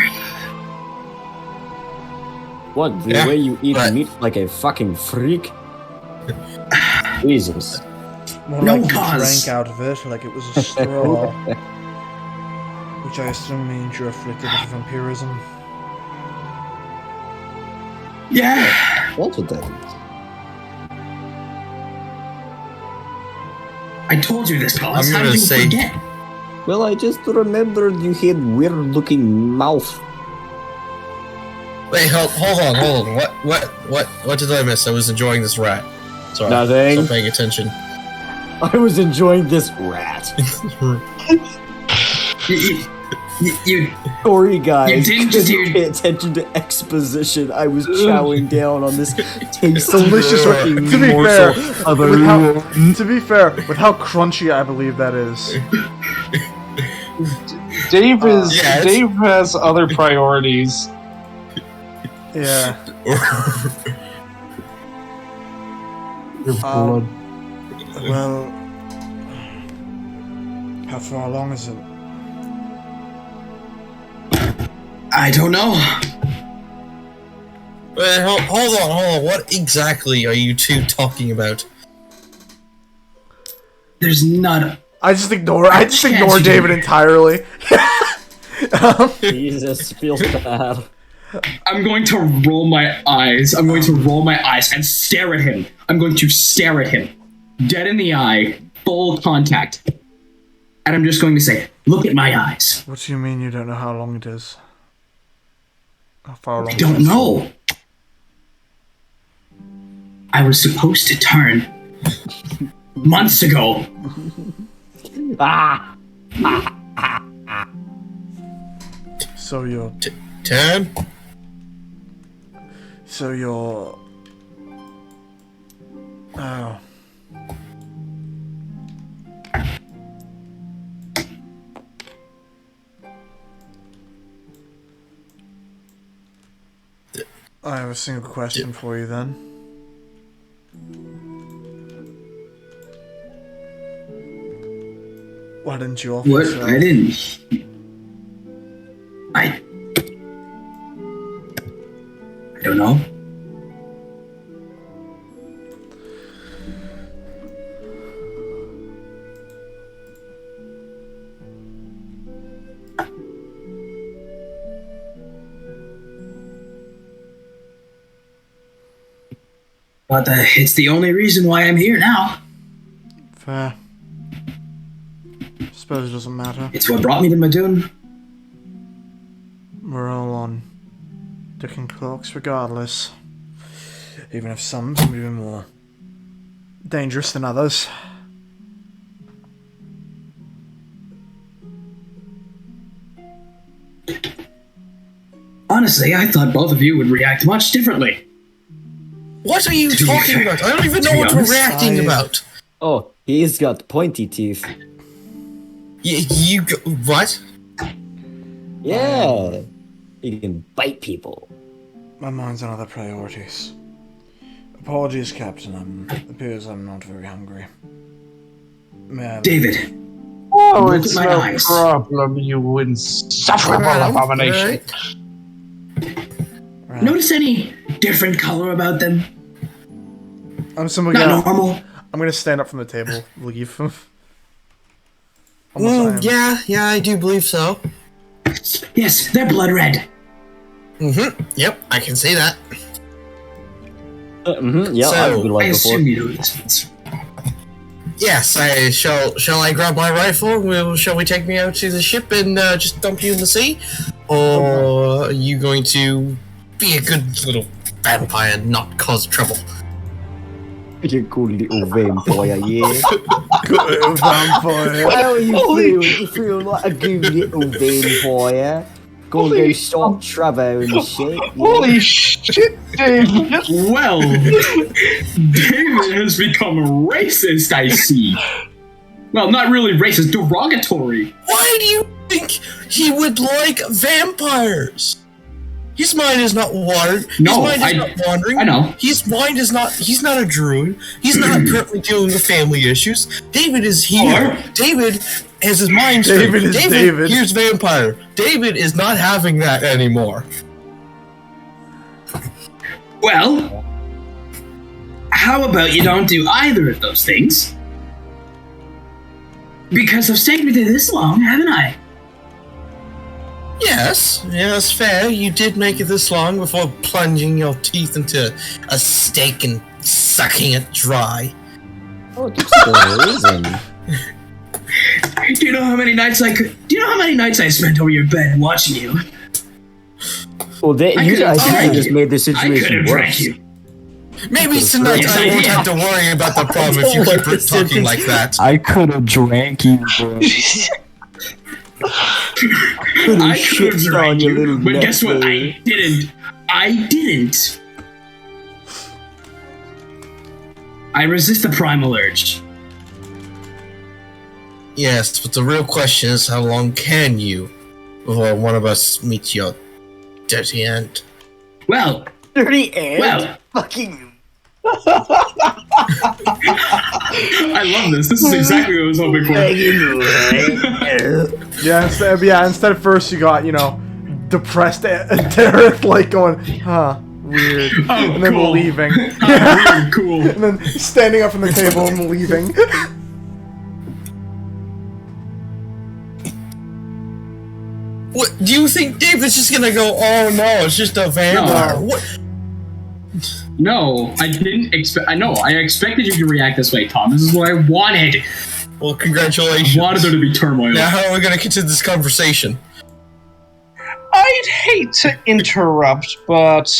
What, the Yeah, way you eat but- meat like a fucking freak? Jesus. More No like you cause. drank out of it, like it was a straw. Which I assume means you're afflicted with vampirism. Yeah. That's what that is. I told you this, Cause. I'm How gonna did you say- forget? Well, I just remembered you had weird-looking mouth. Wait, hold on. What did I miss? I was enjoying this rat. Sorry. Nothing. Stop paying attention. I was enjoying this rat. You Sorry, guys. You didn't just couldn't hear- pay attention to exposition. I was chowing down on this tasty Delicious. fucking To be fair, morsel of a to be fair, with how crunchy I believe that is. Dave is Yes. Dave has other priorities. Yeah. Your blood. Well, how far along is it? I don't know. Wait, hold on. What exactly are you two talking about? There's not. I just ignore chance you David do. entirely. Jesus, feels bad. I'm going to roll my eyes. I'm going to roll my eyes and stare at him. I'm going to stare at him, dead in the eye, full contact, and I'm just going to say, "Look at my eyes." What do you mean you don't know how long it is? How far along? I don't know. I was supposed to turn months ago. Ah! So you're. 10? So you're. Oh. I have a single question for you then. Why didn't you offer What? yourself? I didn't. I don't know. But it's the only reason why I'm here now. Fair. Suppose it doesn't matter. It's what brought me to Madoon. We're all on different clocks regardless. Even if some seem to be more dangerous than others. Honestly, I thought both of you would react much differently. What are you talking about? I don't even know what we're reacting about. Oh, he's got pointy teeth. What? Yeah. He can bite people. My mind's on other priorities. Apologies, Captain. Appears I'm not very hungry. Man. David. Oh, Look it's at my no eyes. problem, you insufferable abomination. Right. Notice any different color about them? I'm simply Not normal. I'm gonna stand up from the table, leave. Almost I am. Yeah, I do believe so. Yes, they're blood red. Yep, I can see that. Yeah, So, I've been I like before. assume you know these things. Yes, I shall I grab my rifle? Shall we take me out to the ship and just dump you in the sea? Or are you going to be a good little vampire and not cause trouble? You cool little vampire, yeah. Good vampire. How are you feeling? You feel like a good little vampire? Go stop trouble and shit. Yeah. Holy shit, David! Well, David has become racist, I see. Well, not really racist, derogatory. Why do you think he would like vampires? His mind is not watered. No, his mind is not wandering. I know. His mind is not. He's not a druid. He's not currently dealing with family issues. David is here. David has his mind straight. David is David. Here's vampire. David is not having that anymore. Well, how about you don't do either of those things? Because I've stayed with you this long, haven't I? Yes, fair. You did make it this long before plunging your teeth into a steak and sucking it dry. Oh, just a reason. Do you know how many nights I spent over your bed watching you? Well, I think you just made the I could situation have drank worse. you. Maybe tonight Yes, I I won't did. have to worry about the problem if you keep talking like that. I could have drank you, bro. I could have drank you, but guess what? I didn't. I resist the primal urge. Yes, but the real question is how long can you before one of us meets your dirty end? Well, Dirty ant. well, Fucking. I love this. This is exactly what I was hoping for. Instead of first you got, depressed Dareth, like going, weird. Oh, And then cool. leaving. Weird, cool. And then standing up from the table and leaving. What do you think David's just gonna go, oh no, it's just a vampire? No. What? No, I didn't expect. I know. I expected you to react this way, Tom. This is what I wanted. Well, congratulations. I wanted there to be turmoil. Now how are we gonna continue this conversation? I'd hate to interrupt, but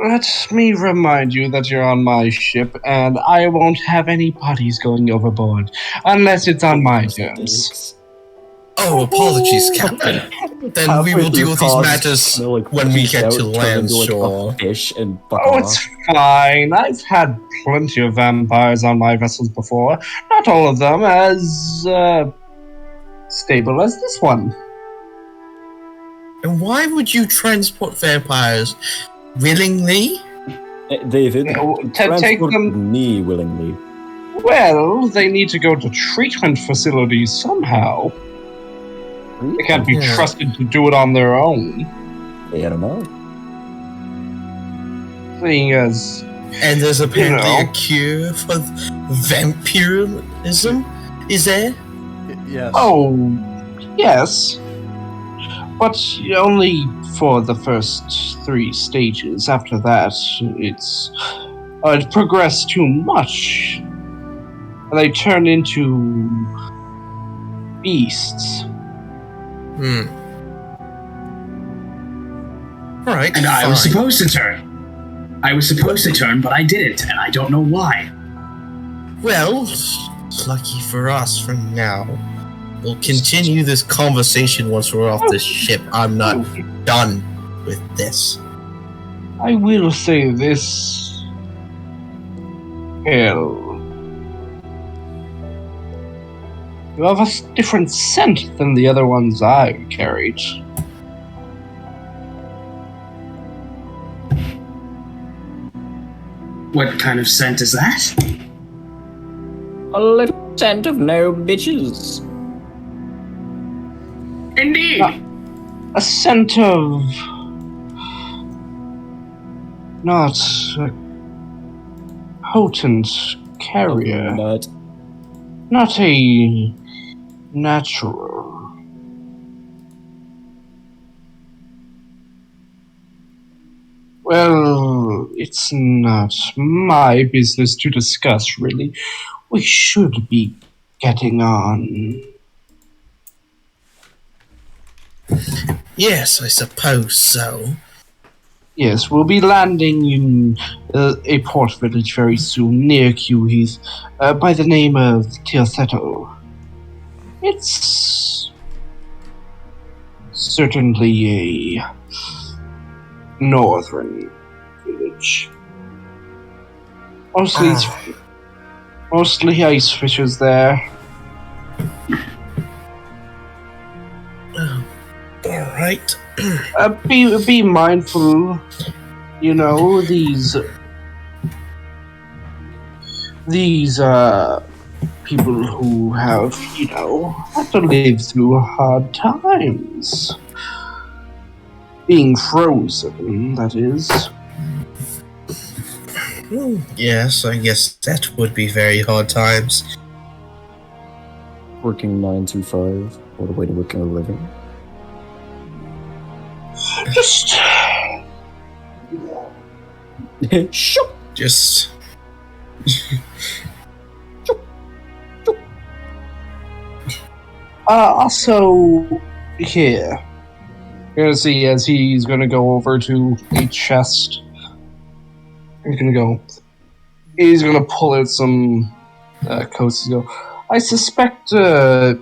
let me remind you that you're on my ship, and I won't have any bodies going overboard unless it's on my terms. Oh, apologies, Captain. Then we will deal with these matters when we get to land shore. Fish and fuck Oh, off. it's fine. I've had plenty of vampires on my vessels before. Not all of them as stable as this one. And why would you transport vampires willingly? David, To take transport them. me willingly. Well, they need to go to treatment facilities somehow. They can't be Yeah. trusted to do it on their own. I don't know. Seeing as And there's apparently You a know. cure for vampirism? Is there? Yes. oh, yes. but only for the first 3 stages. After that, it progressed too much. They turn into beasts. Alright, And I fine. was supposed to turn. But I didn't, and I don't know why. Well, lucky for us for now. We'll continue this conversation once we're off this ship. I'm not done with this. I will say this. Hell. You have a different scent than the other ones I carried. What kind of scent is that? A little scent of no bitches. Indeed. A scent of... not a potent carrier. But Not a natural. Well, it's not my business to discuss, really. We should be getting on. Yes, I suppose so. Yes, we'll be landing in a port village very soon, near Q Heath, by the name of Tirsetto. It's certainly a northern village. Mostly ice fishers there. Alright. Be mindful, you know, these people who have, you know, had to live through hard times. Being frozen, that is. Yes, I guess that would be very hard times. working 9 to 5. What a way to work a living. Just Shoop. Just also here. You're gonna see as he's gonna go over to a chest. He's gonna pull out some coats and go, I suspect not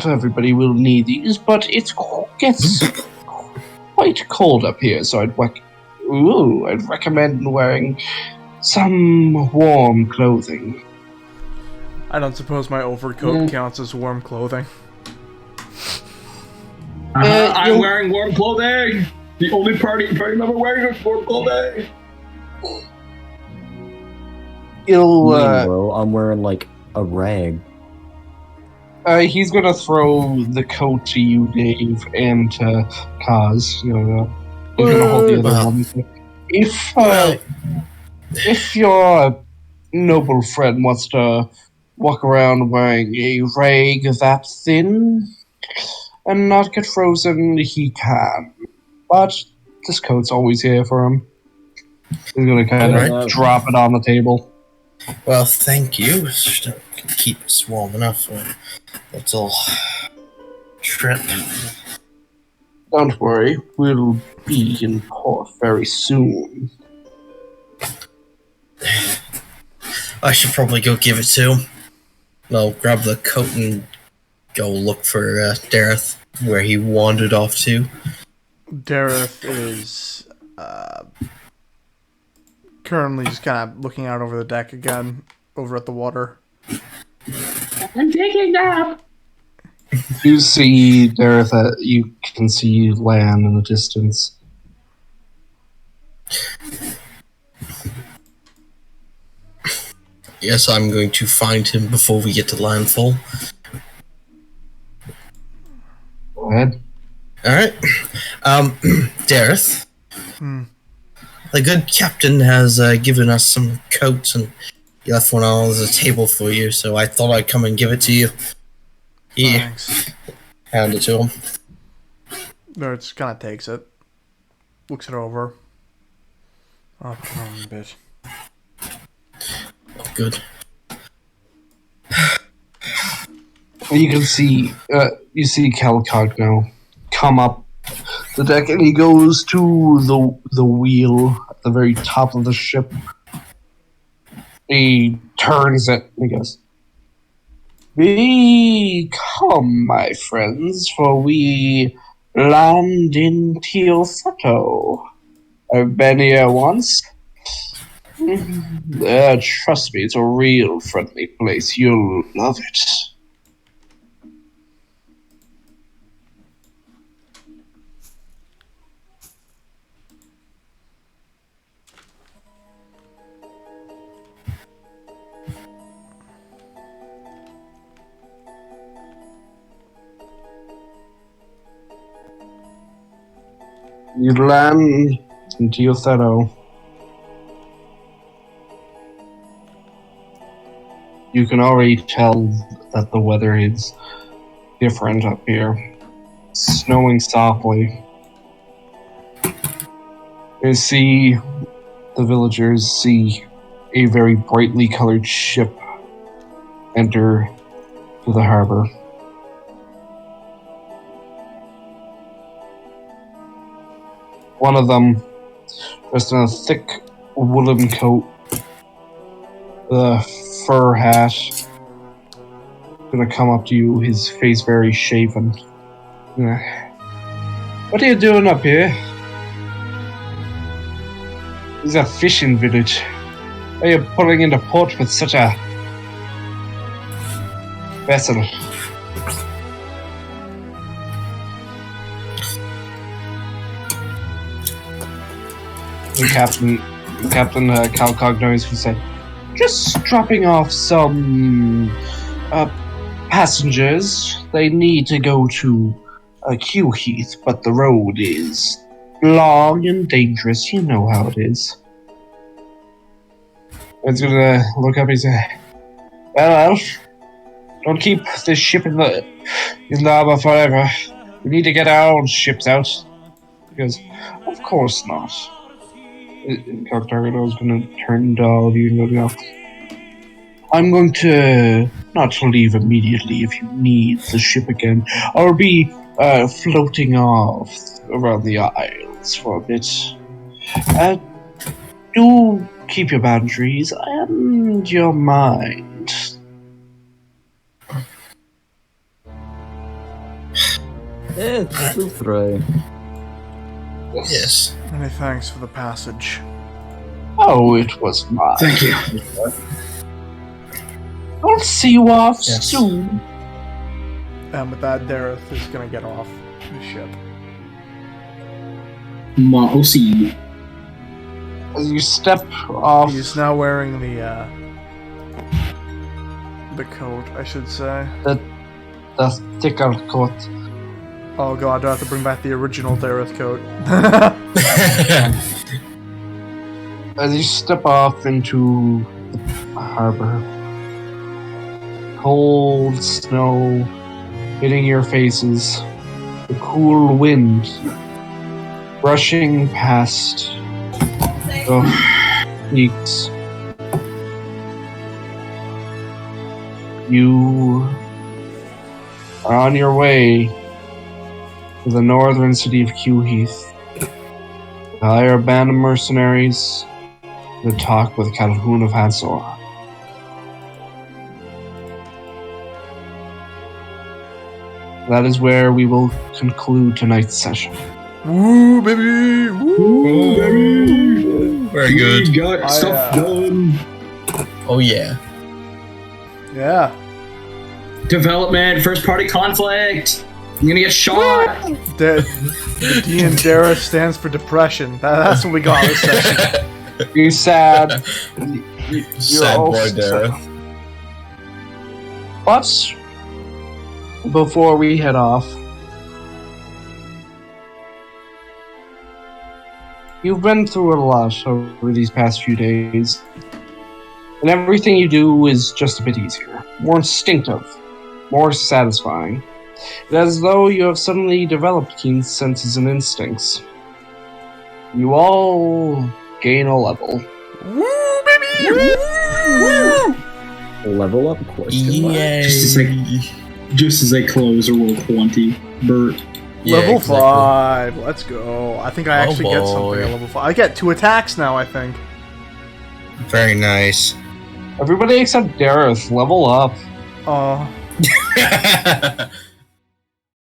everybody will need these, but it gets quite cold up here, so I'd recommend wearing some warm clothing. I don't suppose my overcoat counts as warm clothing. I'm wearing warm clothing. The only party member wearing warm clothing. Meanwhile, I'm wearing like a rag. He's gonna throw the coat to you, Dave, and to Kaz. He's gonna hold the other one. If your noble friend wants to walk around wearing a rag that thin and not get frozen, he can. But this coat's always here for him. He's gonna kind of drop it on the table. well, thank you. Keep us warm enough for a little trip. Don't worry, we'll be in port very soon. I should probably go give it to him. I'll grab the coat and go look for Dareth, where he wandered off to. Dareth is currently just kind of looking out over the deck again, over at the water. I'm taking a nap. You see, Dareth, you can see land in the distance. Yes, I'm going to find him before we get to landfall. Go ahead. Alright. Dareth. The good captain has given us some coats and he left one on the table for you, so I thought I'd come and give it to you. Here. Thanks. Hand it to him. Dareth just kind of takes it, looks it over. Oh, put it on a bit. Good. You can see, you see Calcogno come up the deck, and he goes to the wheel at the very top of the ship. He turns it and he goes, "We come, my friends, for we land in Teosato. I've been here once. Trust me, it's a real friendly place. You'll love it." You land in Teosato. You can already tell that the weather is different up here. Snowing softly. You see, the villagers see a very brightly colored ship enter to the harbor. One of them, dressed in a thick woolen coat, the fur hat, gonna come up to you, his face very shaven. What are you doing up here? This is a fishing village. Why are you pulling into port with such a vessel? The Captain Calcogno who said, "Just dropping off some passengers. They need to go to Q Heath, but the road is long and dangerous. You know how it is." I was gonna look up and say, well, don't keep this ship in the harbor forever. We need to get our own ships out." He goes, "Of course not." Calcogno is going to turn to all of you and go, "I'm going to not leave immediately if you need the ship again. I'll be floating off around the isles for a bit. Do keep your boundaries and your mind." We'll try. Yes. Many thanks for the passage. Oh, it was mine. Thank you. I'll see you off Yes. soon. With that, Dareth is gonna get off the ship. We'll see. As you step off, He's now wearing the coat, I should say. the thicker coat. Oh god, do I have to bring back the original Dareth coat? As you step off into the harbor, cold snow hitting your faces, the cool wind brushing past the cheeks. You are on your way to the northern city of Q Heath. To hire a band of mercenaries to talk with Calhoun of Hansor. That is where we will conclude tonight's session. Woo, baby! Woo! Very good. We got stuff done. Oh yeah. Yeah. Development, first party conflict. I'm gonna get shot. The D in Dareth stands for depression. That's what we got this session. You're sad. You're Sad all boy, sad. Dareth. But before we head off, you've been through a lot over these past few days, and everything you do is just a bit easier, more instinctive, more satisfying. It's as though you have suddenly developed keen senses and instincts. You all gain a level. Woo, baby! Woo! Level up? Question mark? Yay! Just as I close a roll 20, Bert. Yeah, Level exactly. 5. Let's go. I think I Oh, actually get something boy. at level 5. I get 2 attacks now, I think. Very nice. Everybody except Dareth, level up. Oh.